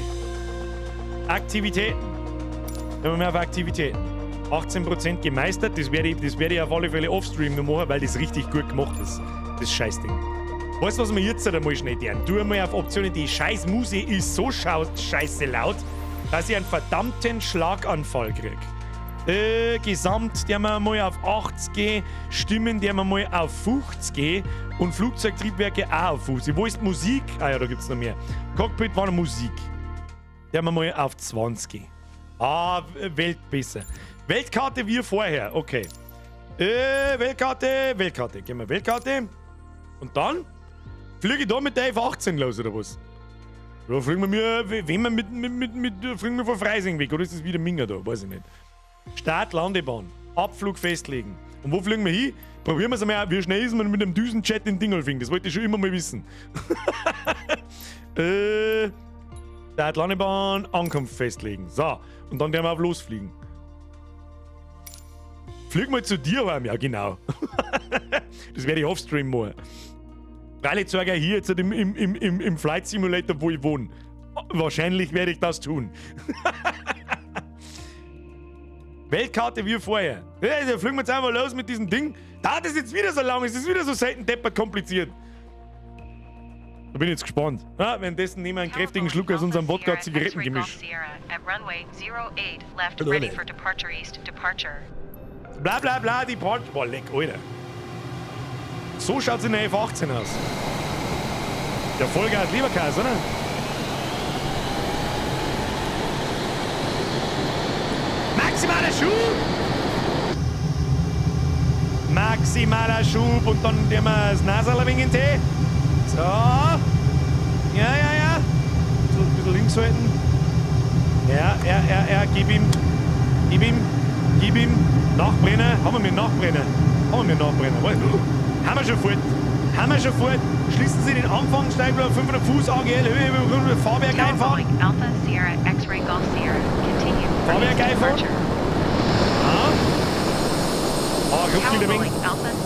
Aktivitäten. Wenn wir mehr auf Aktivitäten. 18% gemeistert, das werde ich auf alle Fälle offstream noch machen, weil das richtig gut gemacht ist. Das Scheißding. Weißt du, was wir jetzt einmal schnell tun? Tu einmal auf Optionen, die scheiß Musik ist so scheiße laut, dass ich einen verdammten Schlaganfall krieg. Gesamt, der wir mal auf 80 gehen, Stimmen, der wir mal auf 50 gehen und Flugzeugtriebwerke auch auf 50. Wo ist Musik? Ah ja, da gibt's noch mehr. Cockpit war noch Musik. Der wir mal auf 20 gehen. Ah, Welt besser. Weltkarte wie vorher, okay. Weltkarte. Gehen wir Weltkarte. Und dann fliege ich da mit der F18 los, oder was? Oder fliegen wir fliegen wir von Freising weg, oder ist das wieder Minga da? Weiß ich nicht. Start, Landebahn. Abflug festlegen. Und wo fliegen wir hin? Probieren wir es einmal, wie schnell ist man mit dem Düsenjet in Dingolfing? Das wollte ich schon immer mal wissen. Start, Landebahn, Ankunft festlegen. So, und dann werden wir auf losfliegen. Flieg mal zu dir heim, ja genau. Das werde ich offstream machen. Weil ich zeige hier jetzt im Flight Simulator, wo ich wohne. Wahrscheinlich werde ich das tun. Weltkarte wie vorher. Ja, da fliegen wir jetzt einfach los mit diesem Ding. Da das jetzt wieder so lang ist, ist wieder so selten deppert kompliziert. Da bin ich jetzt gespannt. Ja, währenddessen nehmen wir einen kräftigen Schluck aus unserem Wodka-Zigarettengemisch. Bla bla bla, die Part. Boah, leck, Alter. So schaut's in der F18 aus. Der Vollgas Leberkäse, oder? Maximaler Schub! Maximaler Schub und dann nehmen wir das Nasal ein wenig in den Tee. So. Ja. So ein bisschen links halten. Ja. Gib ihm. Nachbrenner. Haben wir Nachbrenner? Haben wir schon fort. Schließen Sie den Anfangssteigler auf 500 Fuß AGL Höhe, Fahrwerk einfahren. Alpha Sierra X-Ray Golf Sierra. Continue. Fahrwerk einfahren.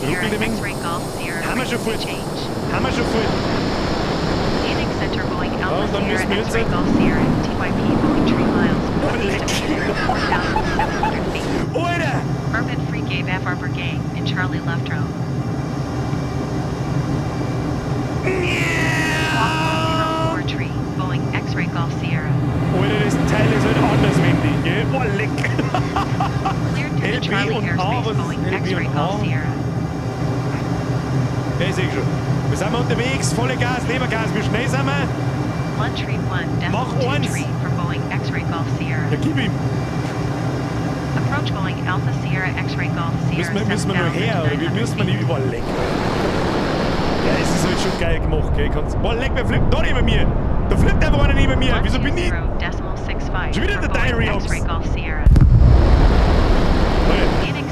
Ruckelt ein wenig. Haben wir schon fort. Und dann müssen wir jetzt... Alter! Urban Free Gave F Arbor Gang in Charlie Left Drone. Tree, Boeing X-Ray Golf Sierra. Alter, das Teil ist halt anders wendig, gell? Boah, leck! Cleared to the Charlie Airspace, Boeing X-Ray Golf Sierra. Ja, ich seh schon. Wir sind unterwegs, volle Gas, Lebergas, wie schnell sind wir? 131.23 for Boeing X-Ray Golf Sierra. Ja, gib ihm. Approach Boeing Alpha Sierra X-Ray Golf Sierra. Müssen wir nur her, oder wie müssen wir nicht überall lecken? Ja, es ist halt schon geil gemacht, gell? Boah, leck, wer fliegt da neben mir? Da fliegt einfach einer neben mir. Wieso bin ich? Schon wieder der Diary Ops.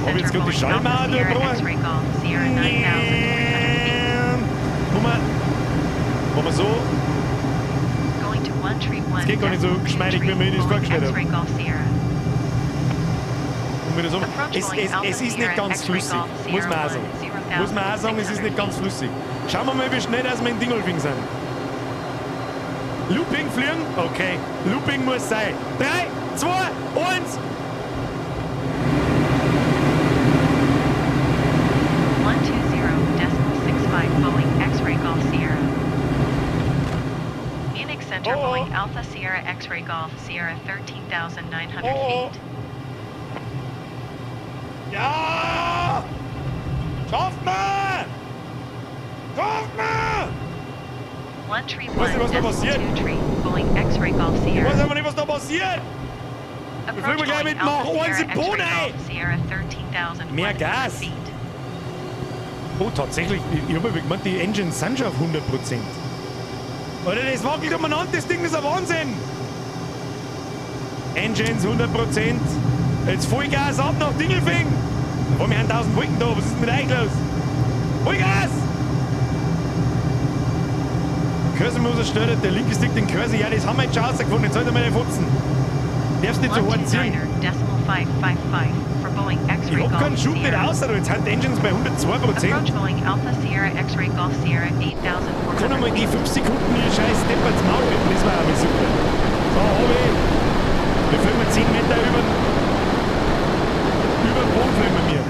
Hab ich jetzt gerade die Schallmauer durchbrochen? Machen wir so. Es geht gar nicht so geschmeidig, wie wir das vorgestellt haben. Und wieder so. Es ist nicht ganz flüssig, muss man auch sagen. Es ist nicht ganz flüssig. Schauen wir mal, wie schnell dass wir in Dingolfing sind. Looping fliegen? Okay. Looping muss sein. 3, 2, 1. Boeing Alpha Sierra X-Ray X-Ray Golf Sierra 13,900 Oh. feet. Ja! Schafft man! Schafft man! One tree Was ist, was da one, passiert? decimal 2 tree, Boeing X-Ray Golf Ich weiß Sierra. einfach nicht, was da passiert! Approach fliegen gleich Boeing mit Mach Alpha 1 Sierra in den Boden, X-Ray ey. Golf Sierra 13,100 Mehr Gas. feet. Oh, tatsächlich, ich habe gemeint, die Engines sind schon auf 100%. Alter, das wackelt umeinander, das Ding ist ein Wahnsinn! Engines 100%. Jetzt Vollgas ab nach Dingelfing! Vor mir haben 1000 Wolken da, was ist mit euch los? Vollgas! Cursor muss erstellen, der linke Stick den Cursor, ja, das haben wir jetzt schon rausgefunden, jetzt sollte mal den Futzen. Darfst nicht so hart ziehen. 129er, decimal 555 for Boeing Ich X-Ray hab Golf keinen Schub nicht Sierra. aus, aber jetzt haben die Engines bei 102%. Approach Boeing Alpha Sierra X-Ray Golf Sierra Kann einmal 8,400 die feet. 5 Sekunden die scheiß Depp ins Maul halten, das war aber super. So, Obi, wir fliegen 10 Meter über den Boden fliegen wir mir.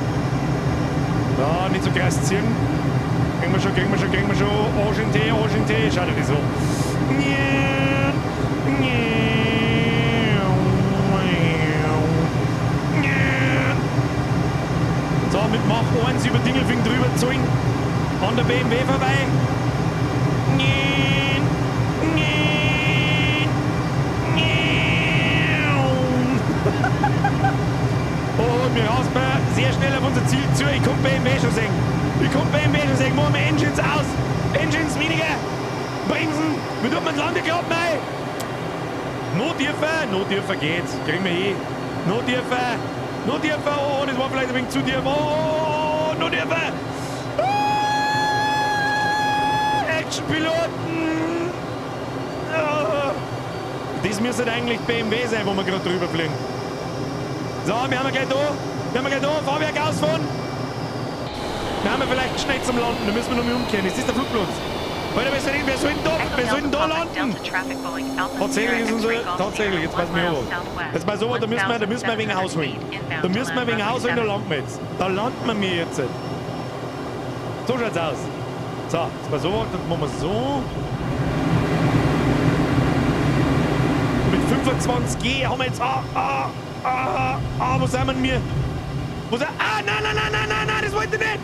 Ja, nicht so krass ziehen. Kriegen wir schon. Argenté, schau dir das an. So, mit Mach 1 über Dingelfing drüber zogen. An der BMW vorbei. Und wir raspen sehr schnell auf unser Ziel zu. Ich kann BMW schon sehen. Machen wir Engines aus. Engines weniger. Bremsen. Wir tun mit Landeklappen rein. Notdürfer geht's. Kriegen wir eh. Notdürfer. Oh, das war vielleicht ein wenig zu tief. Oh, Notdürfer. Actionpiloten. Oh. Das müsste eigentlich BMW sein, wo wir gerade drüber fliegen. So, wir haben gleich da. Fahrwerk ausfahren. Wir haben vielleicht schnell zum Landen. Da müssen wir noch mal umkehren. Ist das der Flugplatz? Alter, wir sollten da landen. Tatsächlich ist unser... Tatsächlich, jetzt passen wir auf. Jetzt pass auf, da müssen wir ein wenig ausholen. Da landen wir jetzt. Da landen wir jetzt. So schaut's aus. So, jetzt pass auf, dann machen wir so. Mit 25G haben wir jetzt... wo sind wir? Nein, das wollte ich nicht!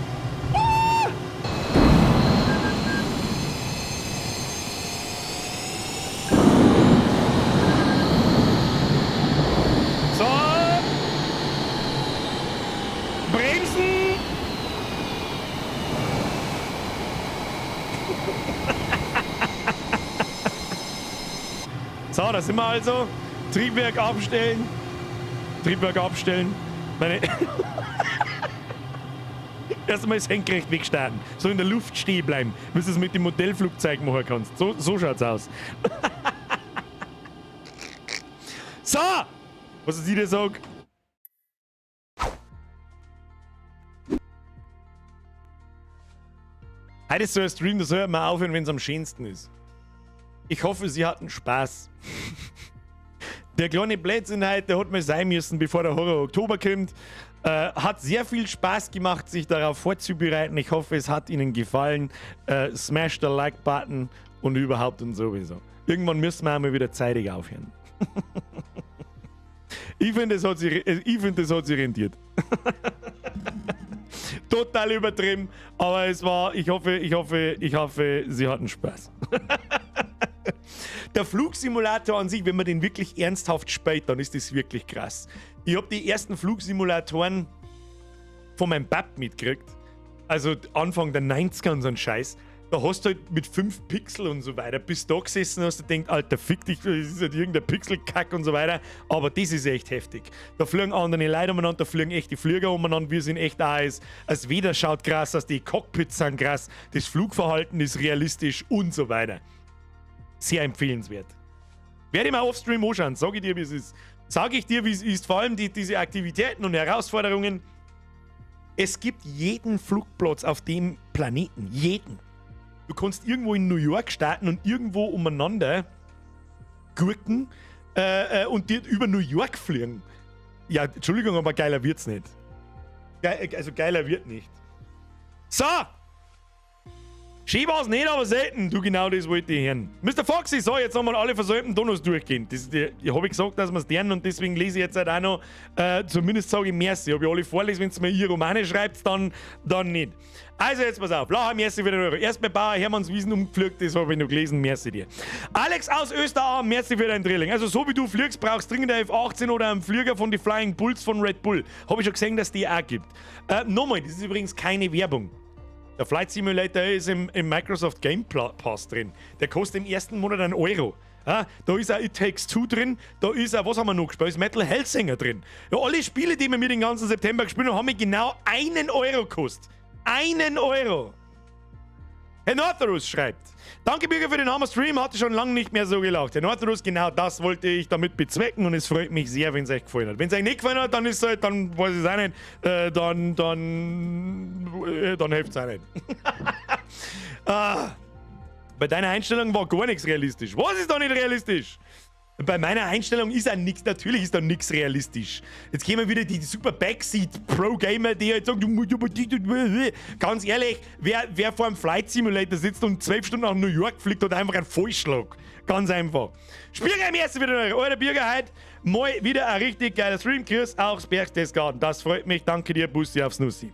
So. Bremsen. So, da sind wir also. Triebwerk abstellen. Meine Erstmal senkrecht wegstarten. So in der Luft stehen bleiben, bis du es mit dem Modellflugzeug machen kannst. So schaut's aus. So! Was ich dir sag? Heute ist so ein Stream, da soll man aufhören, wenn es am schönsten ist. Ich hoffe, Sie hatten Spaß. Der kleine Blödsinn heute hat mal sein müssen, bevor der Horror Oktober kommt. Hat sehr viel Spaß gemacht, sich darauf vorzubereiten. Ich hoffe, es hat Ihnen gefallen. Smash den Like-Button und überhaupt und sowieso. Irgendwann müssen wir einmal wieder zeitig aufhören. Ich finde, das hat sich rentiert. Total übertrieben, aber es war, ich hoffe, Sie hatten Spaß. Der Flugsimulator an sich, wenn man den wirklich ernsthaft spielt, dann ist das wirklich krass. Ich habe die ersten Flugsimulatoren von meinem Pap mitgekriegt. Also Anfang der 90er und so ein Scheiß. Da hast du halt mit 5 Pixel und so weiter bis da gesessen und hast du gedacht, Alter, fick dich, das ist halt irgendein Pixelkack und so weiter. Aber das ist echt heftig. Da fliegen andere Leute umeinander, da fliegen echte Flieger umeinander, wir sind echt da. Das Wetter schaut krass aus, die Cockpits sind krass, das Flugverhalten ist realistisch und so weiter. Sehr empfehlenswert. Werde ich mal offstream anschauen, sage ich dir, wie es ist. Sage ich dir, wie es ist, vor allem diese Aktivitäten und Herausforderungen. Es gibt jeden Flugplatz auf dem Planeten, jeden. Du kannst irgendwo in New York starten und irgendwo umeinander gurken und dir über New York fliegen. Ja, Entschuldigung, aber geiler wird's nicht. Also geiler wird nicht. So! Schön war es nicht, aber selten. Du, genau das wollte ich hören. Mr. Foxy, so, jetzt haben wir alle versäumten Donos durchgehen. Ich habe gesagt, dass wir es lernen und deswegen lese ich jetzt halt auch noch, zumindest sage ich merci. Ob ich alle vorlese, wenn es mir ihr Romane schreibt, dann nicht. Also jetzt pass auf, Lacher, merci für den Euro. Erst bei Bauer Hermannswiesen umgepflügt, das habe ich noch gelesen, merci dir. Alex aus Österreich, merci für dein Drilling. Also so wie du fliegst, brauchst du dringend eine F-18 oder einen Flieger von den Flying Bulls von Red Bull. Habe ich schon gesehen, dass die auch gibt. Nochmal, das ist übrigens keine Werbung. Der Flight Simulator ist im Microsoft Game Pass drin. Der kostet im ersten Monat €1. Ja, da ist auch It Takes Two drin, da ist auch, was haben wir noch gespielt? Ist Metal Hellsinger drin. Ja, alle Spiele, die wir mit den ganzen September gespielt haben, haben mir genau €1 gekostet. €1. Herr Northerus schreibt: Danke, Bürger, für den Hammer-Stream. Hatte schon lange nicht mehr so gelacht. Herr Northerus, genau das wollte ich damit bezwecken und es freut mich sehr, wenn es euch gefallen hat. Wenn es euch nicht gefallen hat, dann ist halt, dann weiß ich es auch nicht, dann hilft es auch nicht. Bei deiner Einstellung war gar nichts realistisch. Was ist da nicht realistisch? Bei meiner Einstellung ist auch nichts, natürlich ist da nichts realistisch. Jetzt kommen wieder die super Backseat-Pro-Gamer, die halt sagen, du musst aber ganz ehrlich, wer vor einem Flight Simulator sitzt und 12 Stunden nach New York fliegt, hat einfach einen Vollschlag. Ganz einfach. Spieler im ersten wieder eure. Euer Bürger heute mal wieder ein richtig geiler Stream. Grüß auch Berchtesgaden. Das freut mich. Danke dir, Bussi aufs Nussi.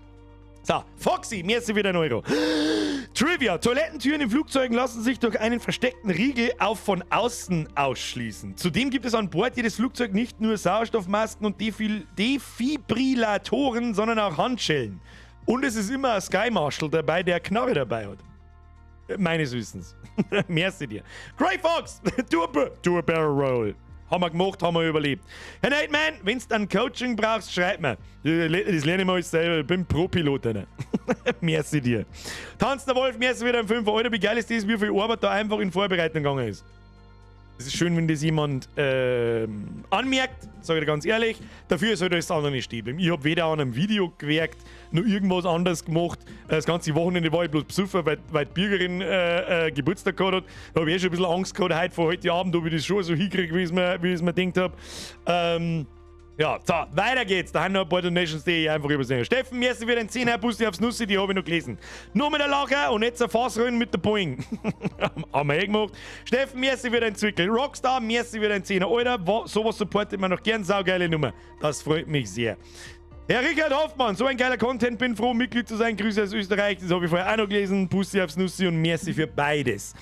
So, Foxy, merci wieder €1. Trivia: Toilettentüren in Flugzeugen lassen sich durch einen versteckten Riegel auch von außen ausschließen. Zudem gibt es an Bord jedes Flugzeug nicht nur Sauerstoffmasken und Defibrillatoren, sondern auch Handschellen. Und es ist immer ein Sky Marshal dabei, der Knarre dabei hat. Meines Wissens. Merci dir. Grey Fox, do a barrel roll. Haben wir gemacht, haben wir überlebt. Herr Nightman, wenn du ein Coaching brauchst, schreib mir. Das lerne ich mal selber. Ich bin Pro-Pilot. Merci dir. Tanz der Wolf, merci wieder ein 5. Alter, wie geil ist das, wie viel Arbeit da einfach in Vorbereitung gegangen ist. Es ist schön, wenn das jemand anmerkt, sage ich dir ganz ehrlich. Dafür soll das andere nicht stehen. Ich habe weder an einem Video gewerkt, noch irgendwas anderes gemacht. Das ganze Wochenende war ich bloß besoffen, weil die Bürgerin Geburtstag gehabt hat. Da habe ich schon ein bisschen Angst gehabt, heute Abend, ob ich das schon so hinkriege, wie ich es mir gedacht habe. Ja, so, weiter geht's. Da haben noch ein paar Donations, die ich einfach übersehen. Steffen, merci für den 10er Bussi aufs Nussi, die habe ich noch gelesen. Nur mit der Lache und jetzt ein Fassrennen mit der Boeing. Haben wir gemacht. Steffen, merci für den Zwickel. Rockstar, merci für den 10er. Alter, sowas supportet man noch gern. Saugeile Nummer. Das freut mich sehr. Herr Richard Hoffmann, so ein geiler Content, bin froh, Mitglied zu sein. Grüße aus Österreich, das habe ich vorher auch noch gelesen. Bussi aufs Nussi und merci für beides.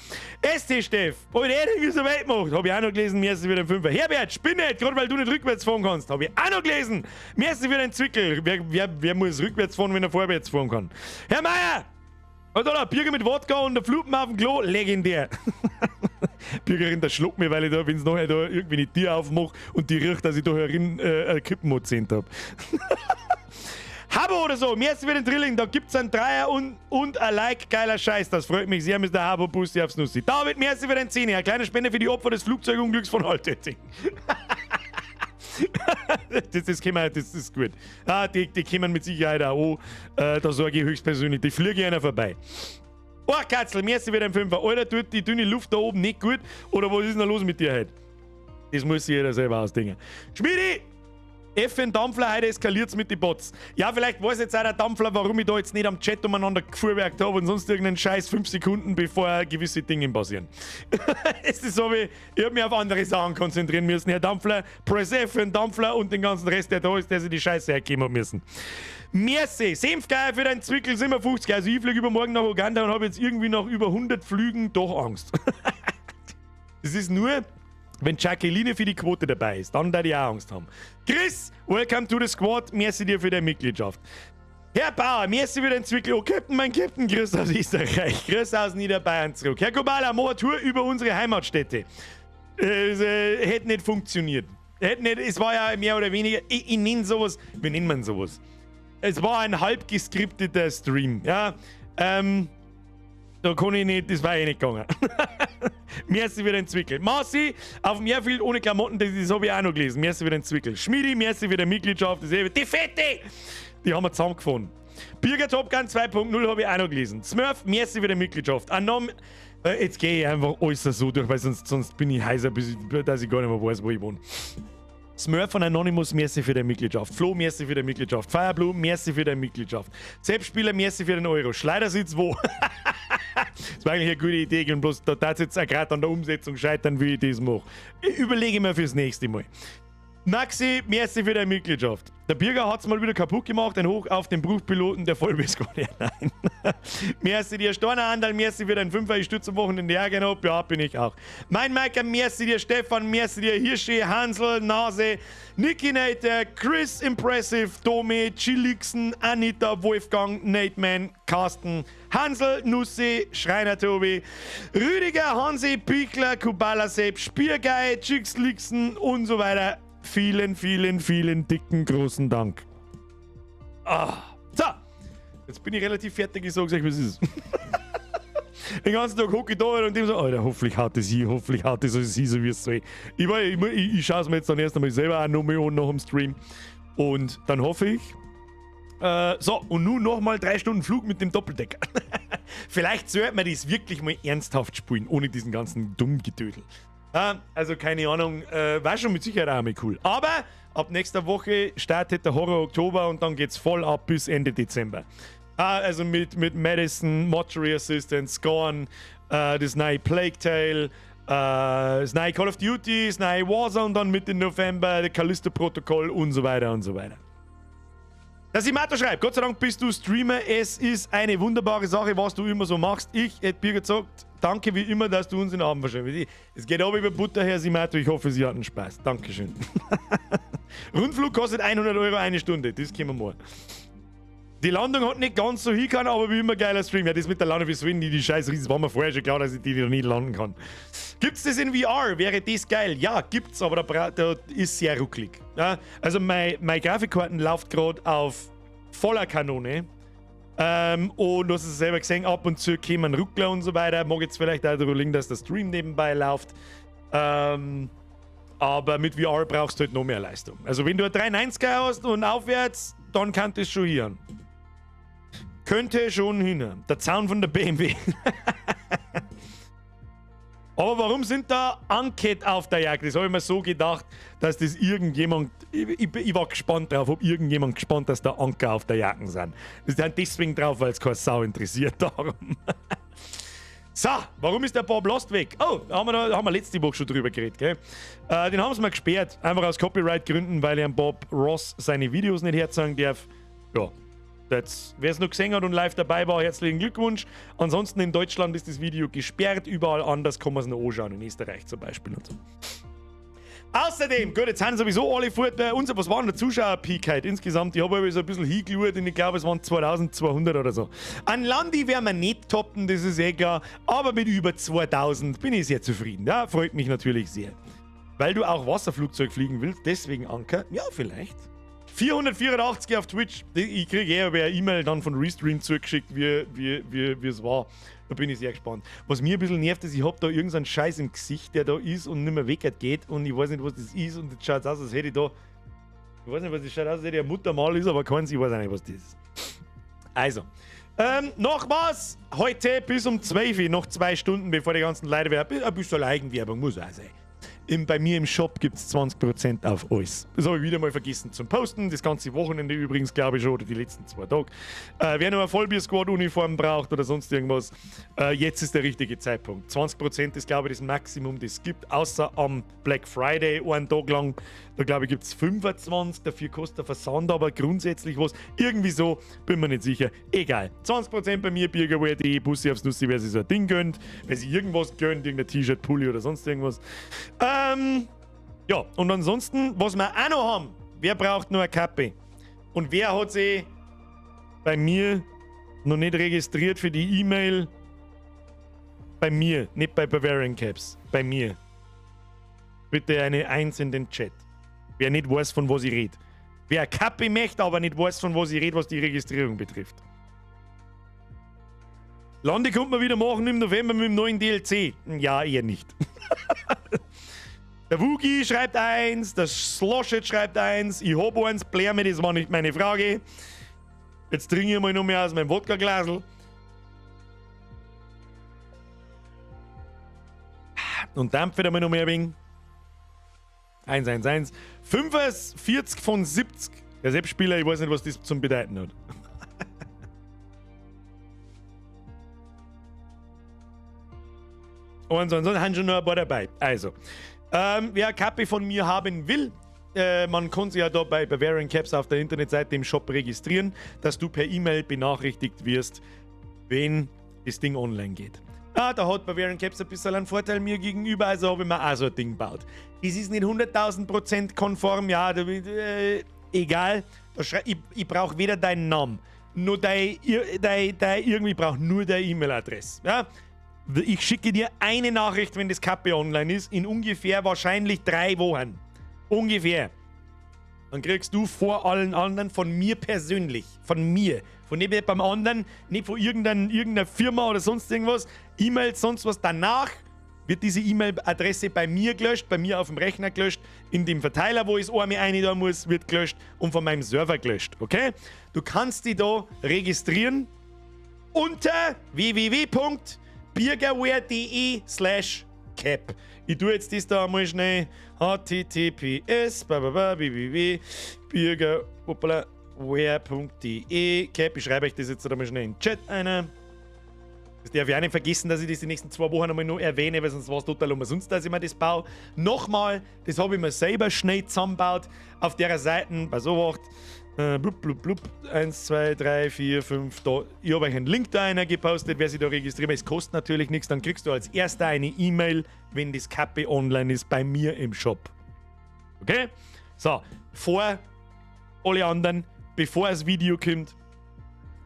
ST Steff, oh, der wie es Welt macht, habe ich auch noch gelesen. Merci für den 5er. Herbert, Spinnet, gerade weil du nicht rückwärts fahren kannst, habe ich auch noch gelesen. Merci für den Zwickel. Wer muss rückwärts fahren, wenn er vorwärts fahren kann? Herr Meier, oder ein Bürger mit Wodka und der Fluppen auf dem Klo, legendär. Bürgerin, der schluckt mir, weil ich da, wenn es nachher da irgendwie die Tür aufmache und die riecht, dass ich da herin Kippenmod habe. Habo oder so, merci für den Drilling, da gibt's einen Dreier und ein Like, geiler Scheiß, das freut mich sehr, Mr. Habo, Bussi aufs Nussi. David, merci für den 10er, eine kleine Spende für die Opfer des Flugzeugunglücks von Altötting. das ist gut. Die kommen mit Sicherheit auch an, da sorge ich höchstpersönlich, die fliege einer vorbei. Oh, Katzel, merci für den 5er. Alter, tut die dünne Luft da oben nicht gut? Oder was ist denn los mit dir heute? Das muss sich jeder selber ausdenken. Schmiedi! FN Dampfler, heute eskaliert's mit den Bots. Ja, vielleicht weiß jetzt auch der Dampfler, warum ich da jetzt nicht am Chat umeinander gefuhrwerkt habe und sonst irgendeinen Scheiß 5 Sekunden, bevor gewisse Dinge passieren. Es ist so wie, ich habe mich auf andere Sachen konzentrieren müssen. Herr Dampfler, Press FN Dampfler und den ganzen Rest, der da ist, der sich die Scheiße hergeben hat müssen. Merci, Senfgeier für deinen Zwickel, 57. Also ich fliege übermorgen nach Uganda und habe jetzt irgendwie nach über 100 Flügen doch Angst. Das ist nur, wenn Jacqueline für die Quote dabei ist, dann da die auch Angst haben. Chris, welcome to the squad, merci dir für deine Mitgliedschaft. Herr Bauer, merci für den Zwickel. Oh, Captain, mein Captain, grüß aus Österreich, grüß aus Niederbayern zurück. Herr Kobala, Motor über unsere Heimatstätte. Hätte nicht funktioniert. Es war ja mehr oder weniger, ich nenne sowas, wie nennt man sowas? Es war ein halb geskripteter Stream, ja. Da kann ich nicht, das war eh nicht gegangen. Merci für den Zwickel. Marci, auf dem Airfield ohne Klamotten, das habe ich auch noch gelesen. Merci für den Zwickel. Schmiedi, merci für die Mitgliedschaft. Die Fette! Die haben wir zusammengefunden. Birger Top Gun 2.0 habe ich auch noch gelesen. Smurf, merci für die Mitgliedschaft. Jetzt gehe ich einfach alles so durch, weil sonst bin ich heiser, dass ich gar nicht mehr weiß, wo ich wohne. Smurf von Anonymous, merci für deine Mitgliedschaft. Flo, merci für deine Mitgliedschaft. Fireblue, merci für deine Mitgliedschaft. Selbstspieler, merci für den Euro. Schleidersitz, wo? Das war eigentlich eine gute Idee, und bloß da darf jetzt auch gerade an der Umsetzung scheitern, wie ich das mache. Ich überlege mir fürs nächste Mal. Maxi, merci für deine Mitgliedschaft. Der Birger hat es mal wieder kaputt gemacht, ein Hoch auf den Berufspiloten der Vollbiskone. Nein. Merci dir, Storner Andal, merci für deinen 5er, ich stütze am Wochenende Ärger ab, ja, bin ich auch. Mein Meiker, merci dir, Stefan, merci dir, Hirschi, Hansel, Nase, Niki Nater, Chris Impressive, Domi, Chilixen, Anita, Wolfgang, Nateman, Carsten, Hansel, Nussi, Schreiner Tobi, Rüdiger, Hansi, Pichler, Kubala Sepp, Spiergei, Chixlixen und so weiter. Vielen, vielen, vielen dicken, großen Dank. So, jetzt bin ich relativ fertig, ich sag's euch, was ist. Den ganzen Tag hocke ich da und dem so, Alter, hoffentlich haut das hin, hoffentlich haut das alles hin, so wie es soll. Ich schaue es mir jetzt dann erst einmal selber auch noch mal an nach dem Stream. Und dann hoffe ich, so, und nun nochmal 3 Stunden Flug mit dem Doppeldecker. Vielleicht sollte man das wirklich mal ernsthaft spielen, ohne diesen ganzen Dummgedödel. Also keine Ahnung, war schon mit Sicherheit auch mal cool. Aber ab nächster Woche startet der Horror Oktober und dann geht's voll ab bis Ende Dezember. Also mit Madison, Mortuary Assistant, Scorn, das neue Plague Tale, das neue Call of Duty, das neue Warzone und dann Mitte November, der Callisto-Protokoll und so weiter und so weiter. Der Simato schreibt, Gott sei Dank bist du Streamer, es ist eine wunderbare Sache, was du immer so machst. Ich hätte Birger gesagt, danke wie immer, dass du uns in den Abend verschwendest. Es geht aber über Butter, Herr Simato, ich hoffe, Sie hatten Spaß. Dankeschön. Rundflug kostet 100 € eine Stunde, das können wir mal. Die Landung hat nicht ganz so hingekommen, aber wie immer geiler Stream. Ja, das mit der Landung für Swin, die scheiß Riesen, war mir vorher schon klar, dass ich die noch nicht landen kann. Gibt's das in VR? Wäre das geil? Ja, gibt's, aber da ist sehr rucklig. Ja, also meine Grafikkarten läuft gerade auf voller Kanone. Und du hast es selber gesehen, ab und zu kommen Ruckler und so weiter. Mag jetzt vielleicht auch daran liegen, dass der Stream nebenbei läuft. Aber mit VR brauchst du halt noch mehr Leistung. Also wenn du eine 390er hast und aufwärts, dann kann das schon hier. Könnte schon hin. Der Zaun von der BMW. Aber warum sind da Anket auf der Jagd? Das habe ich mir so gedacht, dass das irgendjemand... Ich war gespannt drauf, ob irgendjemand gespannt, dass da Anker auf der Jagd sind. Das ist deswegen drauf, weil es keine Sau interessiert. Darum. So, warum ist der Bob Lost weg? Oh, da haben wir letzte Woche schon drüber geredet, gell? Den haben sie mal gesperrt, einfach aus Copyright-Gründen, weil er Bob Ross seine Videos nicht herzeigen darf. Ja, wer es noch gesehen hat und live dabei war, herzlichen Glückwunsch. Ansonsten in Deutschland ist das Video gesperrt, überall anders kann man es noch anschauen, in Österreich zum Beispiel und so. Außerdem, gut, jetzt haben sowieso alle fort bei uns, was war denn der Zuschauer-Peak heute insgesamt? Ich habe so ein bisschen hingeschaut und ich glaube, es waren 2200 oder so. An Landi werden wir nicht toppen, das ist eh klar, aber mit über 2000 bin ich sehr zufrieden. Ja, freut mich natürlich sehr. Weil du auch Wasserflugzeug fliegen willst, deswegen Anker? Ja, vielleicht. 484 auf Twitch. Ich kriege eher eine E-Mail dann von Restream zugeschickt, wie es war. Da bin ich sehr gespannt. Was mir ein bisschen nervt, ist, ich habe da irgendeinen Scheiß im Gesicht, der da ist und nicht mehr weggeht und ich weiß nicht, was das ist und jetzt schaut es aus, als hätte ich da... Ich weiß nicht, was das schaut aus, als hätte ich ein Muttermal ist, aber keins, ich weiß auch nicht, was das ist. Also, noch was. Heute bis um 12 Uhr, noch 2 Stunden, bevor die ganzen Leute werden. Ein bisschen Eigenwerbung muss auch sein. Bei mir im Shop gibt es 20% auf alles. Das habe ich wieder mal vergessen zum Posten. Das ganze Wochenende übrigens, glaube ich schon, oder die letzten 2 Tage. Wer noch eine Vollbier-Squad-Uniform braucht oder sonst irgendwas, jetzt ist der richtige Zeitpunkt. 20% ist, glaube ich, das Maximum, das es gibt, außer am Black Friday, einen Tag lang. Da, glaube ich, gibt es 25, dafür kostet der Versand aber grundsätzlich was. Irgendwie so, bin mir nicht sicher. Egal. 20% bei mir, Birgerwehr.de, Bussi aufs Nussi, wer sich so ein Ding gönnt, wer sich irgendwas gönnt, irgendein T-Shirt, Pulli oder sonst irgendwas. Ja, und ansonsten, was wir auch noch haben, wer braucht noch eine Kappe? Und wer hat sich bei mir noch nicht registriert für die E-Mail? Bei mir, nicht bei Bavarian Caps, bei mir. Bitte eine 1 in den Chat. Wer nicht weiß, von was ich rede. Wer eine Kappe möchte, aber nicht weiß, von was ich rede, was die Registrierung betrifft. Lande kommt man wieder machen im November mit dem neuen DLC. Ja, eher nicht. Der Woogie schreibt 1, der Sloshet schreibt 1, ich hab eins, blär mir, das war nicht meine Frage. Jetzt trinke ich mal noch mehr aus meinem Wodka-Glasl. Und dampfe da mal noch mehr ein wenig. 111. 45 von 70. Der Selbstspieler, ich weiß nicht, was das zum Bedeuten hat. Und sonst haben schon noch ein paar dabei. Also, wer eine Kappe von mir haben will, man kann sich ja da bei Bavarian Caps auf der Internetseite im Shop registrieren, dass du per E-Mail benachrichtigt wirst, wenn das Ding online geht. Da hat Bavarian Caps ein bisschen einen Vorteil mir gegenüber, also habe ich mir auch so ein Ding gebaut. Das ist nicht 100.000% konform, ja, egal. Ich brauche weder deinen Namen, nur irgendwie brauche nur deine E-Mail-Adresse. Ja? Ich schicke dir eine Nachricht, wenn das Kappe online ist, in ungefähr wahrscheinlich 3 Wochen. Ungefähr. Dann kriegst du vor allen anderen von mir persönlich. Von mir. Von nicht beim anderen, nicht von irgendeiner Firma oder sonst irgendwas. E-Mails, sonst was. Danach wird diese E-Mail-Adresse bei mir gelöscht, bei mir auf dem Rechner gelöscht. In dem Verteiler, wo ich es einmal rein muss, wird gelöscht und von meinem Server gelöscht. Okay? Du kannst dich da registrieren unter www.birgerware.de/cap. Ich tue jetzt das da einmal schnell. https://birgerware.de Cap. Ich schreibe euch das jetzt einmal schnell in den Chat ein. Das darf ich auch nicht vergessen, dass ich das die nächsten 2 Wochen einmal noch erwähne, weil sonst war es total umsonst, dass ich mir das baue. Nochmal, das habe ich mir selber schnell zusammengebaut. Auf der Seite, bei so wacht, 1, 2, 3, 4, 5, da. Ich habe euch einen Link da gepostet, wer sich da registriert. Es kostet natürlich nichts, dann kriegst du als erster eine E-Mail, wenn das Kappe online ist, bei mir im Shop. Okay? So, vor alle anderen, bevor das Video kommt,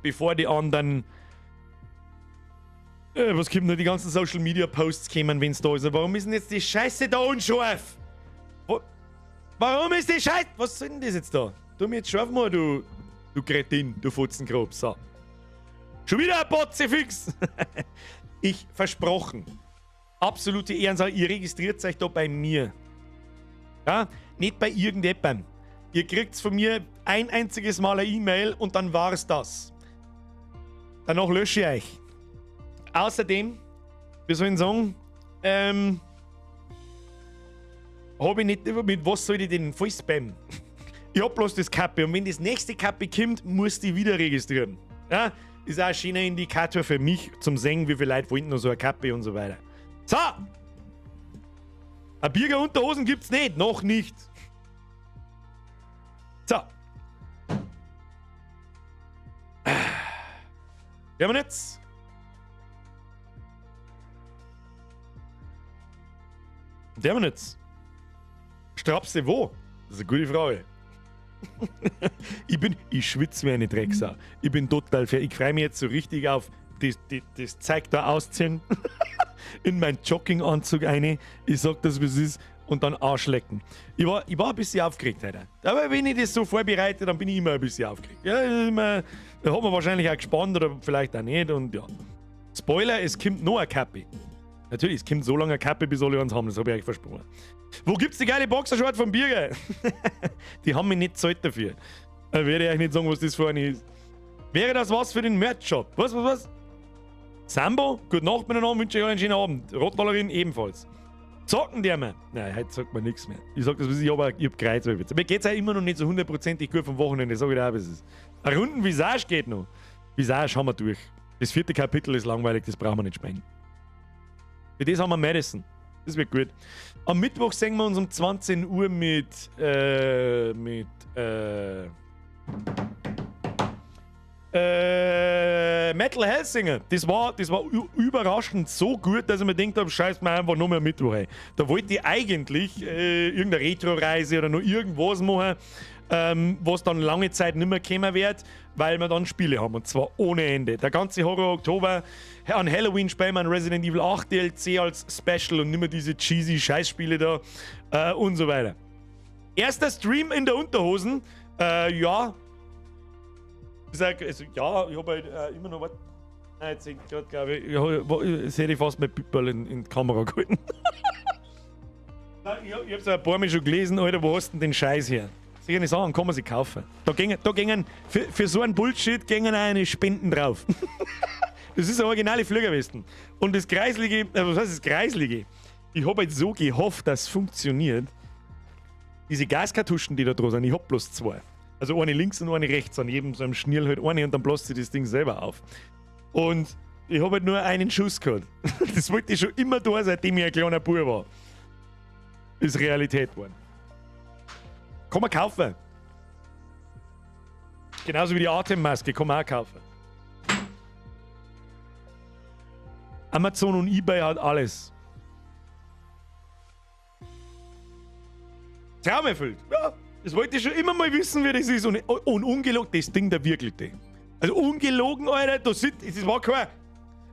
bevor die anderen, was kommt noch, die ganzen Social Media Posts kommen, wenn es da ist. Warum ist denn jetzt die Scheiße da unscharf? Warum ist die Scheiße? Was soll denn das jetzt da? Du mir jetzt scharf mal, du Kretin, du Futzengrab. So. Schon wieder ein Botzefix. Ich versprochen. Absolute Ehrensache, ihr registriert euch da bei mir. Ja? Nicht bei irgendjemandem. Ihr kriegt von mir ein einziges Mal eine E-Mail und dann war's das. Danach lösche ich euch. Außerdem, wie soll ich sagen, habe ich nicht, mit was soll ich denn voll spammen? Ich hab bloß das Kappe und wenn das nächste Kappe kommt, musst du wieder registrieren. Ja? Ist auch ein schöner Indikator für mich, zum sehen, wie viele Leute wollten noch so eine Kappe und so weiter. So! Ein Birger Unterhosen gibt's nicht, noch nicht. So. Wir haben jetzt. Der haben jetzt. Strapse wo? Das ist eine gute Frage. Ich schwitze wie eine Drecksau. Ich bin total fair. Ich freue mich jetzt so richtig auf das Zeug da ausziehen. In meinen Jogginganzug rein. Ich sag das, wie es ist. Und dann Arschlecken. Ich war ein bisschen aufgeregt heute. Aber wenn ich das so vorbereite, dann bin ich immer ein bisschen aufgeregt. Ja, da hat man wahrscheinlich auch gespannt oder vielleicht auch nicht. Und ja. Spoiler, es kommt noch eine Kappe. Natürlich, es kommt so lange eine Kappe, bis alle eins haben. Das habe ich euch versprochen. Wo gibt's die geile Boxershort vom Birger? Die haben mich nicht gezahlt dafür. Da werde ich euch nicht sagen, was das für eine ist. Wäre das was für den Merch-Shop? Was? Sambo? Gute Nacht miteinander, wünsche ich euch einen schönen Abend. Rotballerin ebenfalls. Zocken der mir? Nein, heute sagt man nichts mehr. Ich sag das, ich habe Kreuzwölfe. Mir geht's ja immer noch nicht so 100% gut vom Wochenende, sag ich dir auch, was es ist. Eine Runden Visage geht noch. Visage haben wir durch. Das 4. Kapitel ist langweilig, das brauchen wir nicht sprechen. Für das haben wir Madison. Das wird gut. Am Mittwoch sehen wir uns um 20 Uhr mit Metal Hellsinger. Das war überraschend so gut, dass ich mir gedacht habe, scheiß mir einfach nur mehr Mittwoch rein. Da wollte ich eigentlich irgendeine Retro-Reise oder noch irgendwas machen, was dann lange Zeit nicht mehr kommen wird, weil wir dann Spiele haben. Und zwar ohne Ende. Der ganze Horror-Oktober, an Halloween spielen wir ein Resident Evil 8 DLC als Special und nicht mehr diese cheesy Scheißspiele da und so weiter. Erster Stream in der Unterhosen. Ja. Ich sage, also, ja, ich habe halt immer noch was. Nein, jetzt gerade, glaube ich hätte ich fast mit Pipperl in die Kamera gehalten. Nein, ich habe es ein paar Mal schon gelesen, Alter, wo hast du denn den Scheiß her? Sicher nicht sagen, kann man sich kaufen. Da gingen für so einen Bullshit gingen auch eine Spenden drauf. Das ist eine originale Fliegerwesten. Und das Kreislige, was heißt das Kreislige? Ich habe halt so gehofft, dass es funktioniert. diese Gaskartuschen, die da dran sind, ich hab bloß 2. Also eine links und eine rechts, an jedem so einem Schnirl halt eine und dann bläst sich das Ding selber auf. Und ich habe halt nur einen Schuss gehabt. Das wollte ich schon immer da, seitdem ich ein kleiner Bub war. Ist Realität geworden. Kann man kaufen. Genauso wie die Atemmaske, kann man auch kaufen. Amazon und eBay hat alles. Traumerfüllt. Ja, das wollte ich schon immer mal wissen, wie das ist. Und ungelogen, das Ding der wirkliche. Also ungelogen, Alter, das war kein...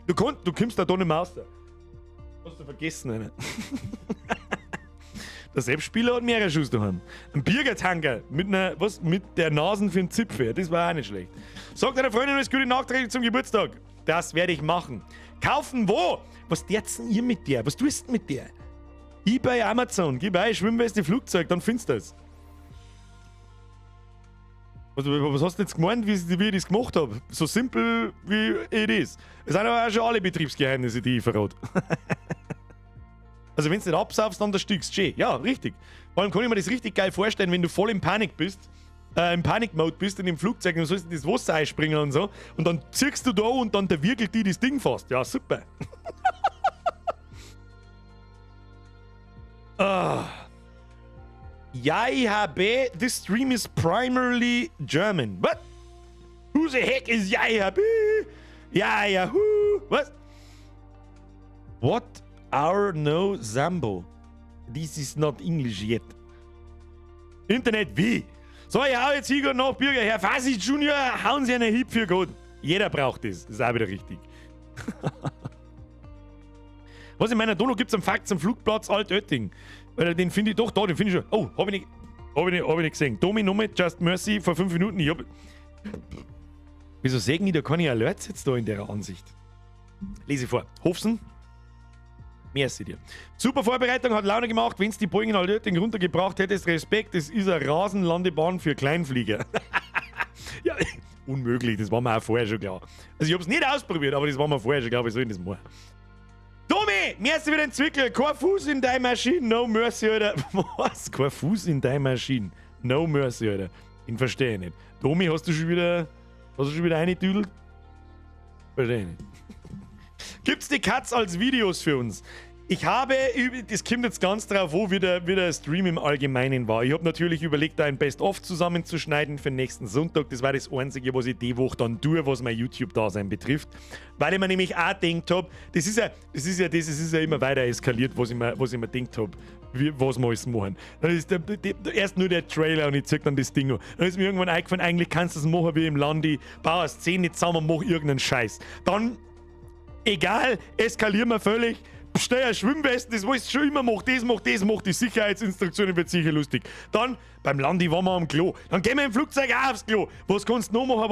Du kommst da nicht mehr raus. Hast du vergessen, Alter. Der Selbstspieler hat mehrere Schuss daheim. Ein Biergertanker mit der Nase für einen Zipfel. Das war auch nicht schlecht. Sagt deiner Freundin alles Gute nachträglich zum Geburtstag. Das werde ich machen. Kaufen wo? Was dert's denn ihr mit dir? Was tust du mit dir? eBay, Amazon. Gib ein Schwimmweste, Flugzeug, dann findest du das. Was hast du jetzt gemeint, wie ich das gemacht habe? So simpel wie es ist. Es sind aber auch schon alle Betriebsgeheimnisse, die ich verrate. Also wenn du nicht absaufst, dann das Stückst schön. Ja, richtig. Vor allem kann ich mir das richtig geil vorstellen, wenn du voll im Panik bist, im Panik-Mode bist in dem Flugzeug und du sollst in das Wasser einspringen und so und dann ziehst du da und dann der wickelt die das Ding fast. Ja, super. Ja, ich habe, this stream is primarily German. What? Who the heck is YHB? Yahoo? What? What are no Zambo? This is not English yet. Internet wie? So, ich hau jetzt hier nach Bürger. Herr Fassi Junior, hauen Sie einen Hieb für Gott. Jeder braucht das. Das ist auch wieder richtig. Was in meiner Dono gibt es einen Fakt zum Flugplatz Altötting. Weil den finde ich doch da, den finde ich schon. Oh, hab ich nicht gesehen. Domi Nummer, Just Mercy, vor 5 Minuten. Wieso sägen die da keine Alerts jetzt da in der Ansicht? Lese vor. Hofsen. Merci dir. Super Vorbereitung, hat Laune gemacht. Wenn es die Boeing in Altötting runtergebracht hättest, Respekt, das ist eine Rasenlandebahn für Kleinflieger. Ja, unmöglich, das war mir auch vorher schon klar. Also ich habe es nicht ausprobiert, aber das war mir vorher schon klar, wie soll ich das machen? Tommy, merci für den Zwickel. Kein Fuß in deine Maschine, no mercy, Alter. Was? Kein Fuß in deine Maschine, no mercy, Alter. Den verstehe ich nicht. Tommy, hast du schon wieder eingedüdelt? Verstehe ich nicht. Gibt's die Cuts als Videos für uns? Ich habe, das kommt jetzt ganz drauf an, wie der Stream im Allgemeinen war. Ich habe natürlich überlegt, da ein Best-of zusammenzuschneiden für den nächsten Sonntag. Das war das Einzige, was ich die Woche dann tue, was mein YouTube-Dasein betrifft. Weil ich mir nämlich auch gedacht habe, das ist ja immer weiter eskaliert, was ich mir gedacht habe, was wir alles machen. Dann ist erst nur der Trailer und ich zeig dann das Ding an. Dann ist mir irgendwann eingefallen, eigentlich kannst du es machen wie im Landi, bau eine Szene zusammen und mach irgendeinen Scheiß. Dann, egal, eskalieren wir völlig. Bestell eine Schwimmweste, das was ich schon immer mache, das macht die Sicherheitsinstruktionen, wird sicher lustig. Dann, beim Landi waren wir am Klo. Dann gehen wir im Flugzeug auch aufs Klo. Was kannst du noch machen,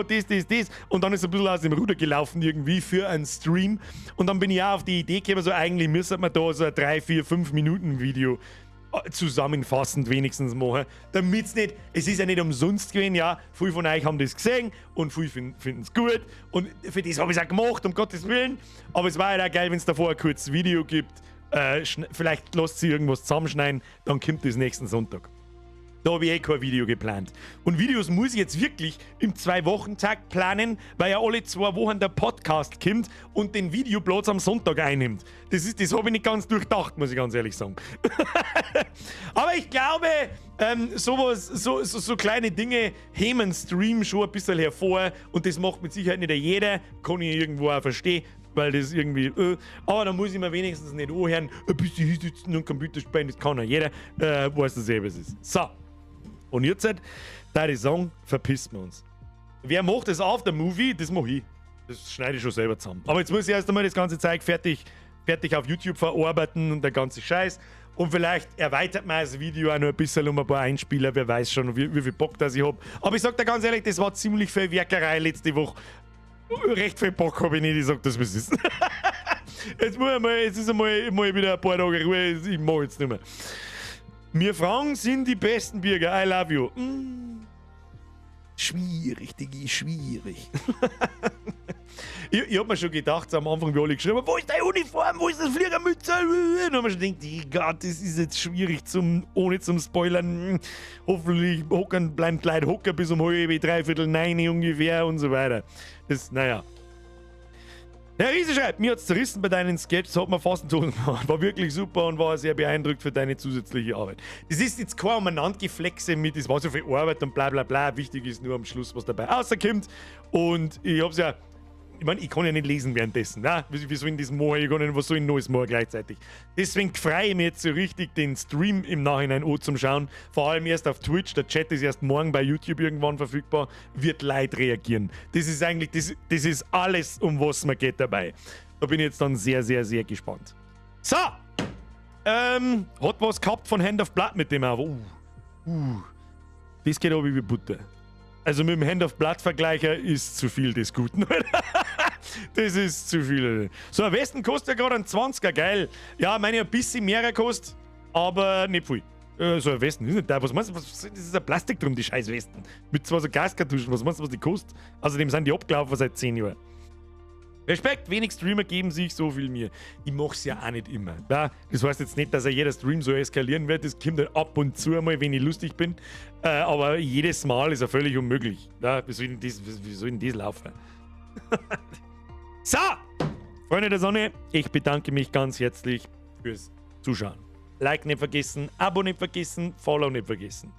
das. Und dann ist ein bisschen aus dem Ruder gelaufen irgendwie für einen Stream. Und dann bin ich auch auf die Idee gekommen, so eigentlich müsste man da so ein 3, 4, 5 Minuten Video zusammenfassend wenigstens machen, damit es ist ja nicht umsonst gewesen, ja, viele von euch haben das gesehen und viele finden es gut und für das habe ich es auch gemacht, um Gottes Willen, aber es war halt auch geil, wenn es davor ein kurzes Video gibt, vielleicht lasst sie irgendwas zusammenschneiden, dann kommt das nächsten Sonntag. Da habe ich kein Video geplant. Und Videos muss ich jetzt wirklich im 2-Wochen-Takt planen, weil ja alle 2 Wochen der Podcast kommt und den Videoplatz am Sonntag einnimmt. Das habe ich nicht ganz durchdacht, muss ich ganz ehrlich sagen. Aber ich glaube, so kleine Dinge heben Stream schon ein bisschen hervor und das macht mit Sicherheit nicht jeder, kann ich irgendwo auch verstehen. Weil das irgendwie, aber da muss ich mir wenigstens nicht anhören, bis die hier sitzen und Computer spielen, das kann ja jeder, weiß das was es ist. So, und jetzt, da ich sagen, verpissen wir uns. Wer macht das Aftermovie, das mache ich. Das schneide ich schon selber zusammen. Aber jetzt muss ich erst einmal das ganze Zeug fertig auf YouTube verarbeiten und der ganze Scheiß. Und vielleicht erweitert man das Video auch noch ein bisschen um ein paar Einspieler, wer weiß schon, wie viel Bock das ich habe. Aber ich sag dir ganz ehrlich, das war ziemlich viel Werkerei letzte Woche. Recht viel Bock habe ich nicht, ich sag das, was es ist. Jetzt ist einmal wieder ein paar Tage Ruhe, ich mach jetzt nicht mehr. Wir Frauen sind die besten Bürger, I love you. Schwierig, Digi, schwierig. Ich hab mir schon gedacht, am Anfang, wie alle geschrieben haben, wo ist deine Uniform, wo ist das Fliegermütze? Und dann hab ich schon gedacht, Gott, das ist jetzt schwierig, ohne zum Spoilern. Hoffentlich bleiben die Leute hocken bis um halb, 8:45 ungefähr und so weiter. Das, naja. Herr Riese schreibt, mir hat's zerrissen bei deinen Sketches, hat mir fast einen Ton gemacht. War wirklich super und war sehr beeindruckt für deine zusätzliche Arbeit. Das ist jetzt kein Umeinandergeflexe mit, es war so viel Arbeit und bla bla bla. Wichtig ist nur am Schluss, was dabei rauskommt. Und ich hab's ja, ich meine, ich kann ja nicht lesen währenddessen. Ne? Wie soll ich das machen? Ich kann nicht, was soll ich Neues machen gleichzeitig? Deswegen freue ich mich jetzt so richtig, den Stream im Nachhinein anzuschauen. Vor allem erst auf Twitch. Der Chat ist erst morgen bei YouTube irgendwann verfügbar. Wird Leute reagieren. Das ist eigentlich, das ist alles, um was mir geht dabei. Da bin ich jetzt dann sehr, sehr, sehr gespannt. So! Hat was gehabt von Hand of Blood mit dem auch. Das geht aber wie Butter. Also mit dem Hand of Blood Vergleicher ist zu viel des Guten. Das ist zu viel. So, ein Westen kostet ja gerade einen 20er, geil. Ja, meine ein bisschen mehr kostet, aber nicht viel. So ein Westen ist nicht da. Was meinst du, das ist ein Plastik drum, die scheiß Westen. Mit zwar so Gaskartuschen, was meinst du, was die kostet? Außerdem sind die abgelaufen seit 10 Jahren. Respekt, wenig Streamer geben sich so viel mir. Ich mach's ja auch nicht immer. Ja, das heißt jetzt nicht, dass jeder Stream so eskalieren wird. Das kommt halt ab und zu mal, wenn ich lustig bin. Aber jedes Mal ist ja völlig unmöglich. Ja, wie soll denn das laufen? So, Freunde der Sonne, ich bedanke mich ganz herzlich fürs Zuschauen. Like nicht vergessen, Abo nicht vergessen, Follow nicht vergessen.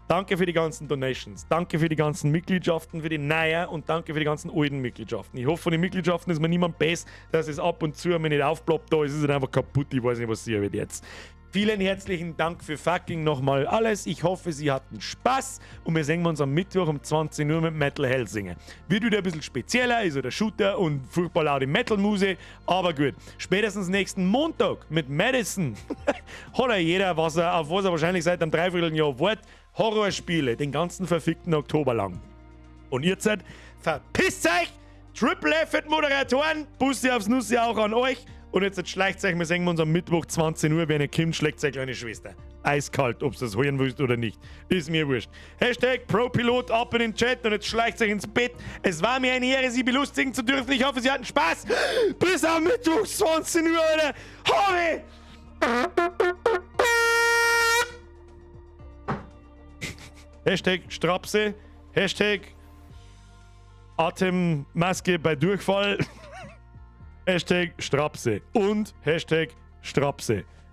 Danke für die ganzen Donations, danke für die ganzen Mitgliedschaften, für die neuen und danke für die ganzen alten Mitgliedschaften. Ich hoffe, von den Mitgliedschaften ist mir niemand best, dass es ab und zu mir nicht aufploppt, da ist es einfach kaputt, ich weiß nicht, was sie wird jetzt. Vielen herzlichen Dank für fucking nochmal alles. Ich hoffe, Sie hatten Spaß und wir sehen uns am Mittwoch um 20 Uhr mit Metal Hellsinger. Wird wieder ein bisschen spezieller, ist ja der Shooter und furchtbar laute Metal-Muse, aber gut. Spätestens nächsten Montag mit Madison hat ja jeder, auf was er wahrscheinlich seit einem Dreivierteljahr wartet, Horrorspiele den ganzen verfickten Oktober lang. Und ihr seid, verpisst euch! Triple F mit Moderatoren, Bussi aufs Nussi auch an euch. Und jetzt schleicht euch, wir sehen uns am Mittwoch 20 Uhr, wenn ihr kommt, schlägt seine kleine Schwester. Eiskalt, ob ihr das hören willst oder nicht. Ist mir wurscht. Hashtag ProPilot ab in den Chat und jetzt schleicht euch ins Bett. Es war mir eine Ehre, Sie belustigen zu dürfen. Ich hoffe, Sie hatten Spaß. Bis am Mittwoch 20 Uhr, Alter. Hoi! Hashtag Strapse. Hashtag Atemmaske bei Durchfall. Hashtag Strapse und Hashtag Strapse.